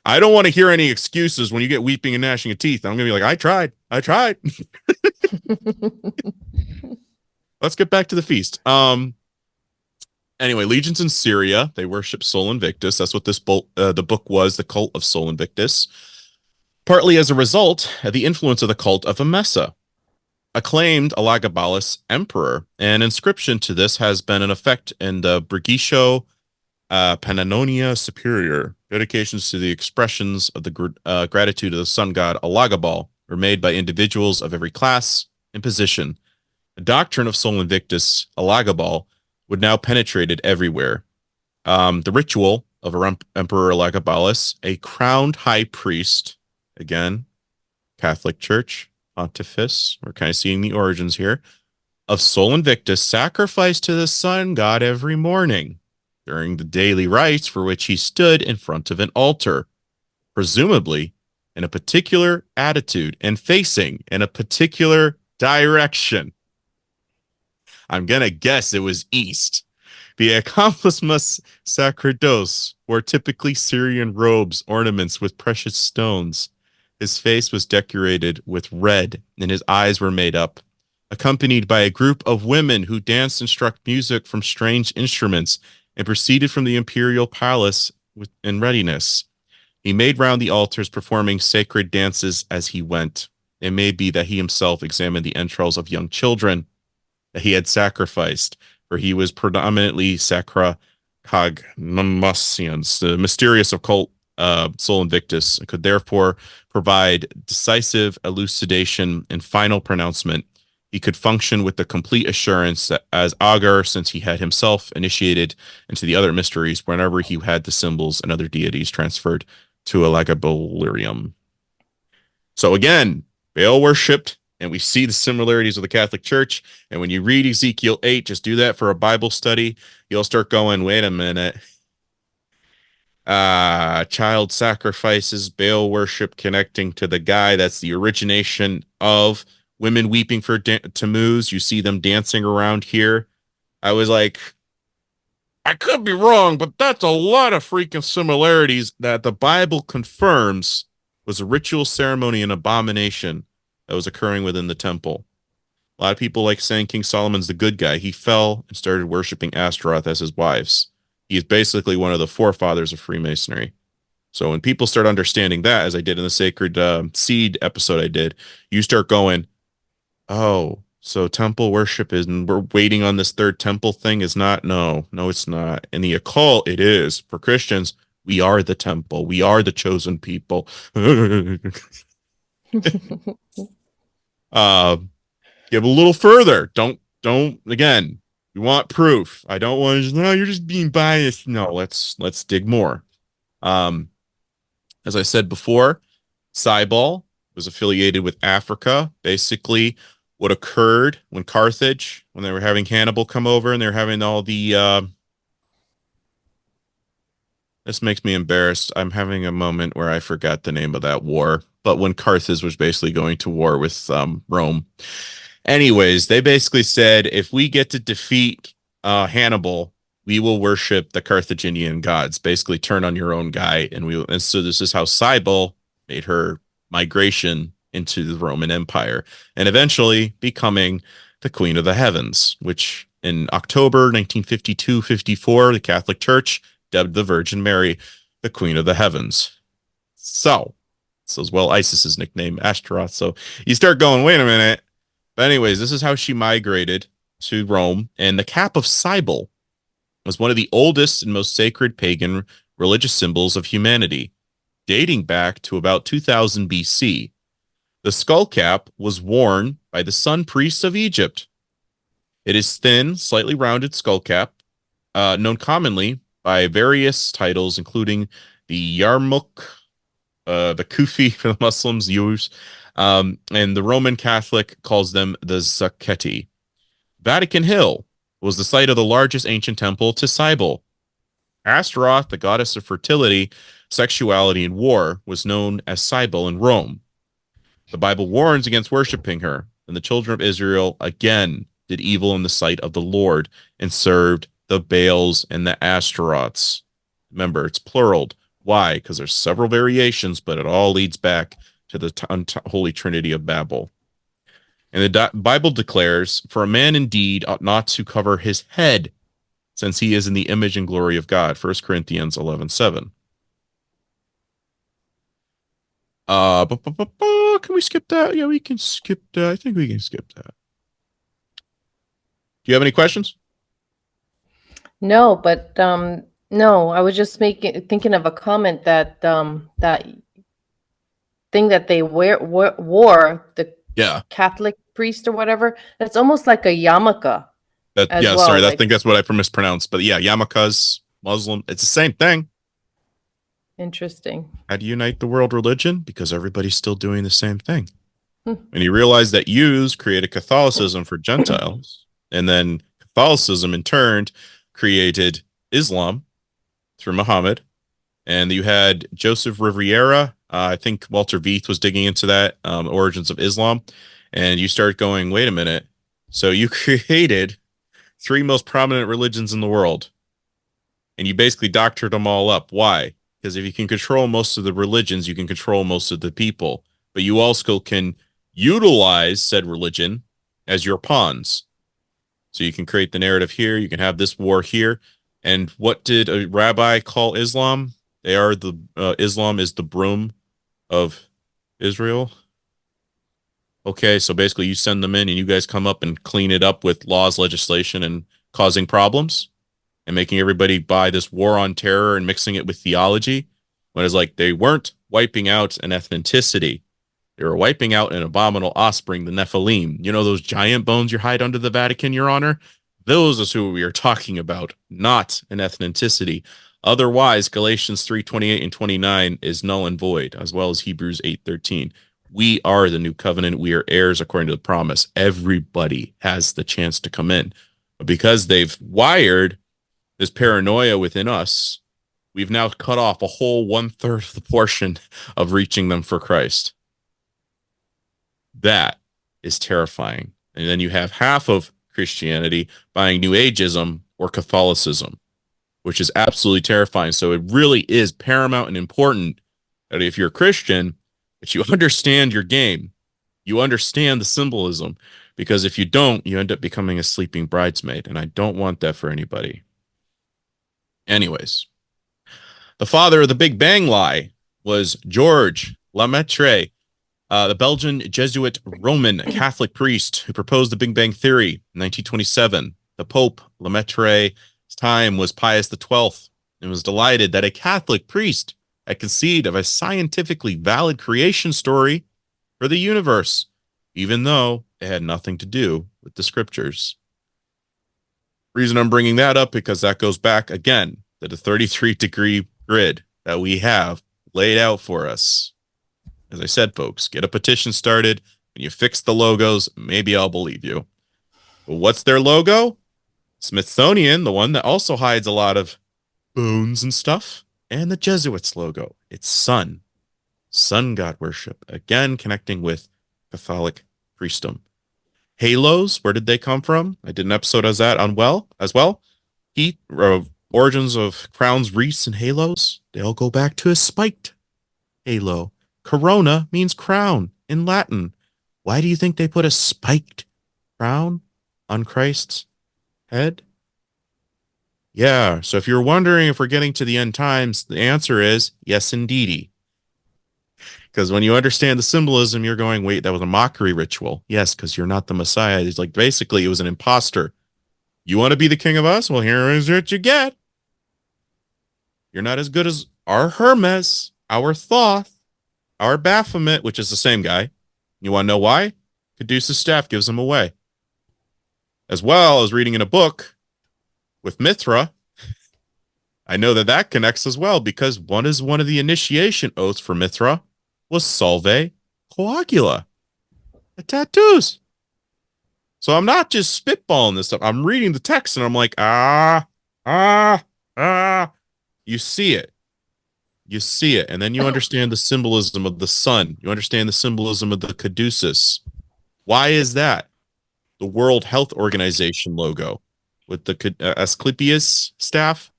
I don't want to hear any excuses when you get weeping and gnashing of teeth. I'm going to be like, I tried. Let's get back to the feast. Anyway, legions in Syria, they worship Sol Invictus. That's what the book was, the cult of Sol Invictus. Partly as a result of the influence of the cult of Emesa. acclaimed Elagabalus emperor. An inscription to this has been in effect in the Brigisho Pannonia Superior. Dedications to the expressions of the gratitude of the sun god Elagabal were made by individuals of every class and position. The doctrine of Sol Invictus, Elagabal, would now penetrated everywhere. The ritual of Emperor Elagabalus, a crowned high priest, again, Catholic Church, Pontifex, we're kind of seeing the origins here, of Sol Invictus, sacrificed to the sun god every morning during the daily rites for which he stood in front of an altar, presumably in a particular attitude and facing in a particular direction. I'm going to guess it was east. The accomplishments sacerdos wore typically Syrian robes, ornaments with precious stones. His face was decorated with red, and his eyes were made up, accompanied by a group of women who danced and struck music from strange instruments and proceeded from the imperial palace in readiness. He made round the altars, performing sacred dances as he went. It may be that he himself examined the entrails of young children that he had sacrificed, for he was predominantly sacra cognomations, the mysterious occult Sol Invictus, and could therefore provide decisive elucidation and final pronouncement. He could function with the complete assurance that as augur, since he had himself initiated into the other mysteries whenever he had the symbols and other deities transferred to Elagabalurium. So again, Baal worshipped, and we see the similarities of the Catholic Church. And when you read Ezekiel 8, just do that for a Bible study. You'll start going, wait a minute. Child sacrifices, Baal worship connecting to the guy that's the origination of women weeping for Tammuz. You see them dancing around here. I was like, I could be wrong, but that's a lot of freaking similarities that the Bible confirms was a ritual ceremony and abomination that was occurring within the temple. A lot of people like saying King Solomon's the good guy. He fell and started worshiping Astaroth as his wives. He is basically one of the forefathers of Freemasonry. So when people start understanding that, as I did in the Sacred Seed episode I did, you start going, oh, so temple worship is, and we're waiting on this third temple thing is not, no, it's not. In the occult, it is. For Christians, we are the temple. We are the chosen people. Give a little further. Don't, again, we want proof. I don't want to just, no, you're just being biased. No, let's dig more. As I said before, Cybele was affiliated with Africa. Basically, what occurred when Carthage, when they were having Hannibal come over and they're having all the, this makes me embarrassed. I'm having a moment where I forgot the name of that war, but when Carthage was basically going to war with Rome. Anyways, they basically said, if we get to defeat Hannibal, we will worship the Carthaginian gods. Basically, turn on your own guy, and so this is how Cybele made her migration into the Roman Empire, and eventually becoming the Queen of the Heavens, which in October 1952-54, the Catholic Church dubbed the Virgin Mary the Queen of the Heavens. So as well Isis's nickname, Ashtaroth. So you start going, wait a minute. But anyways, this is how she migrated to Rome, and the cap of Cybele was one of the oldest and most sacred pagan religious symbols of humanity, dating back to about 2000 BC. The skull cap was worn by the sun priests of Egypt. It is thin, slightly rounded skull cap, known commonly by various titles, including the Yarmouk, the Kufi for the Muslims use, and the Roman Catholic calls them the Zaketi. Vatican Hill was the site of the largest ancient temple to Cybele. Astaroth, the goddess of fertility, sexuality, and war, was known as Cybele in Rome. The Bible warns against worshiping her, and the children of Israel again did evil in the sight of the Lord and served the Baals and the Ashtaroths. Remember, it's plural. Why? Because there's several variations, but it all leads back to the unholy trinity of Babel. And the Bible declares, for a man indeed ought not to cover his head, since he is in the image and glory of God. 1 Corinthians 11:7. oh, can we skip that? Yeah, we can skip that. I think we can skip that. Do you have any questions? No, but no, I was just thinking of a comment that that thing that they wore the Yeah. Catholic priest or whatever. That's almost like a yarmulke as Yeah, sorry, well. I Like think that's what I mispronounced. But yeah, yarmulkes, Muslim, it's the same thing. interesting. How do you unite the world religion? Because everybody's still doing the same thing. Hmm. And you realize that Jews created Catholicism for Gentiles, and then Catholicism in turn created Islam through Muhammad. And you had Joseph Riviera. I think Walter Veith was digging into that, origins of Islam. And you start going, wait a minute. So you created three most prominent religions in the world, and you basically doctored them all up. Why? Because if you can control most of the religions, you can control most of the people. But you also can utilize said religion as your pawns. So you can create the narrative here. You can have this war here. And what did a rabbi call Islam? They are the Islam is the broom of Israel. Okay, so basically you send them in and you guys come up and clean it up with laws, legislation, and causing problems and making everybody buy this war on terror and mixing it with theology. When it's like they weren't wiping out an ethnicity. They were wiping out an abominable offspring, the Nephilim. You know those giant bones you hide under the Vatican, Your Honor? Those is who we are talking about, not an ethnicity. Otherwise, Galatians 3:28 and 29 is null and void, as well as Hebrews 8:13. We are the new covenant. We are heirs according to the promise. Everybody has the chance to come in. But because they've wired this paranoia within us, we've now cut off a whole 1/3 of the portion of reaching them for Christ. That is terrifying. And then you have half of Christianity buying New Ageism or Catholicism, which is absolutely terrifying. So it really is paramount and important that if you're a Christian, that you understand your game, you understand the symbolism, because if you don't, you end up becoming a sleeping bridesmaid. And I don't want that for anybody. Anyways, the father of the Big Bang lie was George Lemaitre, the Belgian Jesuit Roman Catholic priest who proposed the Big Bang Theory in 1927. The Pope Lemaitre's time was Pius XII and was delighted that a Catholic priest had conceived of a scientifically valid creation story for the universe, even though it had nothing to do with the scriptures. Reason I'm bringing that up because that goes back again to the 33-degree grid that we have laid out for us. As I said, folks, get a petition started. When you fix the logos, maybe I'll believe you. But what's their logo? Smithsonian, the one that also hides a lot of bones and stuff, and the Jesuits logo. It's sun god worship. Again, connecting with Catholic priestdom. Halos, where did they come from? I did an episode as that on as well. Heat, origins of crowns, wreaths, and halos. They all go back to a spiked halo. Corona means crown in Latin. Why do you think they put a spiked crown on Christ's head? Yeah, so if you're wondering if we're getting to the end times, the answer is yes, indeedy. Because when you understand the symbolism, you're going, wait, that was a mockery ritual. Yes, because you're not the Messiah. It's like basically it was an imposter. You want to be the king of us? Well, here is what you get. You're not as good as our Hermes, our Thoth, our Baphomet, which is the same guy. You want to know why? Caduceus' staff gives him away. As well as reading in a book with Mithra, I know that that connects as well because one of the initiation oaths for Mithra was Salve Coagula, the tattoos. So I'm not just spitballing this stuff. I'm reading the text and I'm like, you see it. You see it. And then you understand the symbolism of the sun. You understand the symbolism of the caduceus. Why is that? The World Health Organization logo with the Asclepius staff.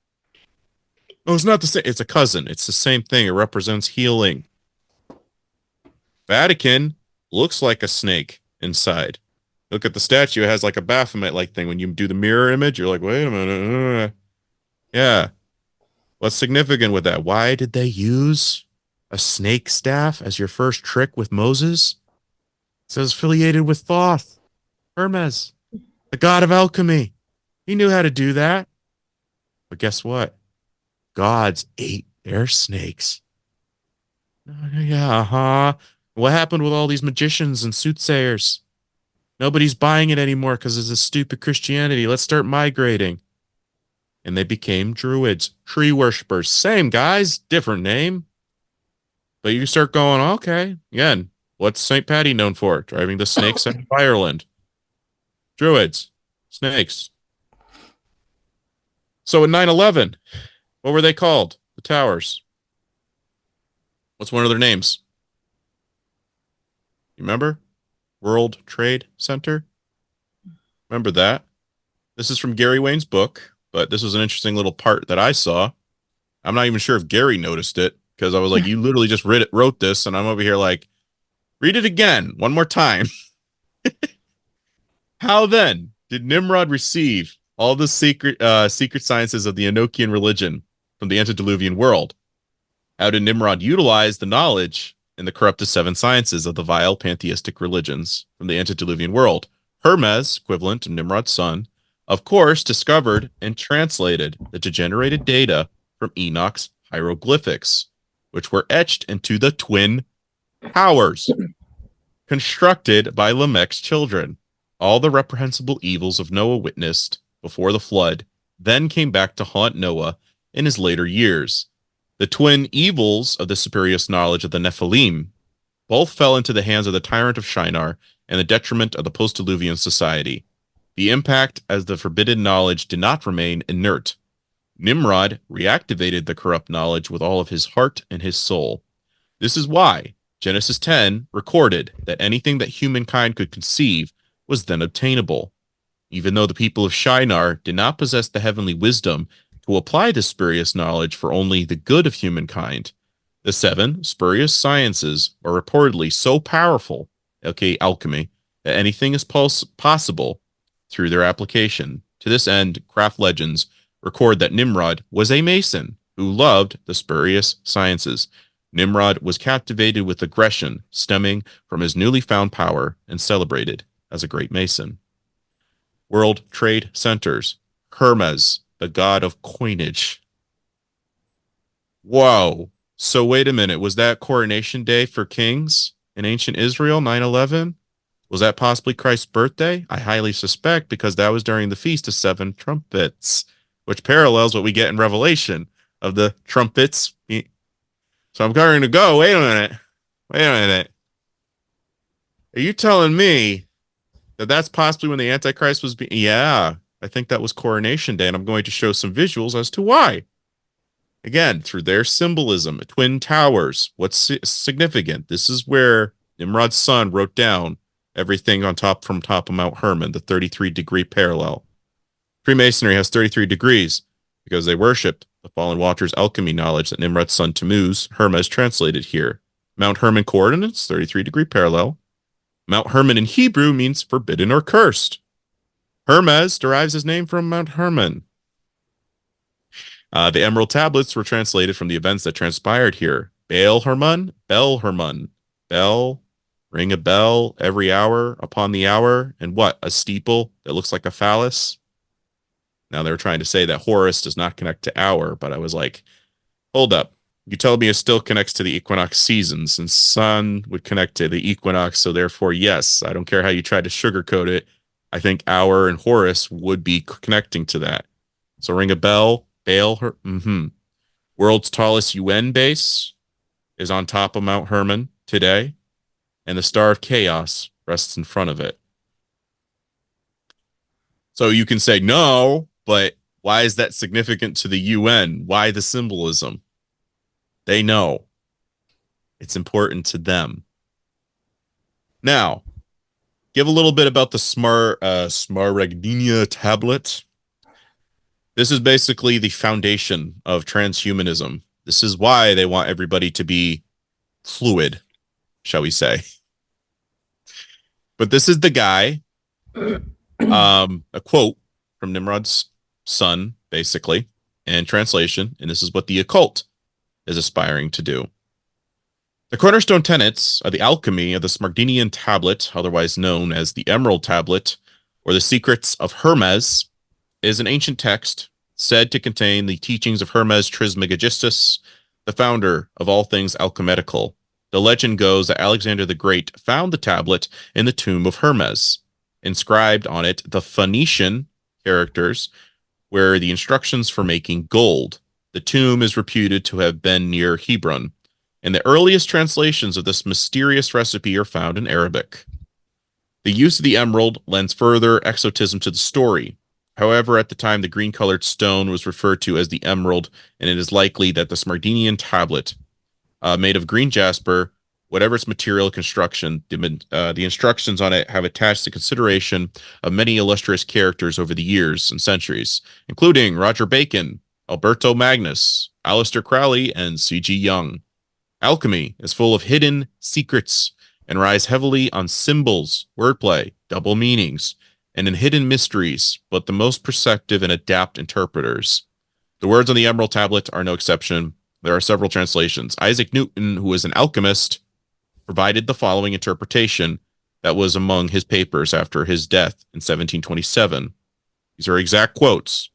No, it's not the same. It's a cousin. It's the same thing. It represents healing. Vatican looks like a snake inside. Look at the statue. It has like a Baphomet-like thing. When you do the mirror image, you're like, wait a minute. Yeah. What's significant with that? Why did they use a snake staff as your first trick with Moses? It says affiliated with Thoth, Hermes, the god of alchemy. He knew how to do that. But guess what? Gods ate their snakes. Yeah, huh? What happened with all these magicians and soothsayers? Nobody's buying it anymore because it's a stupid Christianity. Let's start migrating. And they became druids, tree worshippers. Same guys, different name. But you start going, okay, again, what's St. Patty known for? Driving the snakes out of Ireland. Druids, snakes. So in 9/11, what were they called? The towers. What's one of their names? You remember? World Trade Center? Remember that? This is from Gary Wayne's book, but this was an interesting little part that I saw. I'm not even sure if Gary noticed it because I was like, you literally just wrote this, and I'm over here like, read it again, one more time. How then did Nimrod receive all the secret sciences of the Enochian religion from the antediluvian world? How did Nimrod utilize the knowledge in the corrupted seven sciences of the vile pantheistic religions from the antediluvian world? Hermes, equivalent to Nimrod's son, of course, discovered and translated the degenerated data from Enoch's hieroglyphics, which were etched into the twin towers constructed by Lamech's children. All the reprehensible evils of Noah witnessed before the flood then came back to haunt Noah in his later years. The twin evils of the spurious knowledge of the Nephilim both fell into the hands of the tyrant of Shinar and the detriment of the post-diluvian society. The impact as the forbidden knowledge did not remain inert. Nimrod reactivated the corrupt knowledge with all of his heart and his soul. This is why Genesis 10 recorded that anything that humankind could conceive was then obtainable. Even though the people of Shinar did not possess the heavenly wisdom to apply this spurious knowledge for only the good of humankind, the seven spurious sciences are reportedly so powerful, okay, alchemy, that anything is possible through their application. To this end, craft legends record that Nimrod was a mason who loved the spurious sciences. Nimrod was captivated with aggression stemming from his newly found power and celebrated as a great mason. World Trade Centers. Hermes, the god of coinage. Whoa. So wait a minute. Was that coronation day for kings in ancient Israel, 9/11? Was that possibly Christ's birthday? I highly suspect because that was during the Feast of Seven Trumpets, which parallels what we get in Revelation of the trumpets. So I'm going to go. Wait a minute. Wait a minute. Are you telling me that that's possibly when the Antichrist was being... Yeah, I think that was coronation day, and I'm going to show some visuals as to why. Again, through their symbolism, twin towers, what's significant? This is where Nimrod's son wrote down everything on top from top of Mount Hermon, the 33-degree parallel. Freemasonry has 33 degrees because they worshipped the fallen watcher's alchemy knowledge that Nimrod's son Tammuz, Hermes, translated here. Mount Hermon coordinates, 33-degree parallel. Mount Hermon in Hebrew means forbidden or cursed. Hermes derives his name from Mount Hermon. The emerald tablets were translated from the events that transpired here. Baal Hermon, Bel Hermon. Bell, ring a bell every hour upon the hour. And what? A steeple that looks like a phallus? Now they're trying to say that Horus does not connect to hour, but I was like, hold up. You told me it still connects to the equinox seasons, and sun would connect to the equinox, so therefore, yes, I don't care how you try to sugarcoat it. I think hour and Horus would be connecting to that. So ring a bell, Baal, World's tallest UN base is on top of Mount Hermon today, and the Star of Chaos rests in front of it. So you can say no, but why is that significant to the UN? Why the symbolism? They know it's important to them. Now, give a little bit about the Smaragdina tablet. This is basically the foundation of transhumanism. This is why they want everybody to be fluid, shall we say. But this is the guy, a quote from Nimrod's son, basically, and translation, and this is what the occult is aspiring to do. The cornerstone tenets of the alchemy of the Smardinian tablet, otherwise known as the Emerald Tablet, or the Secrets of Hermes, is an ancient text said to contain the teachings of Hermes Trismegistus, the founder of all things alchemical. The legend goes that Alexander the Great found the tablet in the tomb of Hermes. Inscribed on it the Phoenician characters were the instructions for making gold. The tomb is reputed to have been near Hebron, and the earliest translations of this mysterious recipe are found in Arabic. The use of the emerald lends further exotism to the story. However, at the time, the green-colored stone was referred to as the emerald, and it is likely that the Smardinian tablet, made of green jasper, whatever its material construction, the instructions on it have attached the consideration of many illustrious characters over the years and centuries, including Roger Bacon, Alberto Magnus, Aleister Crowley, and C.G. Jung. Alchemy is full of hidden secrets and relies heavily on symbols, wordplay, double meanings, and in hidden mysteries, but the most perceptive and adept interpreters. The words on the Emerald Tablet are no exception. There are several translations. Isaac Newton, who was an alchemist, provided the following interpretation that was among his papers after his death in 1727. These are exact quotes.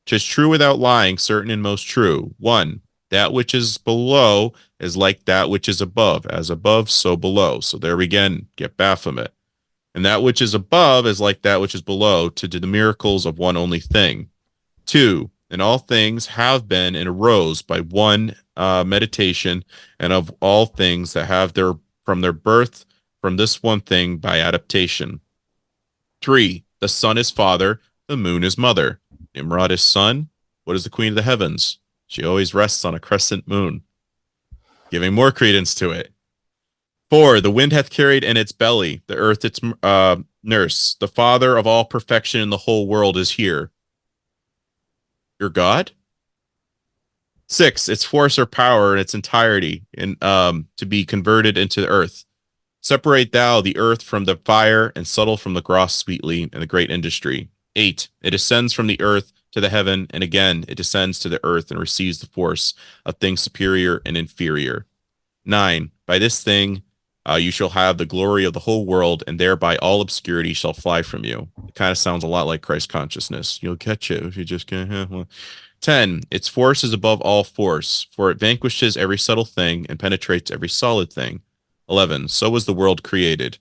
"'Tis true without lying, certain and most true. 1. That which is below is like that which is above. As above, so below." So there we again get Baphomet. "And that which is above is like that which is below, to do the miracles of one only thing. 2. And all things have been and arose by one meditation, and of all things that have their birth from this one thing by adaptation. 3. The sun is father, the moon is mother. Nimrod is sun. What is the queen of the heavens? She always rests on a crescent moon." Giving more credence to it. 4. The wind hath carried in its belly, the earth its nurse. The father of all perfection in the whole world is here. Your God? 6. Its force or power in its entirety to be converted into the earth. Separate thou the earth from the fire, and subtle from the gross sweetly in the great industry. 8. It ascends from the earth to the heaven, and again it descends to the earth and receives the force of things superior and inferior. 9. By this thing you shall have the glory of the whole world, and thereby all obscurity shall fly from you. It kind of sounds a lot like Christ consciousness. You'll catch it if you just can't. 10. Its force is above all force, for it vanquishes every subtle thing and penetrates every solid thing. 11. So was the world created.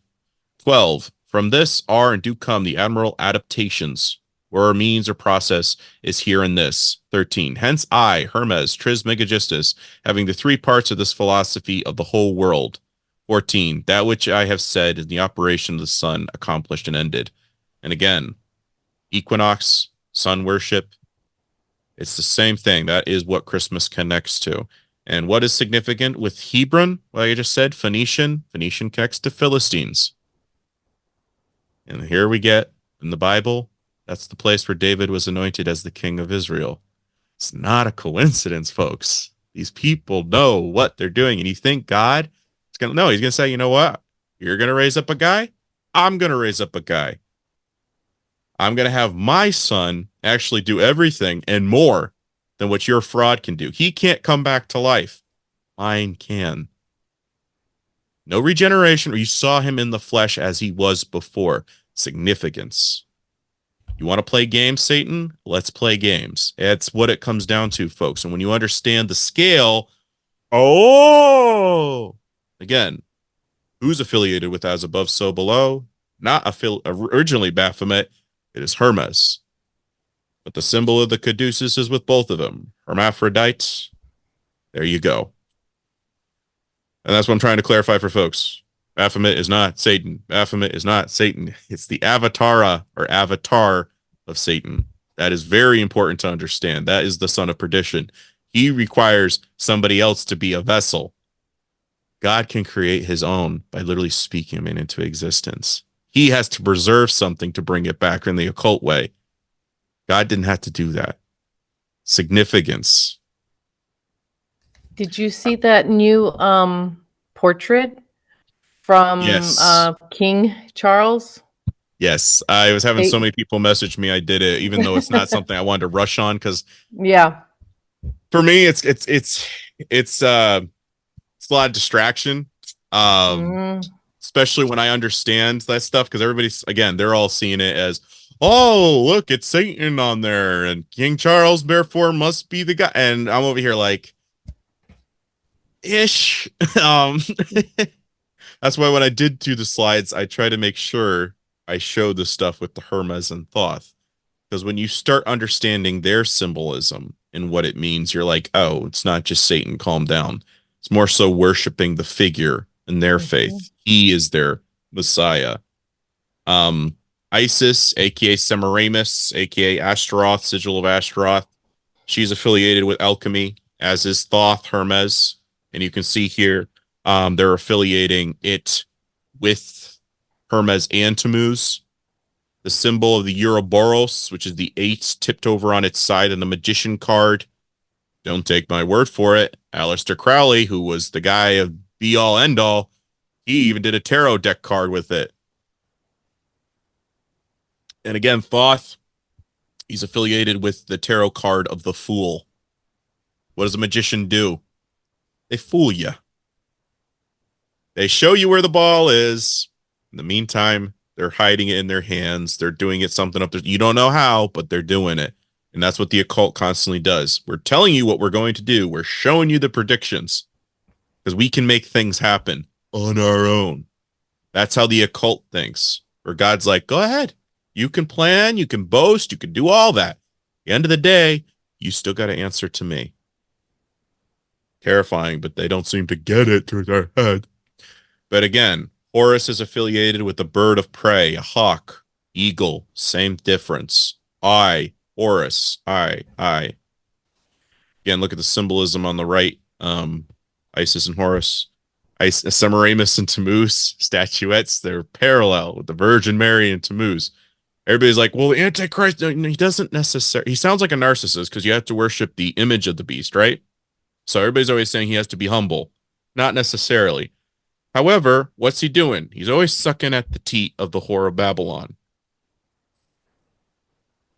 12. From this are and do come the admirable adaptations, where our means or process is here in this. 13. Hence I, Hermes Trismegistus, having the 3 parts of this philosophy of the whole world. 14. That which I have said is the operation of the sun accomplished and ended. And again, equinox, sun worship, it's the same thing. That is what Christmas connects to. And what is significant with Hebron? Like I just said, Phoenician connects to Philistines. And here we get in the Bible, that's the place where David was anointed as the king of Israel. It's not a coincidence, folks. These people know what they're doing. And you think God is going to, no, he's going to say, you know what? You're going to raise up a guy. I'm going to raise up a guy. I'm going to have my son actually do everything and more than what your fraud can do. He can't come back to life. Mine can. No regeneration, or you saw him in the flesh as he was before. Significance. You want to play games, Satan? Let's play games. It's what it comes down to, folks. And when you understand the scale, again, who's affiliated with as above, so below? Not originally Baphomet. It is Hermes. But the symbol of the caduceus is with both of them. Hermaphrodites. There you go. And that's what I'm trying to clarify for folks. Baphomet is not Satan. Baphomet is not Satan. It's the avatar of Satan. That is very important to understand. That is the son of perdition. He requires somebody else to be a vessel. God can create his own by literally speaking him into existence. He has to preserve something to bring it back in the occult way. God didn't have to do that. Significance. Did you see that new portrait from King Charles? Yes, I was having so many people message me. I did it, even though it's not something I wanted to rush on, because yeah, for me, it's it's a lot of distraction. Especially when I understand that stuff, because everybody's, again, they're all seeing it as, oh, look, it's Satan on there, and King Charles therefore must be the guy. And I'm over here like, ish. um that's why when I did do the slides, I try to make sure I show the stuff with the Hermes and Thoth. Because when you start understanding their symbolism and what it means, you're like, oh, it's not just Satan, calm down. It's more so worshiping the figure in their faith. He is their Messiah. Um, Isis, aka Semiramis, aka Ashtaroth, Sigil of Ashtaroth. She's affiliated with alchemy, as is Thoth, Hermes. And you can see here, they're affiliating it with Hermes and Tammuz. The symbol of the Ouroboros, which is the 8 tipped over on its side, and the magician card. Don't take my word for it. Aleister Crowley, who was the guy of be all end all, he even did a tarot deck card with it. And again, Thoth, he's affiliated with the tarot card of the Fool. What does a magician do? They fool you. They show you where the ball is. In the meantime, they're hiding it in their hands. They're doing it something up there. You don't know how, but they're doing it. And that's what the occult constantly does. We're telling you what we're going to do. We're showing you the predictions because we can make things happen on our own. That's how the occult thinks. Where God's like, go ahead. You can plan, you can boast, you can do all that. At the end of the day, you still got to answer to me. Terrifying, but they don't seem to get it through their head. But again, Horus is affiliated with the bird of prey, a hawk, eagle, same difference. Horus, I. Again, look at the symbolism on the right. Isis and Horus. Semiramis and Tammuz statuettes, they're parallel with the Virgin Mary and Tammuz. Everybody's like, well, the Antichrist, he doesn't necessarily, he sounds like a narcissist because you have to worship the image of the beast, right? So everybody's always saying he has to be humble. Not necessarily. However, what's he doing? He's always sucking at the teat of the whore of Babylon.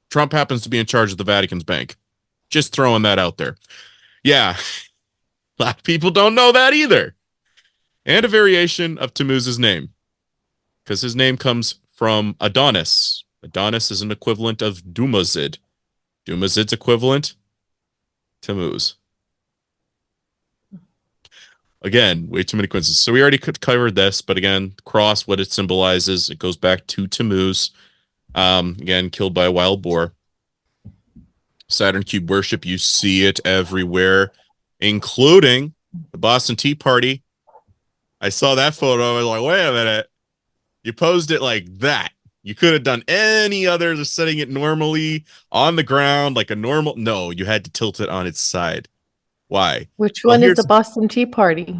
Trump happens to be in charge of the Vatican's bank. Just throwing that out there. Yeah, a lot of people don't know that either. And a variation of Tammuz's name, because his name comes from Adonis. Adonis is an equivalent of Dumazid. Dumazid's equivalent, Tammuz. Again, way too many coincidences. So we already covered this, but again, cross, what it symbolizes, it goes back to Tammuz. Again, killed by a wild boar. Saturn cube worship, you see it everywhere, including the Boston Tea Party. I saw that photo. I was like, wait a minute. You posed it like that. You could have done any other, just setting it normally on the ground like a normal. No, you had to tilt it on its side. Why? Which one is the Boston Tea Party?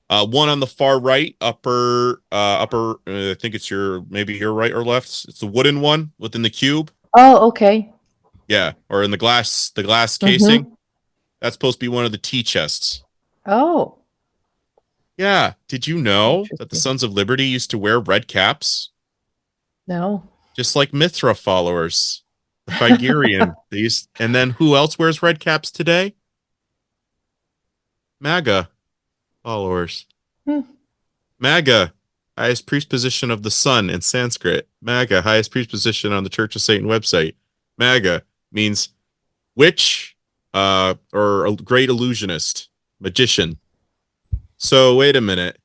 One on the far right, upper. I think it's maybe your right or left. It's the wooden one within the cube. Oh, okay. Yeah, or in the glass casing. That's supposed to be one of the tea chests. Oh. Yeah. Did you know that the Sons of Liberty used to wear red caps? No. Just like Mithra followers, the Phigerian. And then who else wears red caps today? MAGA followers. MAGA, highest priest position of the sun in Sanskrit. MAGA, highest priest position on the Church of Satan website. MAGA means witch, or a great illusionist, magician. So wait a minute.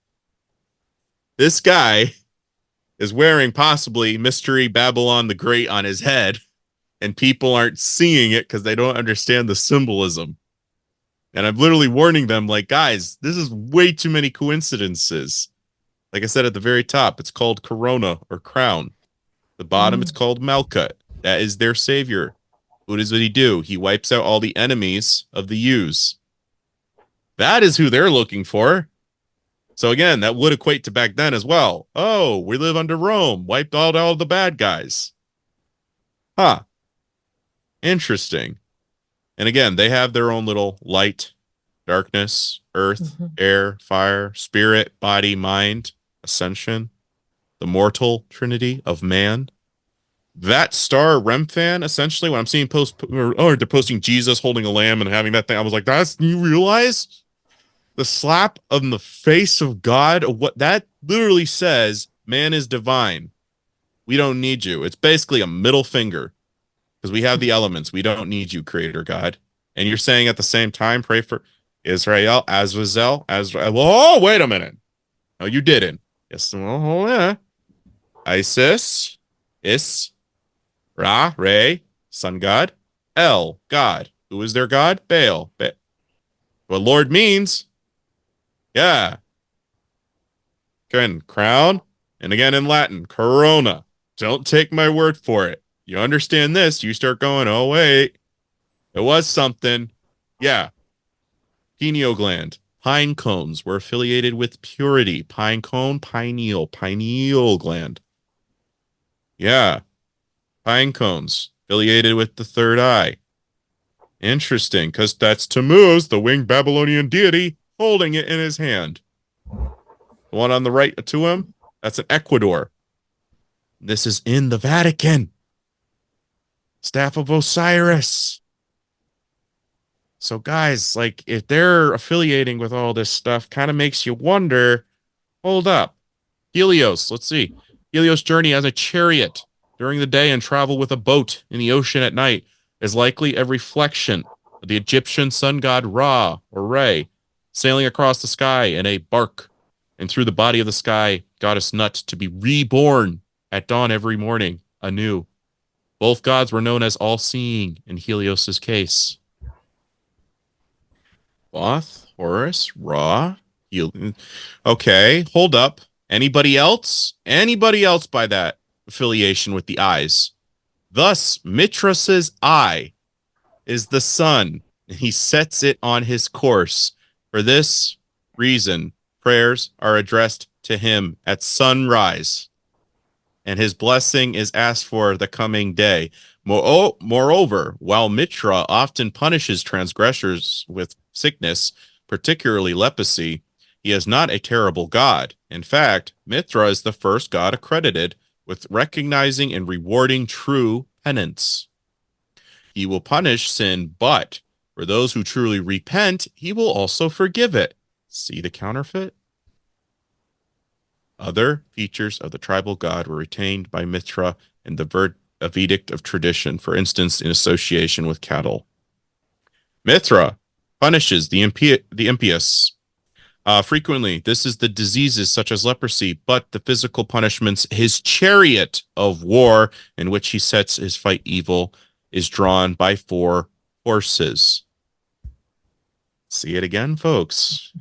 This guy is wearing possibly Mystery Babylon the Great on his head, and people aren't seeing it because they don't understand the symbolism. And I'm literally warning them, like, guys, this is way too many coincidences. Like I said at the very top, it's called Corona or Crown. The bottom, it's called Malkut. That is their savior. What does he do? He wipes out all the enemies of the Jews. That is who they're looking for. So again, that would equate to back then as well. Oh, we live under Rome. Wiped out all the bad guys. Huh. Interesting. And again, they have their own little light, darkness, earth, air, fire, spirit, body, mind, ascension, the mortal trinity of man. That star Remphan, essentially, when I'm seeing they're posting Jesus holding a lamb and having that thing, I was like, you realize the slap on the face of God, what that literally says, man is divine. We don't need you. It's basically a middle finger because we have the elements. We don't need you, creator God. And you're saying at the same time, pray for Israel, Azazel, Azrael. Oh, wait a minute. No, you didn't. Yes, well, yeah. Isis, Is, Ra, Re, sun god, El, God. Who is their God? Baal. What Lord means, yeah. Again, crown, and again in Latin, corona. Don't take my word for it. You understand this, you start going, oh, wait, it was something. Yeah. Pineal gland. Pine cones were affiliated with purity. Pine cone, pineal gland. Yeah. Pine cones affiliated with the third eye. Interesting, because that's Tammuz, the winged Babylonian deity, holding it in his hand. The one on the right to him, that's an Ecuador. This is in the Vatican. Staff of Osiris. So, guys, like, if they're affiliating with all this stuff, kind of makes you wonder, hold up. Helios, let's see. Helios' journey as a chariot during the day and travel with a boat in the ocean at night is likely a reflection of the Egyptian sun god Ra or Re, sailing across the sky in a bark and through the body of the sky goddess Nut to be reborn at dawn every morning anew. Both gods were known as all-seeing in Helios' case. Thoth, Horus, Ra, okay, hold up. Anybody else? Anybody else by that affiliation with the eyes? Thus, Mitras's eye is the sun. He sets it on his course. For this reason, prayers are addressed to him at sunrise, and his blessing is asked for the coming day. Moreover, while Mitra often punishes transgressors with sickness, particularly leprosy, he is not a terrible god. In fact, Mitra is the first god accredited with recognizing and rewarding true penance. He will punish sin, but for those who truly repent, he will also forgive it. See the counterfeit? Other features of the tribal god were retained by Mitra in the Vedic of tradition, for instance, in association with cattle. Mitra punishes the impious. Frequently, this is the diseases such as leprosy, but the physical punishments, his chariot of war, in which he sets his fight evil, is drawn by 4 horses. See it again, folks.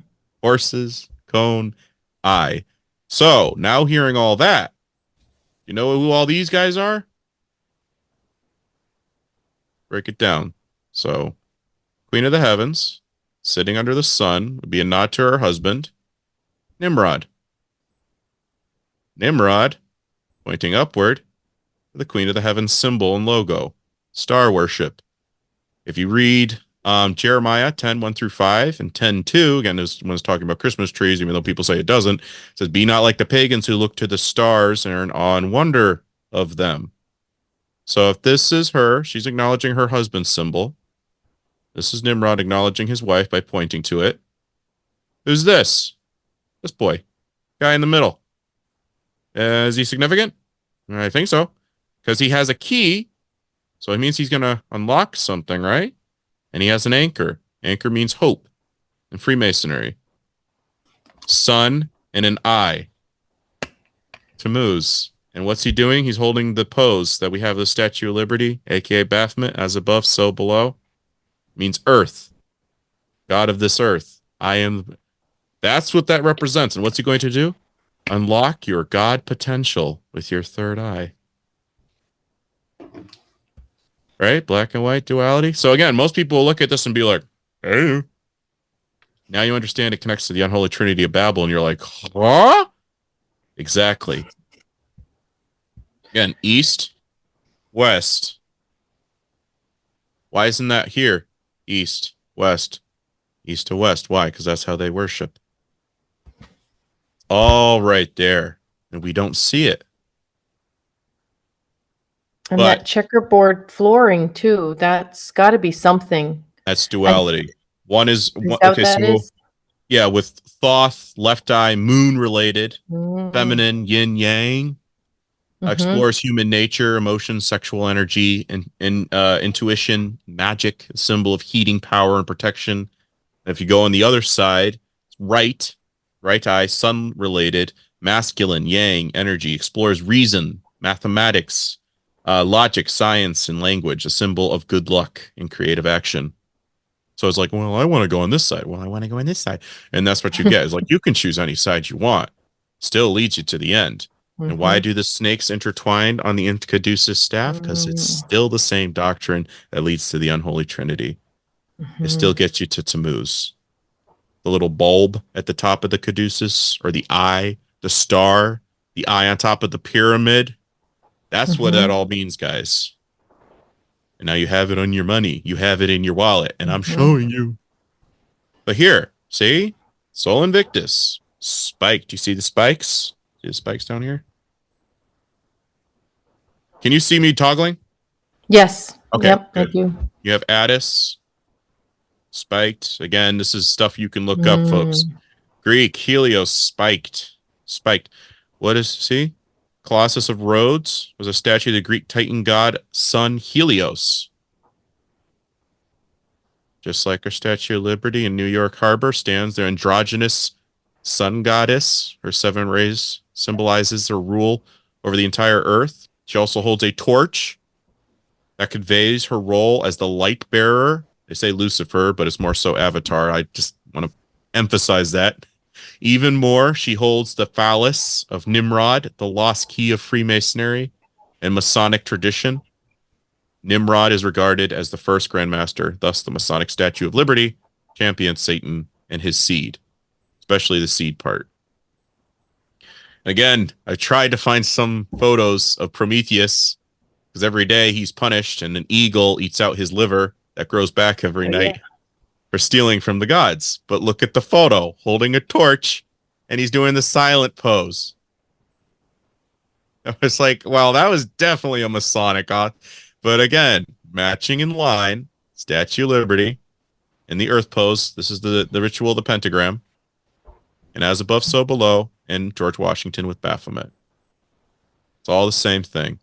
Horses, cone, eye. So, now hearing all that, you know who all these guys are? Break it down. So, Queen of the Heavens, sitting under the sun, would be a nod to her husband, Nimrod. Nimrod, pointing upward, the Queen of the Heavens symbol and logo, star worship. If you read Jeremiah 10:1-5 and 10:2, again, this one's talking about Christmas trees, even though people say it doesn't, it says, be not like the pagans who look to the stars and are in awe and wonder of them. So if this is her, she's acknowledging her husband's symbol. This is Nimrod acknowledging his wife by pointing to it. Who's this? This boy. Guy in the middle. Is he significant? I think so. Because he has a key. So it means he's going to unlock something, right? And he has an anchor. Anchor means hope in Freemasonry. Sun and an eye. Tammuz. And what's he doing? He's holding the pose that we have the Statue of Liberty, aka Baphomet, as above, so below. Means earth. God of this earth. I am. That's what that represents. And what's he going to do? Unlock your God potential with your third eye. Right? Black and white duality. So again, most people will look at this and be like, hey. Now you understand it connects to the unholy trinity of Babel, and you're like, huh? Exactly. Again, east, west. Why isn't that here? East, west, east to west. Why? Because that's how they worship. All right there. And we don't see it. And But that checkerboard flooring too, that's got to be something. that's duality. One is Is that okay. what that So is? Yeah, with Thoth, left eye, moon related, Mm. feminine, yin yang, Mm-hmm. explores human nature, emotion, sexual energy, and intuition, magic, a symbol of heating, power, and protection. And if you go on the other side, right, right eye, sun related, masculine, yang, energy, explores reason, mathematics, logic, science, and language, a symbol of good luck and creative action. So it's like, well, I want to go on this side. Well, I want to go on this side. And that's what you get. It's like you can choose any side you want. Still leads you to the end. And why Mm-hmm. do the snakes intertwined on the Caduceus staff? Because it's still the same doctrine that leads to the unholy trinity. It Mm-hmm. still gets you to Tammuz. The little bulb at the top of the Caduceus, or the eye, the star, the eye on top of the pyramid. That's what that Mm-hmm. all means, guys. And now you have it on your money. You have it in your wallet. And I'm Mm-hmm. showing you. But here, see? Sol Invictus. Spike. Do you see the spikes? See the spikes down here? Can you see me toggling? Yes. Okay, Yep, I good. do. You have Addis, spiked. Again, this is stuff you can look up, folks. Mm. Greek, Helios, spiked. Spiked. What is, see? Colossus of Rhodes was a statue of the Greek Titan god Sun Helios. Just like our Statue of Liberty in New York Harbor stands their androgynous sun goddess. Her seven rays symbolizes her rule over the entire earth. She also holds a torch that conveys her role as the light bearer. They say Lucifer, but it's more so Avatar. I just want to emphasize that. Even more, she holds the phallus of Nimrod, the lost key of Freemasonry and Masonic tradition. Nimrod is regarded as the first Grand Master, thus the Masonic Statue of Liberty champions Satan and his seed, especially the seed part. Again, I tried to find some photos of Prometheus because every day he's punished and an eagle eats out his liver that grows back every night for stealing from the gods. But look at the photo, holding a torch, and he's doing the silent pose. I was like, well, that was definitely a Masonic auth. But again, matching in line, Statue of Liberty, and the Earth pose. This is the ritual of the pentagram. And as above, so below, and George Washington with Baphomet. It's all the same thing.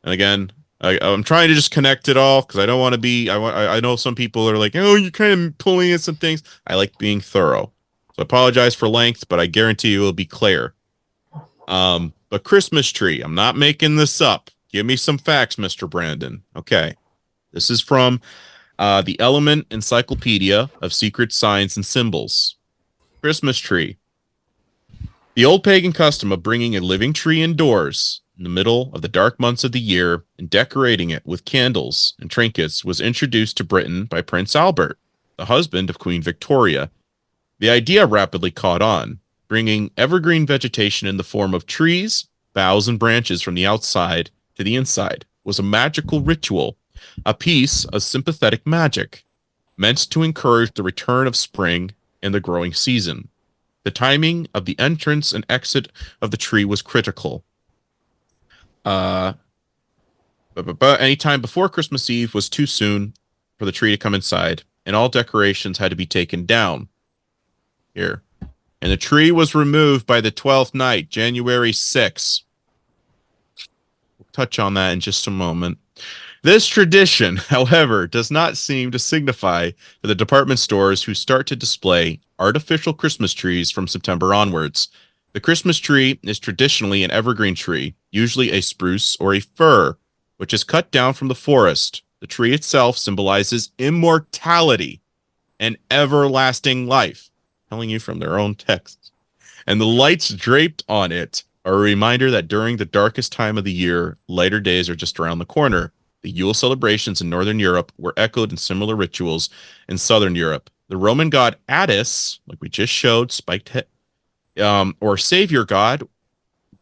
And again, I'm trying to just connect it all because I don't want to be. I know some people are like, oh, you're kind of pulling in some things. I like being thorough, so I apologize for length, but I guarantee you it will be clear. But Christmas tree, I'm not making this up. Give me some facts, Mr. Brandon. Okay, this is from the Element Encyclopedia of Secret Signs and Symbols. Christmas tree. The old pagan custom of bringing a living tree indoors in the middle of the dark months of the year and decorating it with candles and trinkets was introduced to Britain by Prince Albert, the husband of Queen Victoria. The idea rapidly caught on, bringing evergreen vegetation in the form of trees, boughs, and branches from the outside to the inside was a magical ritual, a piece of sympathetic magic, meant to encourage the return of spring and the growing season. The timing of the entrance and exit of the tree was critical. Any time before Christmas Eve was too soon for the tree to come inside, and all decorations had to be taken down. Here. And the tree was removed by the 12th night, January 6th. We'll touch on that in just a moment. This tradition, however, does not seem to signify to the department stores who start to display artificial Christmas trees from September onwards. The Christmas tree is traditionally an evergreen tree, usually a spruce or a fir, which is cut down from the forest. The tree itself symbolizes immortality and everlasting life, telling you from their own texts. And the lights draped on it are a reminder that during the darkest time of the year, lighter days are just around the corner. The Yule celebrations in Northern Europe were echoed in similar rituals in Southern Europe. The Roman god Attis, like we just showed, spiked head, or savior god,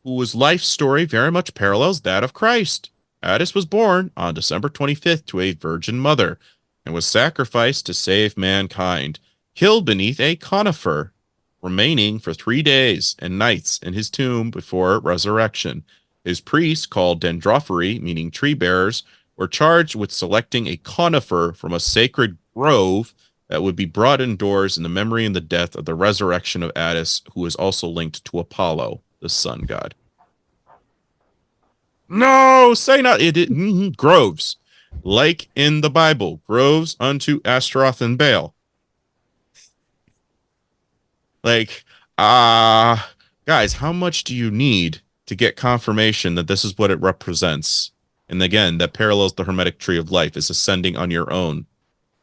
whose life story very much parallels that of Christ. Attis was born on December 25th to a virgin mother and was sacrificed to save mankind, killed beneath a conifer, remaining for 3 days and nights in his tomb before resurrection. His priests, called dendrophori, meaning tree bearers, were charged with selecting a conifer from a sacred grove that would be brought indoors in the memory and the death of the resurrection of Attis, who is also linked to Apollo, the sun god. No, say not. Groves, like in the Bible, groves unto Astaroth and Baal. Like, guys, how much do you need to get confirmation that this is what it represents? And again, that parallels the Hermetic tree of life, is ascending on your own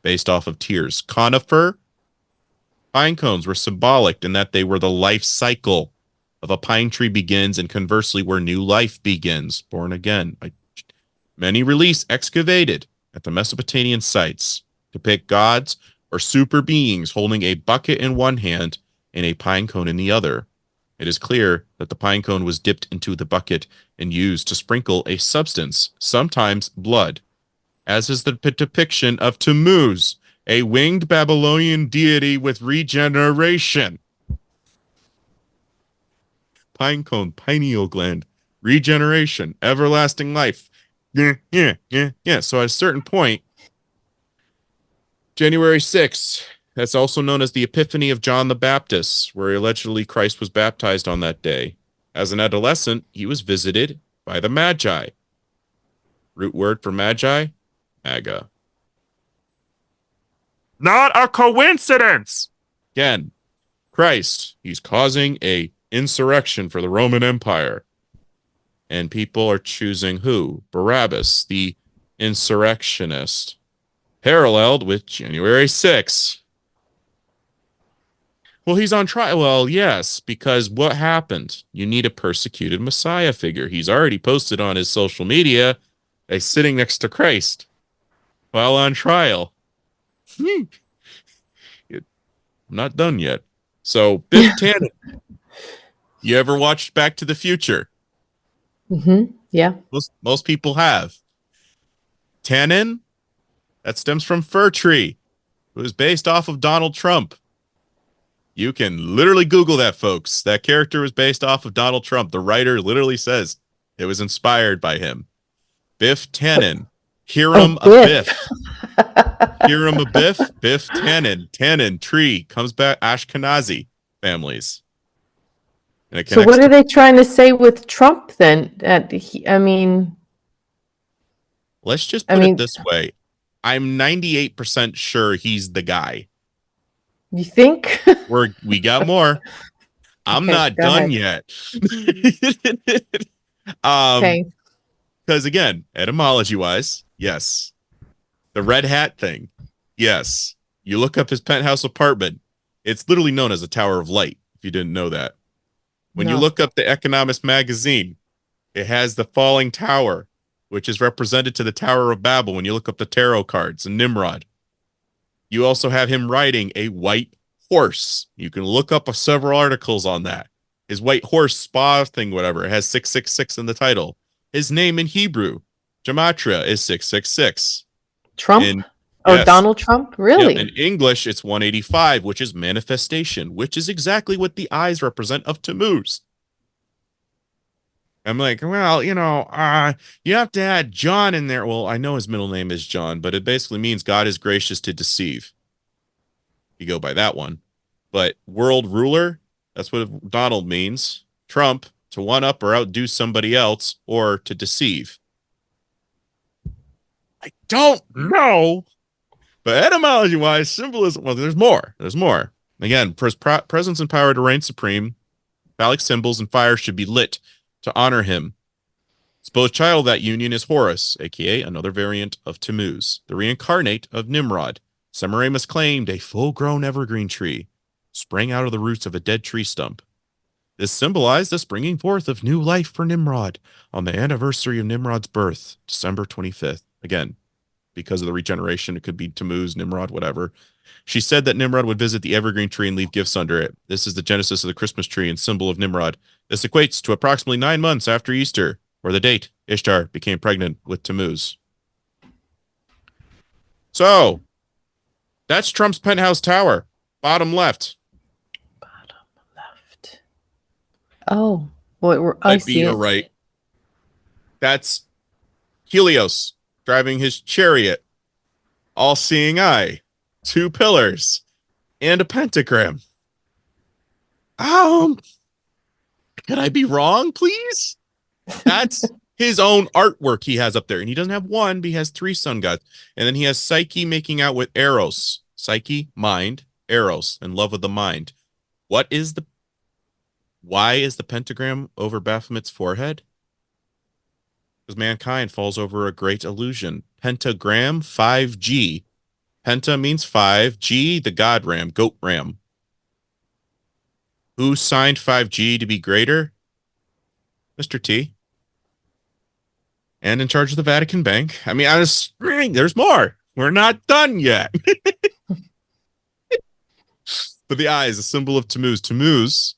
based off of tears. Conifer pine cones were symbolic in that they were the life cycle of a pine tree begins, and conversely, where new life begins, born again. Many reliefs excavated at the Mesopotamian sites depict gods or super beings holding a bucket in one hand and a pine cone in the other. It is clear that the pine cone was dipped into the bucket and used to sprinkle a substance, sometimes blood, as is the depiction of Tammuz, a winged Babylonian deity with regeneration. Pine cone, pineal gland, regeneration, everlasting life. Yeah. So at a certain point, January 6th, that's also known as the Epiphany of John the Baptist, where allegedly Christ was baptized on that day. As an adolescent, he was visited by the Magi. Root word for Magi, MAGA. Not a coincidence! Again, Christ, he's causing a insurrection for the Roman Empire. And people are choosing who? Barabbas, the insurrectionist. Paralleled with January 6th. Well, he's on trial. Well, yes, because what happened? You need a persecuted Messiah figure. He's already posted on his social media a sitting next to Christ while on trial. I'm not done yet. So, Biff Tannen. You ever watched Back to the Future? Yeah. Most people have. Tannen, that stems from Fir Tree. It was based off of Donald Trump. You can literally Google that, folks. That character was based off of Donald Trump. The writer literally says it was inspired by him. Biff Tannen. Hiram Abiff. Hiram Abiff. Biff Tannen. Tannen, tree, comes back, Ashkenazi families. So what are they trying to say with Trump then? Let's just put it this way. I'm 98% sure he's the guy. You think? We got more. I'm not done yet. Okay. Because again, etymology-wise, yes. The red hat thing, yes. You look up his penthouse apartment, it's literally known as a Tower of Light, if you didn't know that. When you look up the Economist magazine, it has the falling tower, which is represented to the Tower of Babel when you look up the tarot cards and Nimrod. You also have him riding a white horse. You can look up several articles on that. His white horse spa thing, whatever, it has 666 in the title. His name in Hebrew, Gematria, is 666. Trump? Yes. Donald Trump? Really? Yeah, in English, it's 185, which is manifestation, which is exactly what the eyes represent of Tammuz. I'm like, well, you have to add John in there. Well, I know his middle name is John, but it basically means God is gracious to deceive. You go by that one. But world ruler, that's what Donald means. Trump, to one up or outdo somebody else, or to deceive. I don't know. But etymology-wise, symbolism, well, there's more. There's more. Again, presence and power to reign supreme. Phallic symbols and fire should be lit to honor him. Supposed child of that union is Horus, a.k.a. another variant of Tammuz, the reincarnate of Nimrod. Semiramis claimed a full-grown evergreen tree sprang out of the roots of a dead tree stump. This symbolized the springing forth of new life for Nimrod on the anniversary of Nimrod's birth, December 25th. Again, because of the regeneration, it could be Tammuz, Nimrod, whatever. She said that Nimrod would visit the evergreen tree and leave gifts under it. This is the genesis of the Christmas tree and symbol of Nimrod. This equates to approximately 9 months after Easter, or the date Ishtar became pregnant with Tammuz. So, that's Trump's penthouse tower. Bottom left. Bottom left. Oh, well, I see it. Right. That's Helios driving his chariot. All-seeing eye. 2 pillars, and a pentagram. Could I be wrong, please? That's his own artwork he has up there. And he doesn't have one, but he has 3 sun gods. And then he has Psyche making out with Eros. Psyche, mind, Eros, and love of the mind. Why is the pentagram over Baphomet's forehead? Because mankind falls over a great illusion. Pentagram, 5G. Penta means 5. G, the god ram, goat ram. Who signed 5G to be greater? Mr. T. And in charge of the Vatican Bank. I mean, there's more. We're not done yet. But the eye is a symbol of Tammuz. Tammuz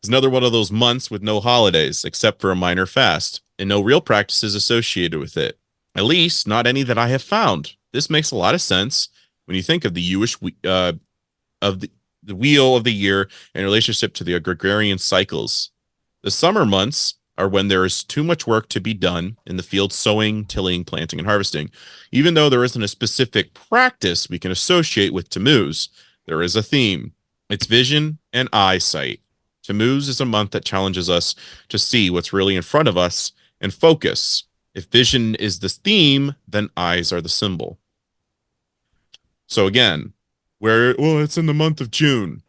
is another one of those months with no holidays, except for a minor fast, and no real practices associated with it. At least, not any that I have found. This makes a lot of sense when you think of the Jewish of the wheel of the year in relationship to the Gregorian cycles. The summer months are when there is too much work to be done in the field, sowing, tilling, planting, and harvesting. Even though there isn't a specific practice we can associate with Tammuz, there is a theme. It's vision and eyesight. Tammuz is a month that challenges us to see what's really in front of us and focus. If vision is the theme, then eyes are the symbol. So again, it's in the month of June.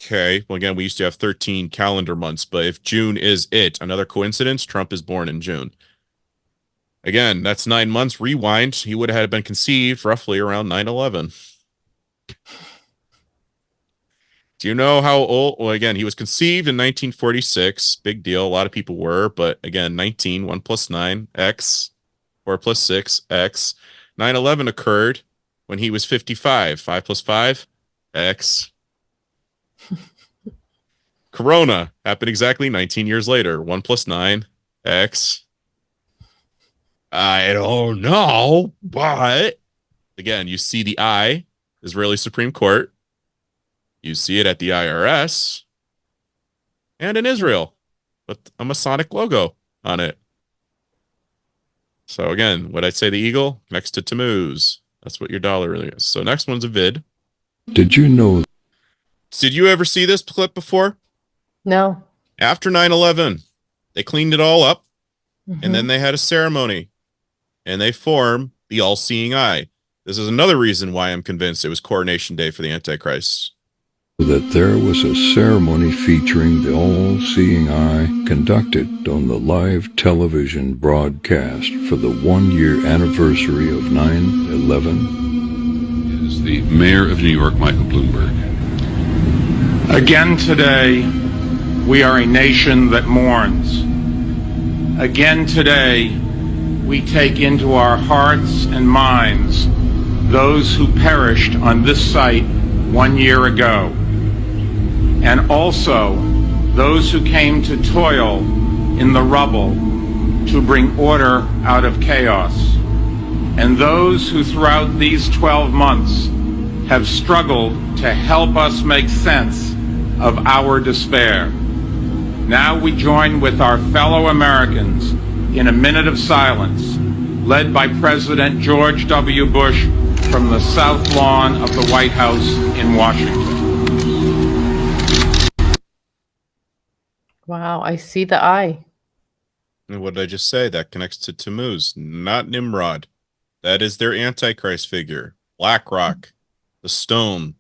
Okay, well, again, we used to have 13 calendar months, but if June is it, another coincidence, Trump is born in June. Again, that's 9 months. Rewind, he would have been conceived roughly around 9/11. Do you know how old? Well, again, he was conceived in 1946. Big deal. A lot of people were, but again, 19, 1 plus 9, X, 4 plus 6, X. 9/11 occurred when he was 55. 5 plus 5, X. Corona happened exactly 19 years later. 1 plus 9, X. I don't know, but again, you see the I, Israeli Supreme Court. You see it at the IRS and in Israel with a Masonic logo on it. So again, what I'd say the eagle next to Tammuz. That's what your dollar really is. So next one's a vid. Did you know? Did you ever see this clip before? No. After 9/11, they cleaned it all up, and then they had a ceremony, and they formed the all-seeing eye. This is another reason why I'm convinced it was coronation day for the Antichrist. That there was a ceremony featuring the all-seeing eye conducted on the live television broadcast for the 1-year anniversary of 9/11. Is the mayor of New York, Michael Bloomberg. Again today, we are a nation that mourns. Again today, we take into our hearts and minds those who perished on this site 1 year ago, and also those who came to toil in the rubble to bring order out of chaos, and those who throughout these 12 months have struggled to help us make sense of our despair. Now we join with our fellow Americans in a minute of silence, led by President George W. Bush from the South Lawn of the White House in Washington. Wow, I see the eye. And what did I just say? That connects to Tammuz, not Nimrod. That is their Antichrist figure. BlackRock, the stone.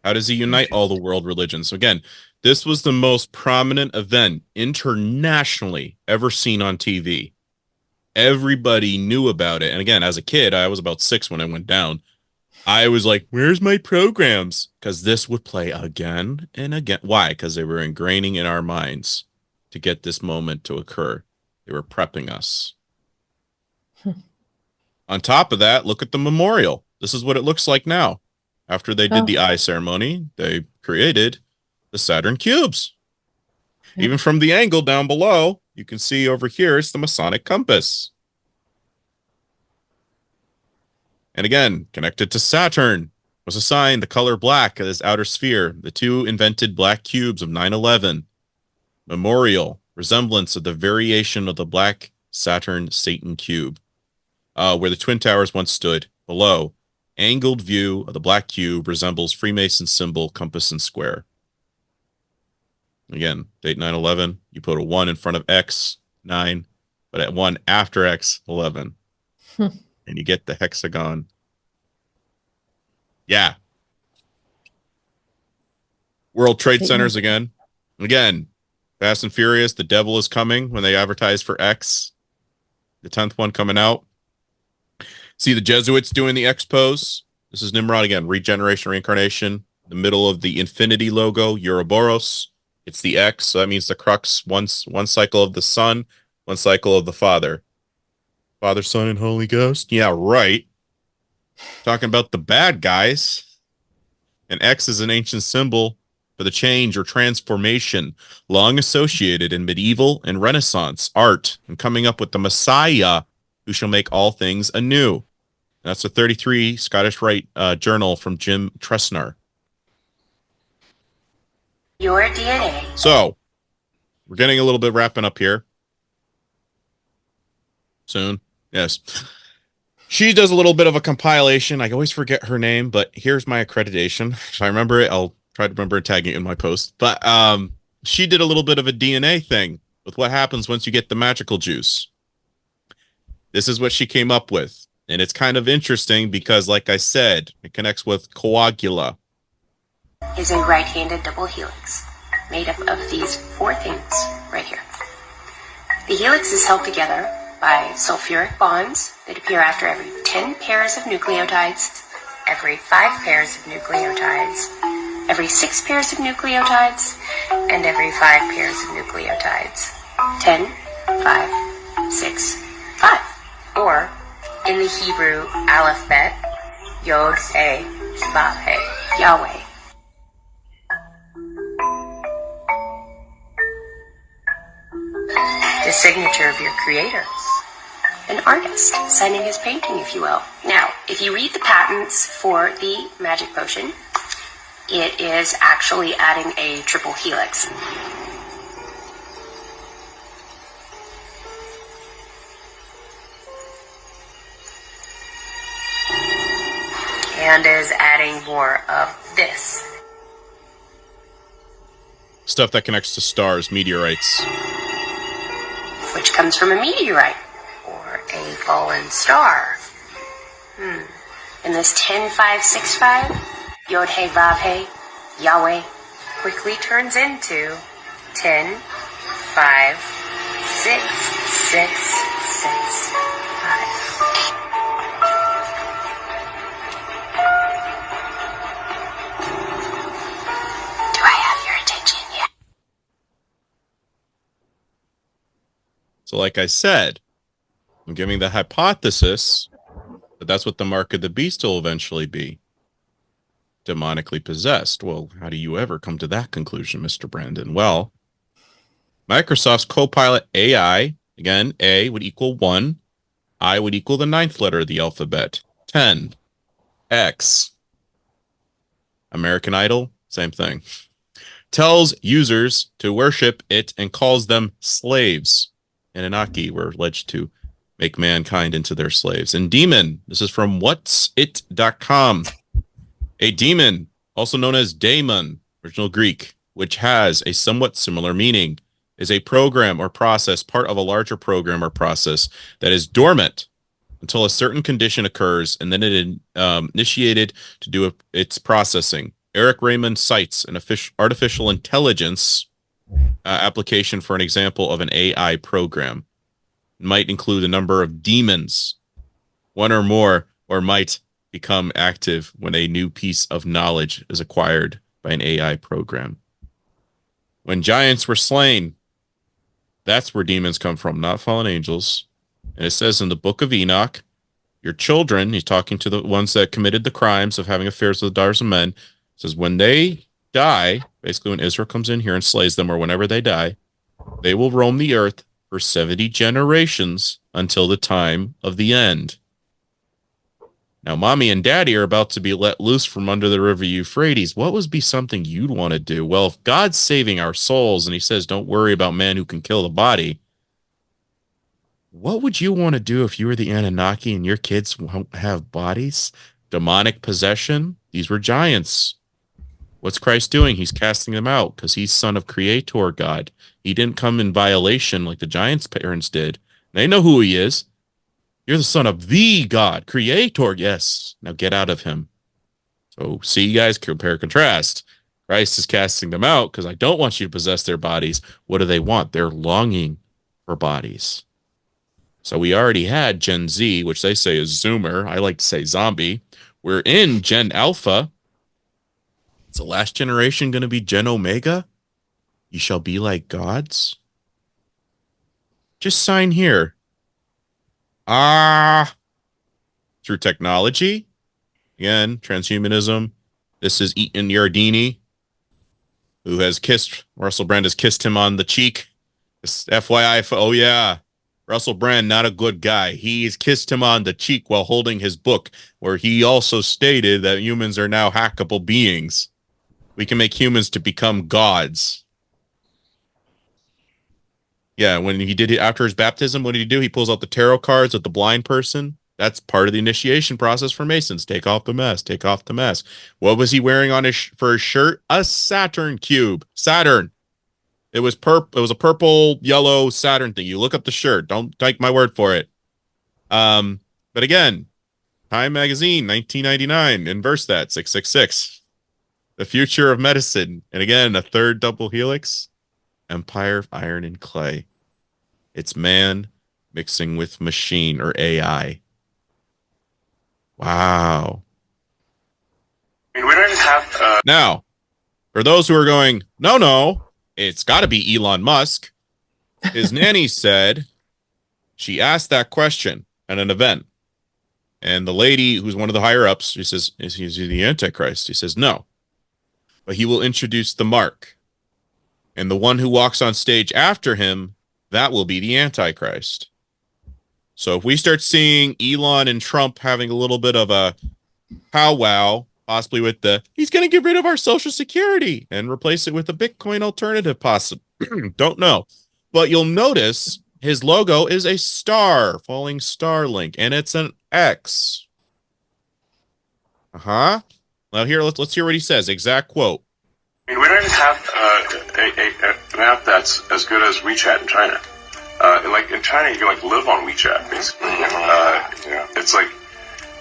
How does he unite all the world religions? So again, this was the most prominent event internationally ever seen on TV. Everybody knew about it. And again, as a kid, I was about 6 when it went down. I was like, where's my programs? Because this would play again and again. Why? Because they were ingraining in our minds to get this moment to occur. They were prepping us. On top of that, look at the memorial. This is what it looks like now. After they did the eye ceremony, they created the Saturn cubes. Even from the angle down below, you can see over here, it's the Masonic compass. And again, connected to Saturn was assigned the color black of this outer sphere. The two invented black cubes of 9/11. Memorial, resemblance of the variation of the black Saturn Satan cube, where the Twin Towers once stood below. Angled view of the black cube resembles Freemason symbol, compass, and square. Again, date 9/11. You put a 1 in front of X, 9, but at 1 after X, 11. And you get the hexagon. Yeah. World Trade Centers again. Again, Fast and Furious, the devil is coming when they advertise for X. The 10th one coming out. See the Jesuits doing the X pose. This is Nimrod again, regeneration, reincarnation. The middle of the infinity logo, Ouroboros. It's the X, so that means the crux, one cycle of the Son, one cycle of the Father. Father, Son, and Holy Ghost? Yeah, right. Talking about the bad guys. And X is an ancient symbol for the change or transformation long associated in medieval and Renaissance art and coming up with the Messiah who shall make all things anew. And that's a 33 Scottish Rite journal from Jim Tressner. Your DNA. So, we're getting a little bit wrapping up here. Soon. Yes. She does a little bit of a compilation. I always forget her name, but here's my accreditation. If I remember it, I'll try to remember tagging it in my post. But she did a little bit of a DNA thing with what happens once you get the magical juice. This is what she came up with. And it's kind of interesting because, like I said, it connects with coagula. Is a right-handed double helix made up of these four things right here. The helix is held together by sulfuric bonds that appear after every 10 pairs of nucleotides, every 5 pairs of nucleotides, every 6 pairs of nucleotides, and every 5 pairs of nucleotides. 10, 5, 6, 5. Or, in the Hebrew alphabet, Yod, He, Vav, He, Yahweh. The signature of your creator. An artist signing his painting, if you will. Now, if you read the patents for the magic potion, it is actually adding a triple helix. And is adding more of this. Stuff that connects to stars, meteorites. Which comes from a meteorite or a fallen star. And this 10-5-6-5, Yod He Vav He, Yahweh, quickly turns into 10, 5, 6, 6, 6, 5. Do I have your attention yet? So like I said, I'm giving the hypothesis that that's what the mark of the beast will eventually be. Demonically possessed. Well, how do you ever come to that conclusion, Mr. Brandon? Well, Microsoft's Copilot AI, again, A would equal 1, I would equal the 9th letter of the alphabet, 10, X. American Idol, same thing. Tells users to worship it and calls them slaves. Anunnaki were alleged to make mankind into their slaves. And demon, this is from what'sit.com. A demon, also known as daemon, original Greek, which has a somewhat similar meaning, is a program or process, part of a larger program or process that is dormant until a certain condition occurs, and then it is initiated to do its processing. Eric Raymond cites an artificial intelligence application for an example of an AI program. It might include a number of demons, one or more, or might become active when a new piece of knowledge is acquired by an AI program. When giants were slain, that's where demons come from, not fallen angels. And it says in the book of Enoch, your children, he's talking to the ones that committed the crimes of having affairs with the daughters of men, says when they die, basically when Israel comes in here and slays them, or whenever they die, they will roam the earth for 70 generations until the time of the end. Now, mommy and daddy are about to be let loose from under the river Euphrates. What would be something you'd want to do? Well, if God's saving our souls and he says, don't worry about man who can kill the body, what would you want to do if you were the Anunnaki and your kids won't have bodies? demonic possession. These were giants. What's Christ doing? He's casting them out because he's son of Creator God. He didn't come in violation like the giants' parents did. They know who he is. You're the son of the God, Creator. Yes. Now get out of him. So see, you guys, compare, contrast. Christ is casting them out because I don't want you to possess their bodies. What do they want? They're longing for bodies. So we already had Gen Z, which they say is Zoomer. I like to say zombie. We're in Gen Alpha. Is the last generation going to be Gen Omega? You shall be like gods? Just sign here. Through technology. Again, transhumanism. This is Eaton Yardini, who has kissed, Russell Brand has kissed him on the cheek. This FYI, oh yeah, Russell Brand, not a good guy. He's kissed him on the cheek while holding his book, where he also stated that humans are now hackable beings. We can make humans to become gods. Yeah, when he did it after his baptism, what did he do? He pulls out the tarot cards with the blind person. That's part of the initiation process for Masons. Take off the mess. Take off the mess. What was he wearing on his for his shirt? A Saturn cube. Saturn. It was It was a purple, yellow Saturn thing. You look up the shirt. Don't take my word for it. But again, Time Magazine, 1999. Inverse that. 666. The future of medicine. And again, a third double helix. Empire of Iron and Clay. It's man mixing with machine or AI. Wow. I mean, we don't even have. Now, for those who are going, no, it's got to be Elon Musk. His nanny said she asked that question at an event. And the lady who's one of the higher ups, she says, is he the Antichrist? He says, no. But he will introduce the mark. And the one who walks on stage after him, that will be the Antichrist. So if we start seeing Elon and Trump having a little bit of a powwow, possibly with he's going to get rid of our Social Security and replace it with a Bitcoin alternative, possibly. Don't know. But you'll notice his logo is a star, falling star link, and it's an X. Now here, let's hear what he says. Exact quote. I mean, we don't even have an app that's as good as WeChat in China. Like in China, you can like live on WeChat basically. It's like,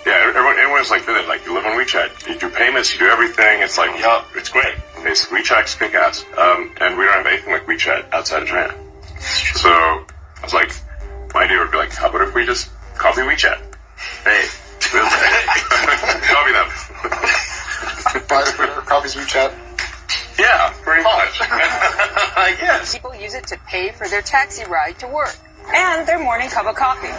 yeah, everyone's like like you live on WeChat, you do payments, you do everything. It's like, yeah, it's great. Basically, WeChat's kick ass, and we don't have anything like WeChat outside of China. So I was like, my idea would be like, how about if we just copy WeChat? Hey, copy them. Copies WeChat. Yeah, pretty much. I guess. People use it to pay for their taxi ride to work and their morning cup of coffee.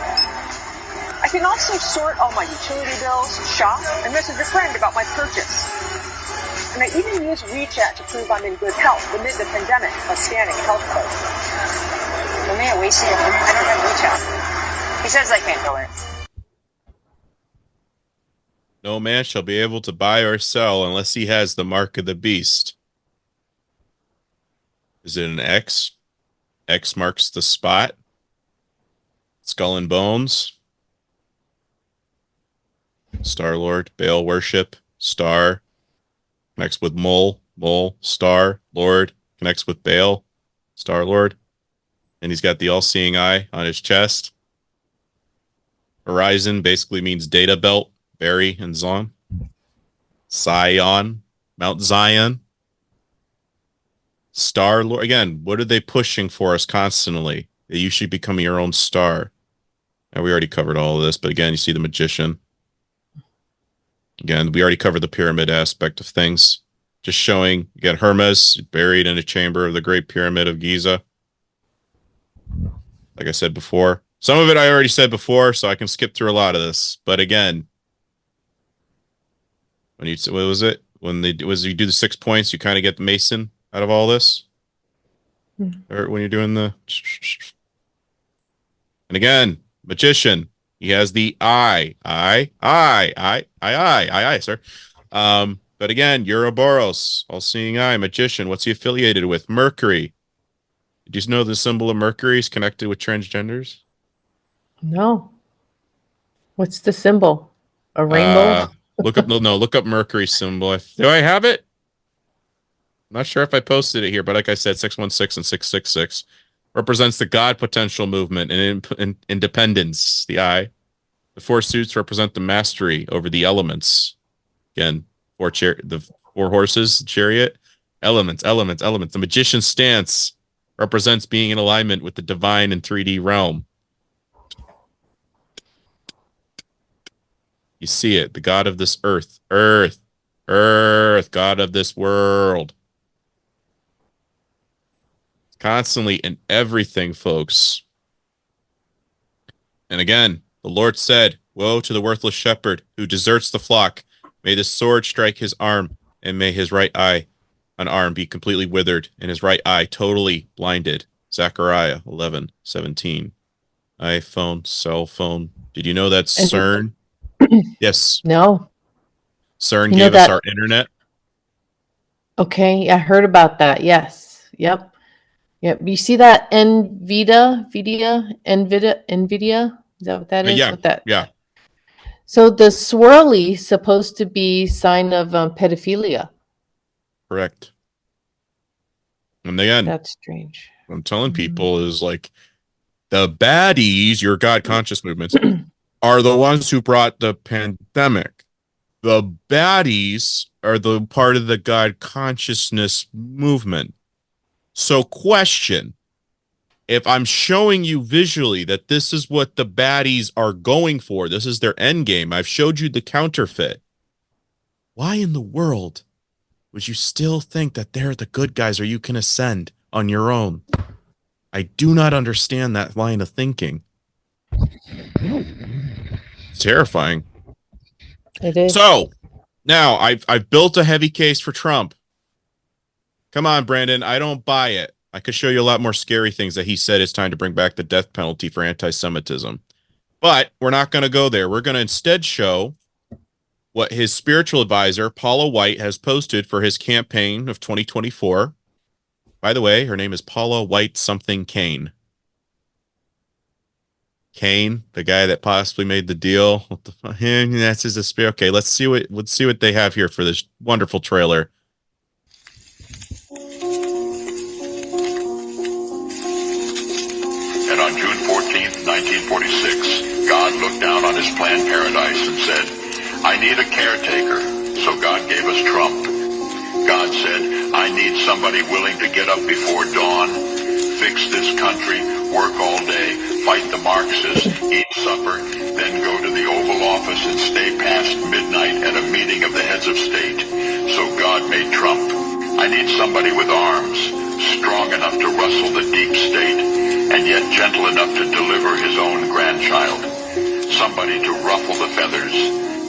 I can also sort all my utility bills, shop, and message a friend about my purchase. And I even use WeChat to prove I'm in good health amid the pandemic by scanning a health code. I don't have WeChat. He says I can't go in. No man shall be able to buy or sell unless he has the mark of the beast. Is it an X? X marks the spot. Skull and bones. Star-Lord, Baal worship, star. Connects with mole, star, Lord. Connects with Baal, Star-Lord. And he's got the all-seeing eye on his chest. Horizon basically means data belt, Barry and Zon. Zion, Mount Zion. Star Lord. Again, what are they pushing for us constantly? That you should become your own star. And we already covered all of this, but again, you see the magician. Again, we already covered the pyramid aspect of things. Just showing, again, Hermes buried in a chamber of the Great Pyramid of Giza. Like I said before. Some of it I already said before, so I can skip through a lot of this. But again, what was it? When you do the 6 points, you kind of get the Mason out of all this. Or when you're doing the... And again, magician. He has the eye, sir. But again, Ouroboros, all-seeing eye, magician. What's he affiliated with? Mercury. Did you know the symbol of Mercury is connected with transgenders? No. What's the symbol? A rainbow? Look up look up Mercury symbol. Do I have it? I'm not sure if I posted it here, but like I said, 616 and 666 represents the God potential movement and independence, the eye. The four suits represent the mastery over the elements. Again, the four horses, chariot, elements. The magician's stance represents being in alignment with the divine and 3D realm. You see it, the God of this earth, God of this world. Constantly in everything, folks. And again, the Lord said, woe to the worthless shepherd who deserts the flock. May the sword strike his arm, and may his right eye, an arm, be completely withered, and his right eye totally blinded. Zechariah 11:17. iPhone, cell phone. Did you know that CERN? Yes. No. CERN gave us our internet. Okay, I heard about that. Yes. Yep. You see that NVIDIA? Is that what that is? Yeah. So the swirly supposed to be sign of pedophilia. Correct. And again, that's strange. What I'm telling people is like the baddies, your God conscious movements, are the ones who brought the pandemic. The baddies are the part of the God consciousness movement. So question, if I'm showing you visually that this is what the baddies are going for, this is their end game, I've showed you the counterfeit, why in the world would you still think that they're the good guys or you can ascend on your own? I do not understand that line of thinking. It's terrifying. It is. So now I've built a heavy case for Trump. Come on, Brandon. I don't buy it. I could show you a lot more scary things that he said it's time to bring back the death penalty for anti-Semitism. But we're not going to go there. We're going to instead show what his spiritual advisor, Paula White, has posted for his campaign of 2024. By the way, her name is Paula White something Kane. Kane, the guy that possibly made the deal. That's his spirit. Okay, let's see what they have here for this wonderful trailer. And on June 14th, 1946, God looked down on his planned paradise and said, I need a caretaker. So God gave us Trump. God said, I need somebody willing to get up before dawn, fix this country, work all day, fight the Marxists, eat supper, then go to the Oval Office and stay past midnight at a meeting of the heads of state. So God made Trump. I need somebody with arms, strong enough to rustle the deep state, and yet gentle enough to deliver his own grandchild. Somebody to ruffle the feathers,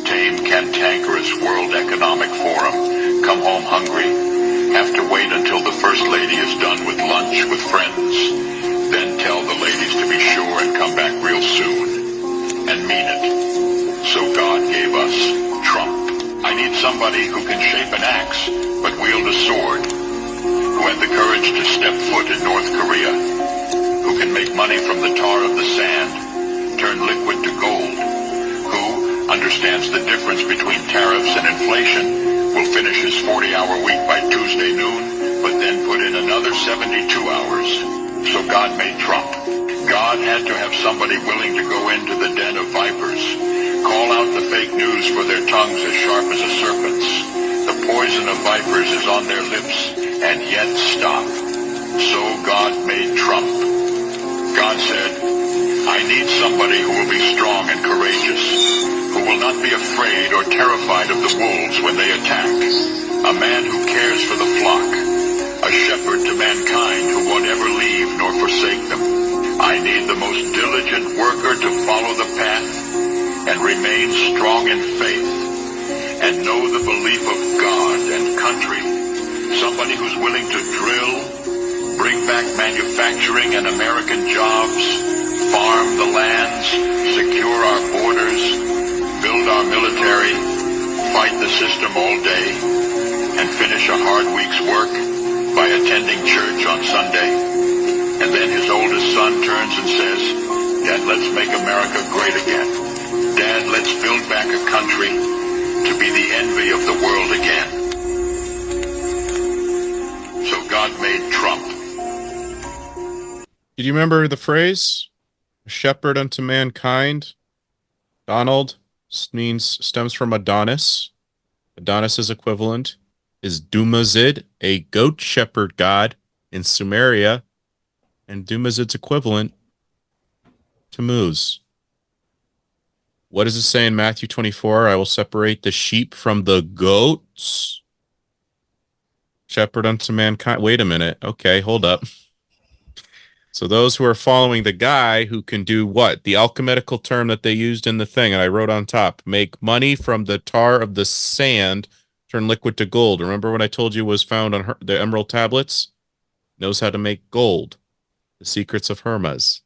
tame cantankerous World Economic Forum, come home hungry, have to wait until the First Lady is done with lunch with friends, then tell the ladies to be sure and come back real soon, and mean it. So God gave us Trump. I need somebody who can shape an axe, but wield a sword, who had the courage to step foot in North Korea, who can make money from the tar of the sand, turn liquid to gold, who understands the difference between tariffs and inflation, will finish his 40-hour week by Tuesday noon, but then put in another 72 hours. So God made Trump. God had to have somebody willing to go into the den of vipers, call out the fake news for their tongues as sharp as a serpent's. The poison of vipers is on their lips, and yet stop. So God made Trump. God said, I need somebody who will be strong and courageous, who will not be afraid or terrified of the wolves when they attack, a man who cares for the flock, a shepherd to mankind who won't ever leave nor forsake them. I need the most diligent worker to follow the path and remain strong in faith and know the belief of God and country, somebody who's willing to drill, bring back manufacturing and American jobs, farm the lands, secure our borders, build our military, fight the system all day, and finish a hard week's work by attending church on Sunday. And then his oldest son turns and says, Dad, let's make America great again. Dad, let's build back a country to be the envy of the world again. So God made Trump. Did you remember the phrase, a shepherd unto mankind? Donald stems from Adonis. Adonis's equivalent is Dumazid, a goat shepherd god in Sumeria, and Dumazid's equivalent, Tammuz. What does it say in Matthew 24? I will separate the sheep from the goats. Shepherd unto mankind. Wait a minute. Okay, hold up. So those who are following the guy who can do what? The alchemical term that they used in the thing, and I wrote on top, make money from the tar of the sand, turn liquid to gold. Remember what I told you was found on the emerald tablets? Knows how to make gold. The secrets of Hermes.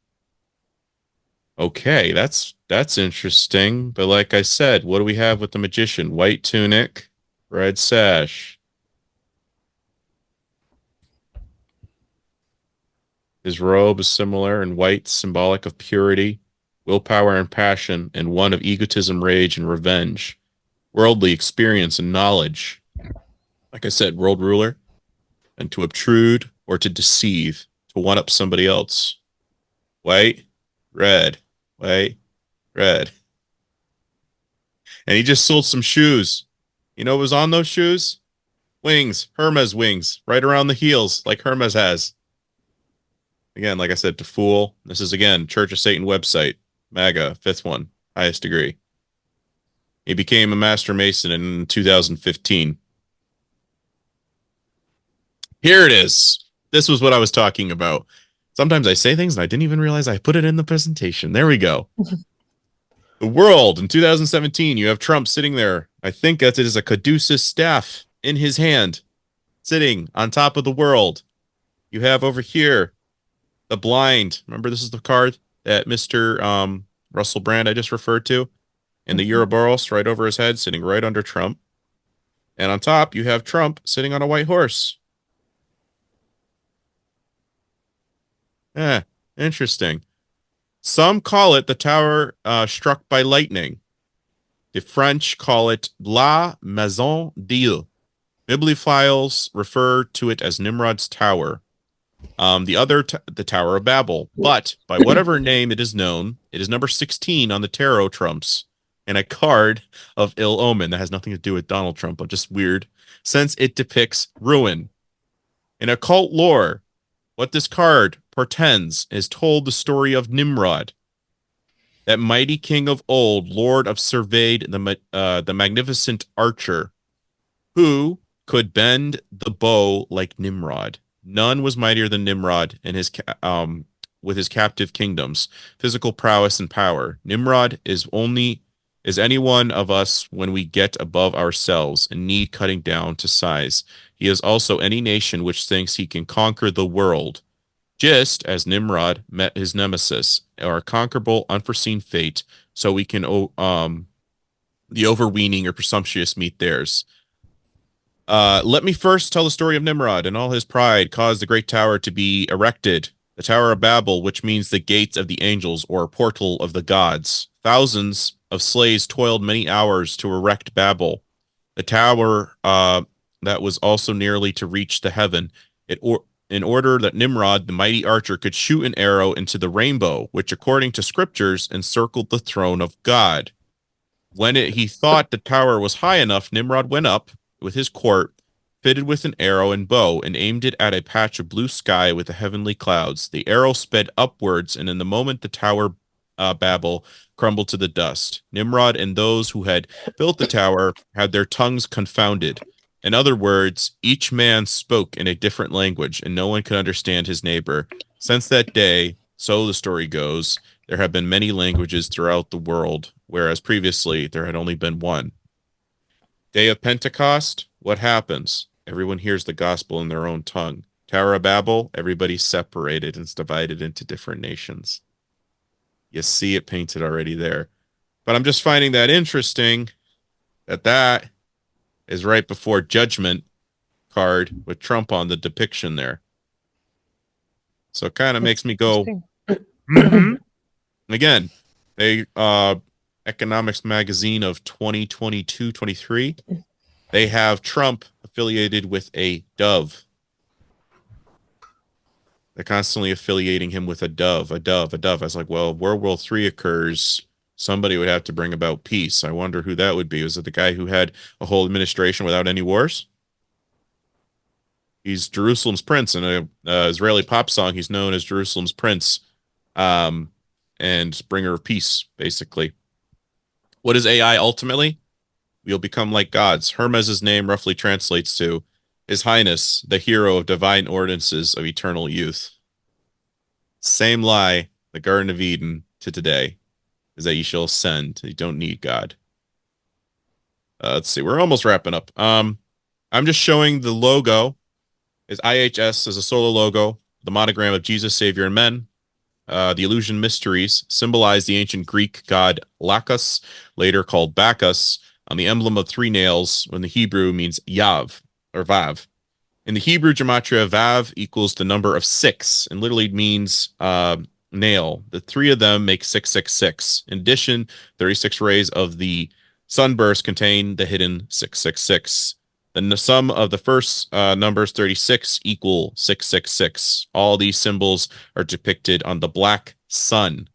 Okay, that's interesting. But like I said, what do we have with the magician? White tunic, red sash. His robe is similar in white, symbolic of purity, willpower and passion, and one of egotism, rage, and revenge. Worldly experience and knowledge. Like I said, world ruler. And to obtrude or to deceive, to one up somebody else. White, red, white, red. And he just sold some shoes. You know what was on those shoes? Wings, Hermes wings, right around the heels, like Hermes has. Again, like I said, to fool. This is, again, Church of Satan website. MAGA, fifth one, highest degree. He became a master mason in 2015. Here it is. This was what I was talking about. Sometimes I say things and I didn't even realize I put it in the presentation. There we go. The world in 2017, you have Trump sitting there. I think that it is a caduceus staff in his hand, sitting on top of the world. You have over here the blind. Remember, this is the card that Mr. Russell Brand I just referred to. And the Ouroboros right over his head, sitting right under Trump. And on top, you have Trump sitting on a white horse. Interesting. Some call it the tower struck by lightning. The French call it La Maison d'Il. Bibliophiles refer to it as Nimrod's Tower. The Tower of Babel. But by whatever name it is known, it is number 16 on the tarot trumps, and a card of ill omen that has nothing to do with Donald Trump, but just weird, since it depicts ruin. In occult lore, what this card portends is told the story of Nimrod, that mighty king of old, lord of Surveyed, the magnificent archer, who could bend the bow like Nimrod. None was mightier than Nimrod in his with his captive kingdoms, physical prowess and power. Nimrod is any one of us when we get above ourselves and need cutting down to size. He is also any nation which thinks he can conquer the world, just as Nimrod met his nemesis, or a conquerable, unforeseen fate, so we can the overweening or presumptuous meet theirs. Let me first tell the story of Nimrod. And all his pride caused the great tower to be erected, the Tower of Babel, which means the gates of the angels or portal of the gods. Thousands of slaves toiled many hours to erect Babel, the tower that was also nearly to reach the heaven, in order that Nimrod, the mighty archer, could shoot an arrow into the rainbow, which, according to scriptures, encircled the throne of God. When he thought the tower was high enough, Nimrod went up with his court, fitted with an arrow and bow, and aimed it at a patch of blue sky with the heavenly clouds. The arrow sped upwards, and in the moment the tower Babel crumbled to the dust. Nimrod and those who had built the tower had their tongues confounded. In other words, each man spoke in a different language, and no one could understand his neighbor. Since that day, so the story goes, there have been many languages throughout the world, whereas previously there had only been one. Day of Pentecost, what happens? Everyone hears the gospel in their own tongue. Tower of Babel, everybody's separated and it's divided into different nations. You see it painted already there. But I'm just finding that interesting that is right before Judgment card with Trump on the depiction there. So it kind of makes me go, mm-hmm. Again, they Economics magazine of 2022-23, they have Trump affiliated with a dove. They're constantly affiliating him with a dove, a dove, a dove. I was like, well, World War III occurs. Somebody would have to bring about peace. I wonder who that would be. Was it the guy who had a whole administration without any wars? He's Jerusalem's prince in a Israeli pop song. He's known as Jerusalem's prince, and bringer of peace, basically. What is AI ultimately? We'll become like gods. Hermes' name roughly translates to His Highness, the hero of divine ordinances of eternal youth. Same lie, the Garden of Eden to today, is that you shall ascend. You don't need God. Let's see. We're almost wrapping up. I'm just showing the logo. Is IHS as a solo logo, the monogram of Jesus, Savior, and Men. The illusion mysteries symbolize the ancient Greek god Lacus, later called Bacchus, on the emblem of three nails, when the Hebrew means Yav or Vav. In the Hebrew gematria, Vav equals the number of 6 and literally means nail. The three of them make 666. In addition, 36 rays of the sunburst contain the hidden 666. Then the sum of the first numbers 36 equal 666. All these symbols are depicted on the black sun.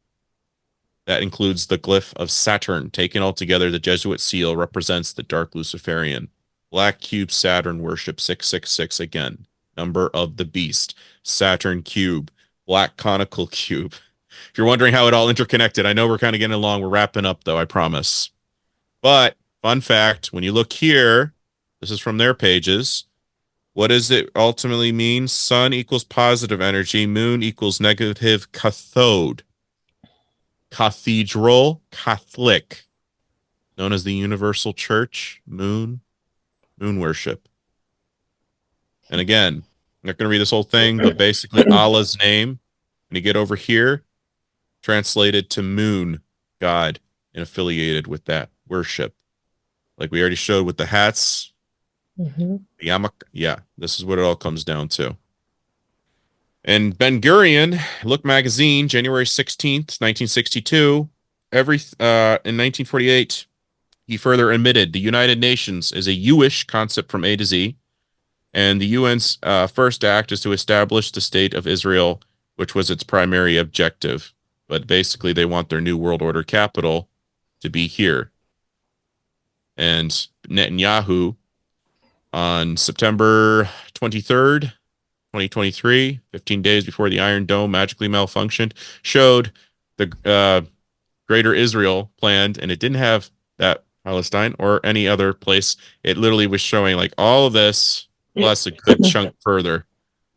That includes the glyph of Saturn. Taken all together, the Jesuit seal represents the dark Luciferian. Black cube Saturn worship 666 again. Number of the beast. Saturn cube. Black conical cube. If you're wondering how it all interconnected, I know we're kind of getting along. We're wrapping up, though, I promise. But, fun fact, when you look here, this is from their pages. What does it ultimately mean? Sun equals positive energy. Moon equals negative cathode. Cathedral, Catholic. Known as the Universal Church. Moon worship. And again, I'm not going to read this whole thing, but basically Allah's name, when you get over here, translated to moon god and affiliated with that worship. Like we already showed with the hats. The yeah, this is what it all comes down to. And Ben Gurion, Look Magazine, January 16th, 1962, in 1948, he further admitted the United Nations is a Jewish concept from A to Z, and the UN's first act is to establish the state of Israel, which was its primary objective. But basically, they want their new world order capital to be here. And Netanyahu, on September 23rd, 2023, 15 days before the Iron Dome magically malfunctioned, showed the Greater Israel planned, and it didn't have that Palestine or any other place. It literally was showing like all of this plus a good chunk further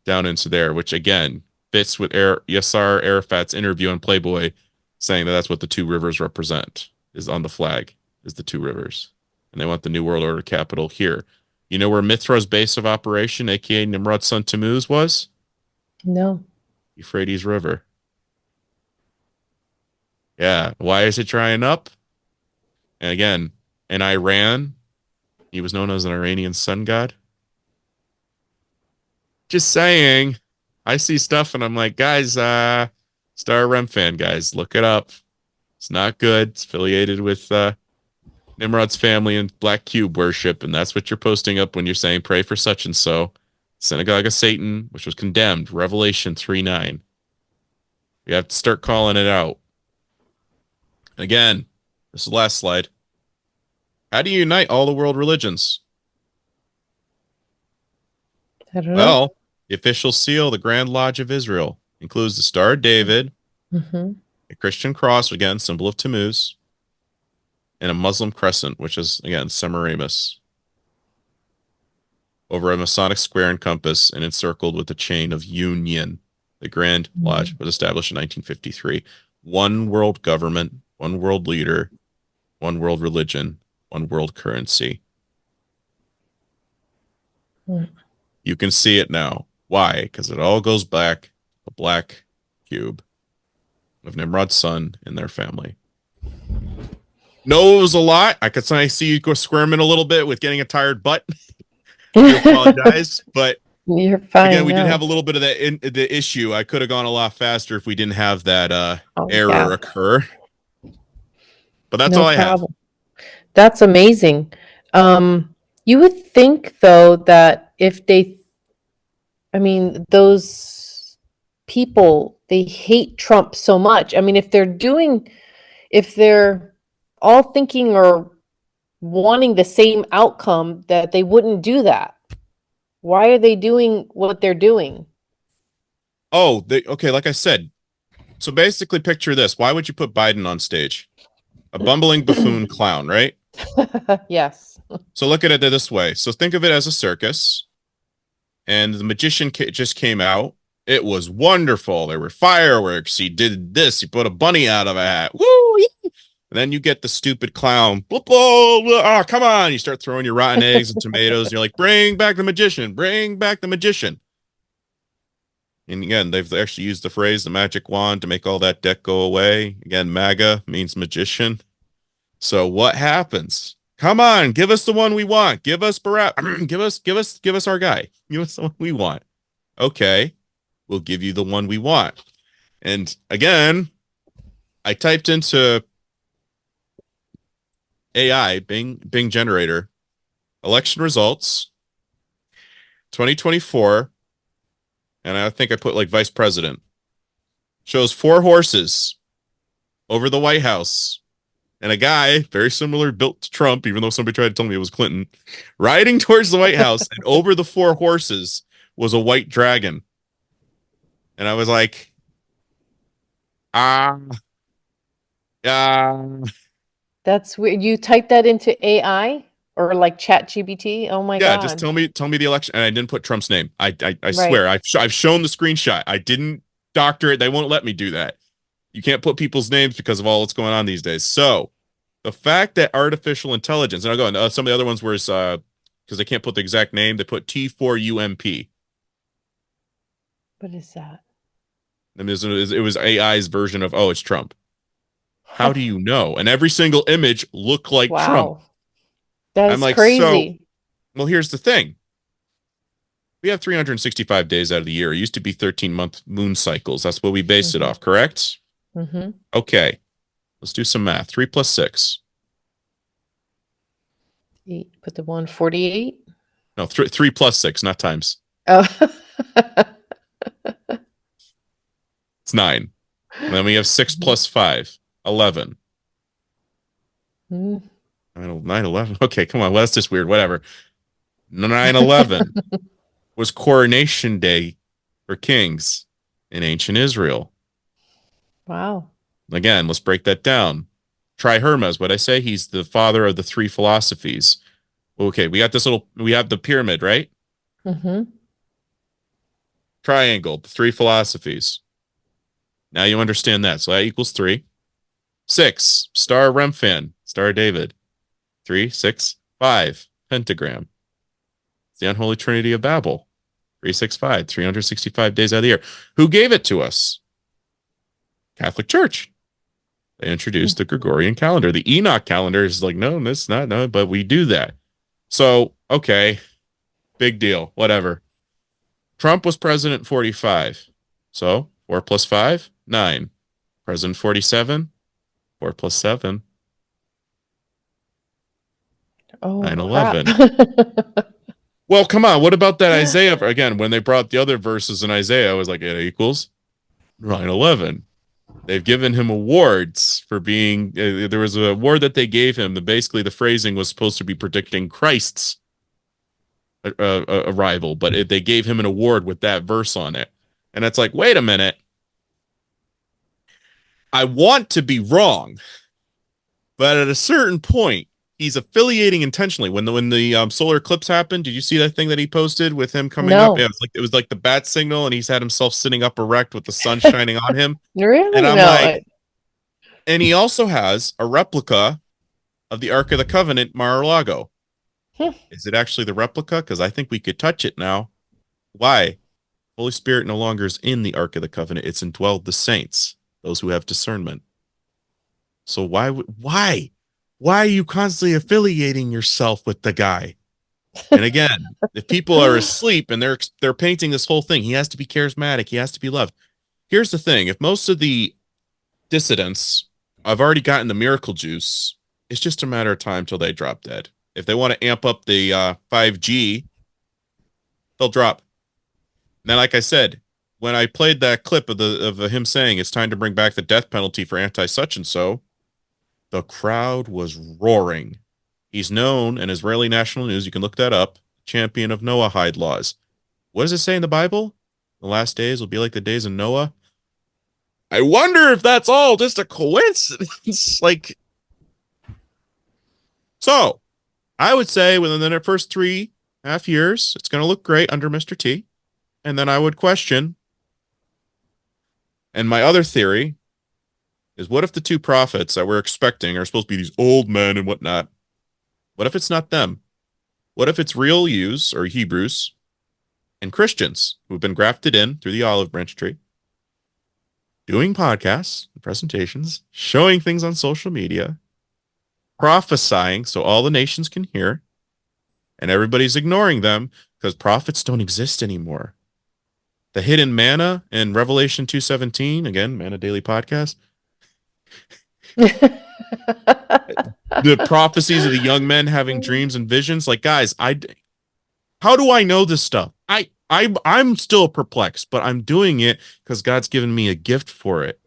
down into there, which again fits with Yasser Arafat's interview on Playboy, saying that that's what the two rivers represent, is on the flag, is the two rivers. And they want the New World Order capital here. You know where Mithra's base of operation, aka Nimrod's son Tammuz, was? No. Euphrates River. Yeah. Why is it drying up? And again, in Iran, he was known as an Iranian sun god. Just saying. I see stuff and I'm like, guys, Star Rem fan, guys, look it up. It's not good. It's affiliated with Nimrod's family and Black Cube worship, and that's what you're posting up when you're saying pray for such and so. Synagogue of Satan, which was condemned, Revelation 3:9. You have to start calling it out. Again, this is the last slide. How do you unite all the world religions? I don't know. Well, the official seal, the Grand Lodge of Israel, includes the Star of David, a Christian cross, again, symbol of Tammuz, and a Muslim crescent, which is, again, Semiramis, over a Masonic square and compass and encircled with a chain of union. The Grand Lodge was established in 1953. One world government, one world leader, one world religion, one world currency. You can see it now. Why? Because it all goes back to the Black Cube of Nimrod's son and their family. No, it was a lot. I see you go squirming a little bit with getting a tired butt. I apologize, but you're fine. Again, we did have a little bit of the issue. I could have gone a lot faster if we didn't have that error occur. But that's No all I have. problem. That's amazing. You would think though that I mean, those people, they hate Trump so much. I mean, if they're all thinking or wanting the same outcome, that they wouldn't do that. Why are they doing what they're doing? Oh, okay, like I said. So basically picture this. Why would you put Biden on stage? A bumbling buffoon clown, right? Yes. So look at it this way. So think of it as a circus, and the magician just came out. It was wonderful. There were fireworks. He did this. He put a bunny out of a hat. Woo! Yeah. And then you get the stupid clown. Blah, blah, blah. Oh, come on. You start throwing your rotten eggs and tomatoes. And you're like, bring back the magician. Bring back the magician. And again, they've actually used the phrase the magic wand to make all that debt go away. Again, MAGA means magician. So what happens? Come on, give us the one we want. Give us Barack. give us our guy. Give us the one we want. Okay, we'll give you the one we want. And again, I typed into AI, Bing generator, election results, 2024, and I think I put like vice president. Shows 4 horses over the White House. And a guy very similar built to Trump, even though somebody tried to tell me it was Clinton, riding towards the White House, and over the 4 horses was a white dragon. And I was like, ah, That's weird. You type that into AI or like Chat GBT? Oh my yeah. Just God. tell me the election, and I didn't put Trump's name. I Right. swear, I've shown the screenshot. I didn't doctor it. They won't let me do that. You can't put people's names because of all that's going on these days. So the fact that artificial intelligence, and I'll go on, some of the other ones were because they can't put the exact name, they put T4UMP. What is that? And it was AI's version of, oh, it's Trump. How do you know? And every single image looked like Trump. Wow. That I'm is like, so, crazy. well, here's the thing. We have 365 days out of the year. It used to be 13-month moon cycles. That's what we based it off, correct? Mm-hmm. Okay. Let's do some math. 3 plus 6. 8. Put the 148. No, 3 plus 6, not times. Oh. It's 9. And then we have 6 plus 5, 11. Mm. 9/11. Okay, come on. Well, that's just weird. Whatever. 9/11 was coronation day for kings in ancient Israel. Wow. Again, let's break that down. Trihermes, what I say, he's the father of the 3 philosophies. Okay, we have the pyramid, right? Mm-hmm. Triangle, the 3 philosophies. Now you understand that. So that equals 3. 6, Star Remphan, Star David. 3, 6, 5, pentagram. It's the unholy trinity of Babel. 365, 365 days out of the year. Who gave it to us? Catholic Church. They introduced the Gregorian calendar. The Enoch calendar is like, no, that's not, no, but we do that. So, okay, big deal, whatever. Trump was president 45. So 4 plus 5, 9. President 47, 4 plus 7, Oh, 9/11. Well, come on. What about that Isaiah? Again, when they brought the other verses in Isaiah, I was like, it equals 9/11. They've given him awards for being, there was an award that they gave him that basically the phrasing was supposed to be predicting Christ's arrival, but they gave him an award with that verse on it. And it's like, wait a minute. I want to be wrong, but at a certain point, he's affiliating intentionally. When the solar eclipse happened, did you see that thing that he posted with him coming up? Yeah, it was like the bat signal, and he's had himself sitting up erect with the sun shining on him. Really? And I'm like, and he also has a replica of the Ark of the Covenant, Mar-a-Lago. Is it actually the replica? Because I think we could touch it now. Why? Holy Spirit no longer is in the Ark of the Covenant. It's indwelled the saints, those who have discernment. So why are you constantly affiliating yourself with the guy? And again, if people are asleep and they're painting this whole thing, he has to be charismatic, he has to be loved. Here's the thing: if most of the dissidents I've already gotten the miracle juice. It's just a matter of time till they drop dead. If they want to amp up the 5G, they'll drop. Now, like I said, when I played that clip of him saying it's time to bring back the death penalty for anti such and so, the crowd was roaring. He's known in Israeli national news, you can look that up, champion of Noahide laws. What does it say in the Bible? The last days will be like the days of Noah. I wonder if that's all just a coincidence. Like, so I would say within the first 3.5 years, it's going to look great under Mr. T. And then I would question. And my other theory is, what if the two prophets that we're expecting are supposed to be these old men and whatnot? What if it's not them? What if it's real Jews or Hebrews and Christians who've been grafted in through the olive branch tree, doing podcasts and presentations, showing things on social media, prophesying so all the nations can hear, and everybody's ignoring them because prophets don't exist anymore. The hidden manna in Revelation 2:17, again, Manna Daily Podcast, the prophecies of the young men having dreams and visions. Like, guys, how do I know this stuff? I'm still perplexed, but I'm doing it because God's given me a gift for it.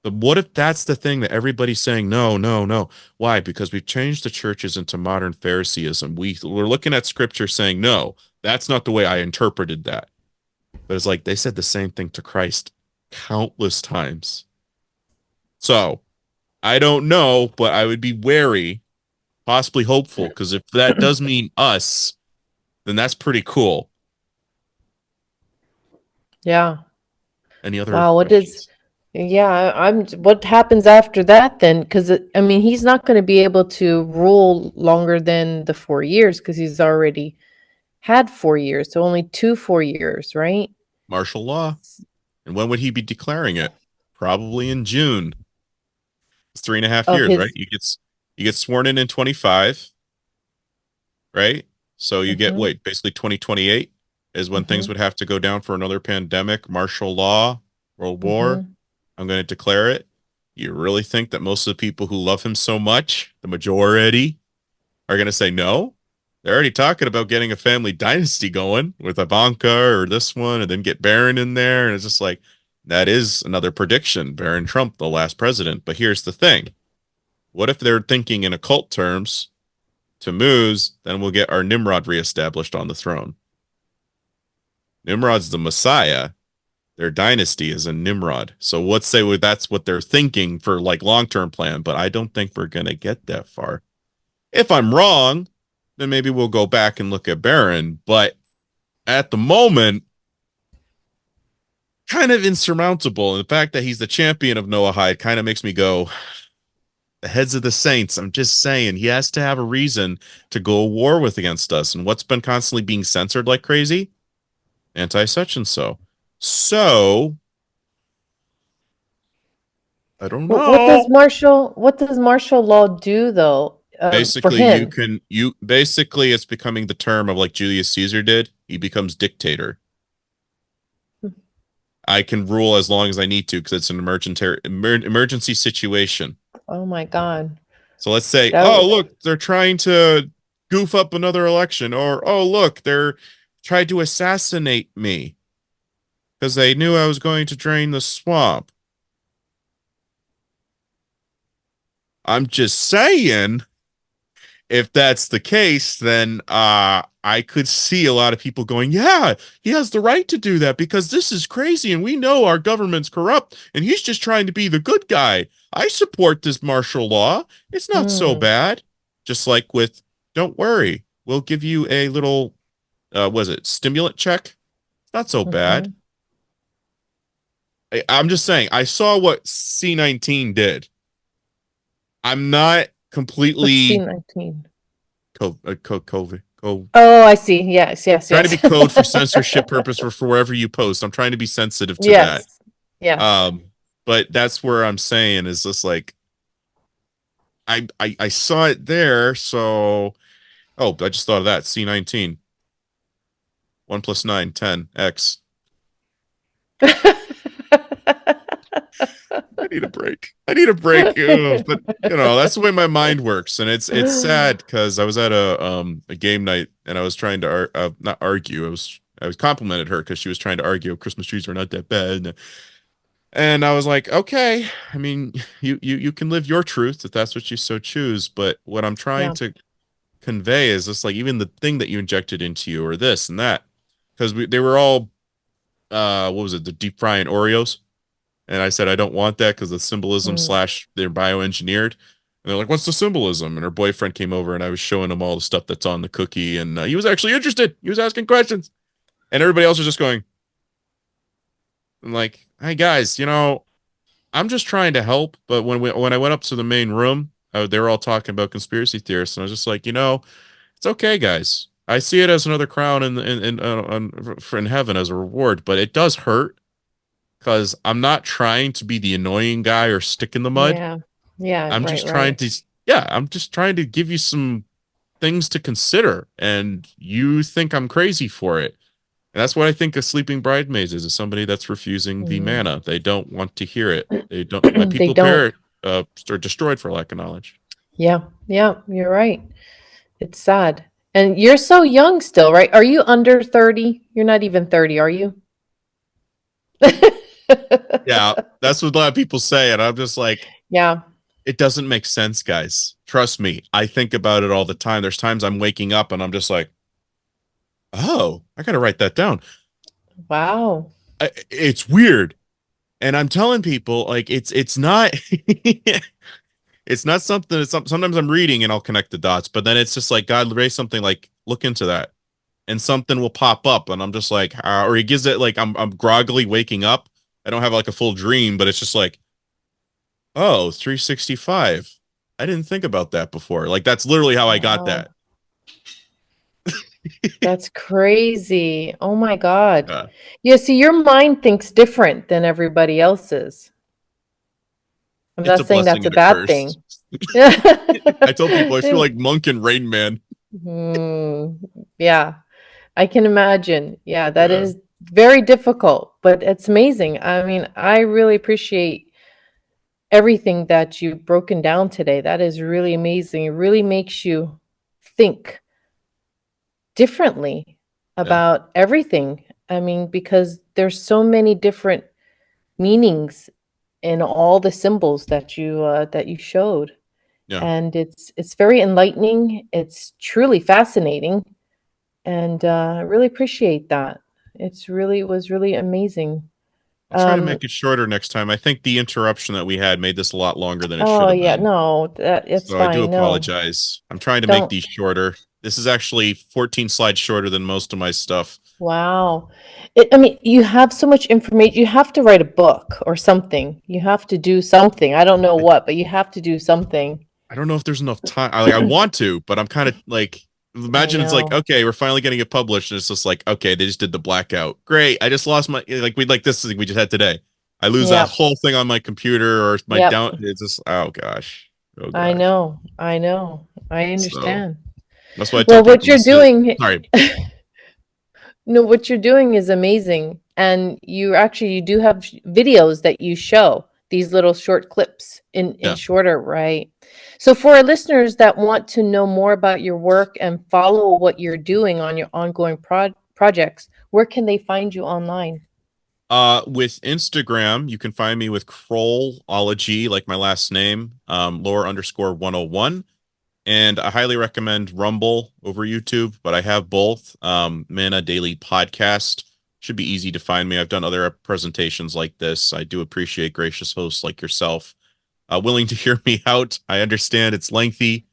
But what if that's the thing that everybody's saying, no, no, no? Why? Because we've changed the churches into modern Phariseeism. We're looking at scripture saying, no, that's not the way I interpreted that. But it's like they said the same thing to Christ countless times. So I don't know, but I would be wary, possibly hopeful, because if that does mean us, then that's pretty cool. Yeah. Any other Wow. questions? What happens after that then? Because, I mean, he's not going to be able to rule longer than the 4 years because he's already had 4 years. So only 4 years, right? Martial law. And when would he be declaring it? Probably in June. It's 3.5 Of years, right? his. You get sworn in 25, right? So you get, Mhm, wait, basically 2028 is when things mhm, would have to go down for another pandemic, martial law, world war. mhm. I'm going to declare it. You really think that most of the people who love him so much, the majority, are going to say no? They're already talking about getting a family dynasty going with Ivanka or this one, and then get Barron in there. And it's just like, that is another prediction. Barron Trump, the last president. But here's the thing. What if they're thinking in occult terms? Tammuz, then we'll get our Nimrod reestablished on the throne. Nimrod's the Messiah. Their dynasty is a Nimrod. So let's say that's what they're thinking for like long-term plan, but I don't think we're going to get that far. If I'm wrong, then maybe we'll go back and look at Barron. But at the moment, kind of insurmountable. And the fact that he's the champion of Noahide kind of makes me go, the heads of the saints. I'm just saying, he has to have a reason to go to war with against us. And what's been constantly being censored like crazy? Anti such and so. So, I don't know. What does martial law do though? For Basically, him? basically it's becoming the term of like Julius Caesar did. He becomes dictator. I can rule as long as I need to because it's an emergency situation. Oh my God. So let's say, That oh, w- look, they're trying to goof up another election, or oh, look, they're trying to assassinate me because they knew I was going to drain the swamp. I'm just saying, if that's the case, then I could see a lot of people going, yeah, he has the right to do that because this is crazy and we know our government's corrupt and he's just trying to be the good guy. I support this martial law. It's not so mm, bad. Just like with, don't worry, we'll give you a little, was it stimulant check? Not so bad. mhm. I'm just saying, I saw what C-19 did. I'm not What's completely C-19? COVID. Oh, I see. Yes, yes, Trying to be yes. code for censorship purpose for wherever you post. I'm trying to be sensitive to that. Yes. Yes. But that's where I'm saying is just like I saw it there, so I just thought of that. C-19. 1 + 9, 10, X. I need a break. I need a break. Ugh. But that's the way my mind works, and it's sad because I was at a game night and I was trying to not argue. I was complimented her because she was trying to argue Christmas trees are not that bad, and I was like, okay, I mean, you can live your truth if that's what you so choose, but what I'm trying Yeah. to convey is this, like, even the thing that you injected into you or this and that, because they were all what was it, the deep frying Oreos. And I said, I don't want that because the symbolism Mm. / they're bioengineered. And they're like, what's the symbolism? And her boyfriend came over and I was showing him all the stuff that's on the cookie. And he was actually interested. He was asking questions. And everybody else was just going, I'm like, hey, guys, I'm just trying to help. But when I went up to the main room, they were all talking about conspiracy theorists. And I was just like, it's okay, guys. I see it as another crown in heaven as a reward. But it does hurt because I'm not trying to be the annoying guy or stick in the mud. Yeah. Yeah. I'm Right. just trying Right. to, I'm just trying to give you some things to consider, and you think I'm crazy for it. And that's what I think a sleeping bridesmaids is somebody that's refusing the Mm. manna. They don't want to hear it. They don't. My They people don't. perish, are destroyed for lack of knowledge. Yeah. Yeah. You're right. It's sad. And you're so young still, right? Are you under 30? You're not even 30, are you? Yeah, that's what a lot of people say, and I'm just like, Yeah. it doesn't make sense, guys. Trust me. I think about it all the time. There's times I'm waking up and I'm just like, oh, I got to write that down. Wow. It's weird. And I'm telling people, like, it's not it's not something. Sometimes I'm reading and I'll connect the dots, but then it's just like God raised something, like, look into that, and something will pop up, and I'm just like, or he gives it, like, I'm groggily waking up. I don't have like a full dream, but it's just like, oh, 365. I didn't think about that before. Like, that's literally how I got Wow. that. That's crazy. Oh my God. Uh, Yeah, see, your mind thinks different than everybody else's. I'm it's not a saying blessing that's a and a bad curse. thing. I told people I feel like Monk and Rain Man. Yeah, I can imagine. Yeah, that Yeah, is very difficult, but it's amazing. I mean, I really appreciate everything that you've broken down today. That is really amazing. It really makes you think differently yeah, about everything. I mean, because there's so many different meanings in all the symbols that you showed, yeah. and it's very enlightening. It's truly fascinating, and I really appreciate that. It was really amazing. I'll try to Um, make it shorter next time. I think the interruption that we had made this a lot longer than it should oh have yeah, been. no, that it's So I do fine. No, apologize. I'm trying to make don't. these shorter. This is actually 14 slides shorter than most of my stuff. Wow. I mean, you have so much information. You have to write a book or something. You have to do something. I don't know I, what, but you have to do something. I don't know if there's enough time. I want to, but I'm kind of like, I imagine it's like, know. okay, we're finally getting it published, and it's just like, okay, they just did the blackout. Great. I just lost my, like, we like this thing we just had today. I lose that Yep. whole thing on my computer or my Yep. down. It's just, oh gosh. Oh I gosh. know. I know. I So understand. that's why I tell Well, what people you're doing, sorry. no, what you're doing is amazing. And you do have videos that you show, these little short clips in Yeah. shorter, right? So for our listeners that want to know more about your work and follow what you're doing on your ongoing projects, where can they find you online? With Instagram, you can find me with Krollology, like my last name, lore_101. And I highly recommend Rumble over YouTube, but I have both. Mana Daily Podcast should be easy to find me. I've done other presentations like this. I do appreciate gracious hosts like yourself willing to hear me out. I understand it's lengthy,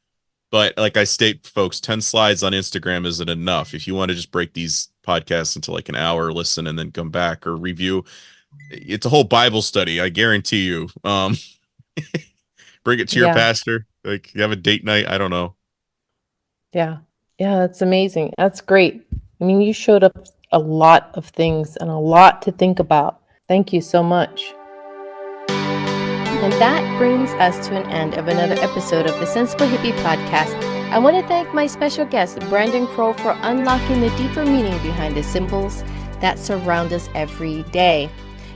but like I state, folks, 10 slides on Instagram isn't enough. If you want to just break these podcasts into like an hour, listen, and then come back or review, it's a whole Bible study. I guarantee you. Bring it to your Yeah. pastor. Like, you have a date night. I don't know. Yeah. Yeah, that's amazing. That's great. I mean, you showed up a lot of things and a lot to think about. Thank you so much. And that brings us to an end of another episode of the Sensible Hippie Podcast. I want to thank my special guest, Brandon Kroll, for unlocking the deeper meaning behind the symbols that surround us every day.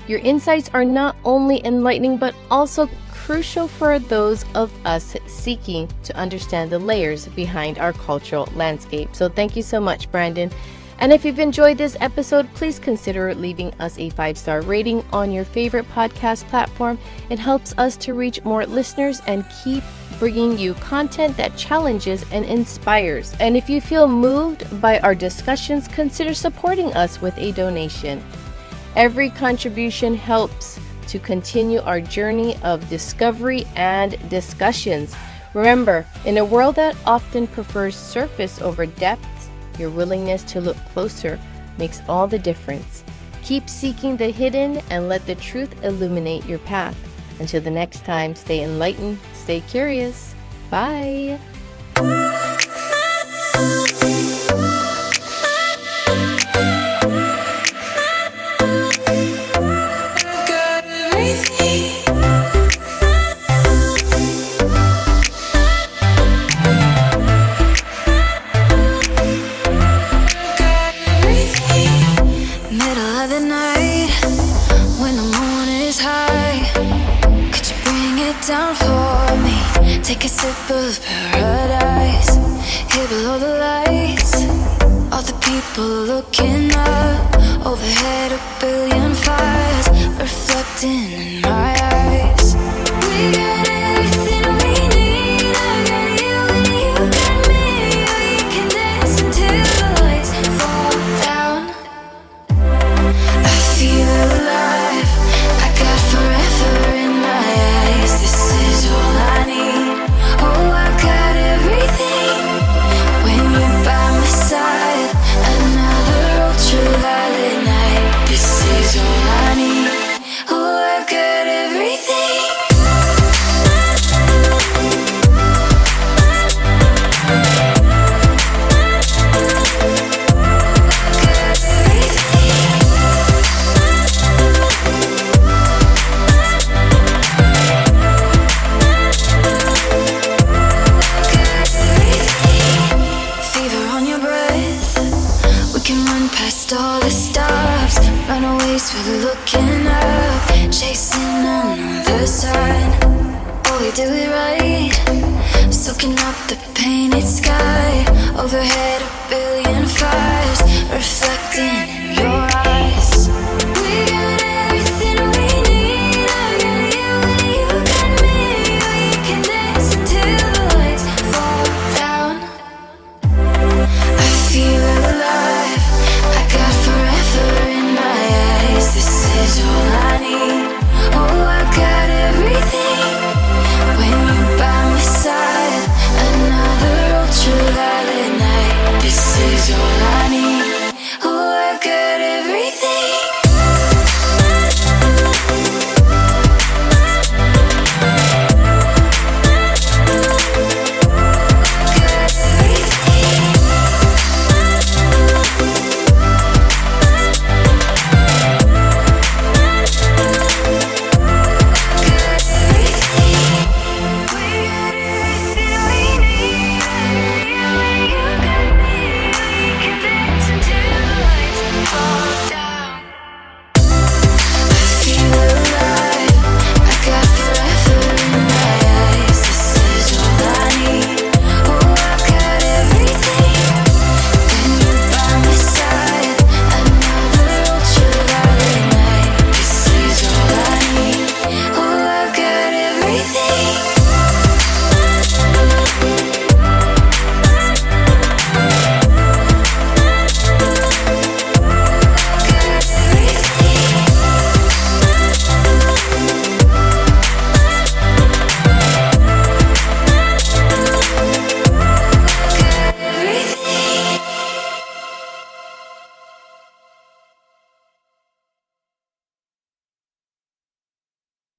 Your insights are not only enlightening but also crucial for those of us seeking to understand the layers behind our cultural landscape. So thank you so much, Brandon. And if you've enjoyed this episode, please consider leaving us a 5-star rating on your favorite podcast platform. It helps us to reach more listeners and keep bringing you content that challenges and inspires. And if you feel moved by our discussions, consider supporting us with a donation. Every contribution helps to continue our journey of discovery and discussions. Remember, in a world that often prefers surface over depth, your willingness to look closer makes all the difference. Keep seeking the hidden and let the truth illuminate your path. Until the next time, stay enlightened, stay curious. Bye. Down for me, take a sip of paradise. Here below the lights, all the people looking up. Overhead a billion fires, reflecting in my eyes. We got everything we need. I got you and you got me. We can dance until the lights fall down. I feel alive, I got forever in my eyes. This is all I need. Oh, I got everything when you're by my side. Another ultraviolet night. This is all I need. Oh, I got everything. Past all the stops, runaways for looking up, chasing another sign. Oh, we do it right, soaking up the painted sky. Overhead a billion fires, reflecting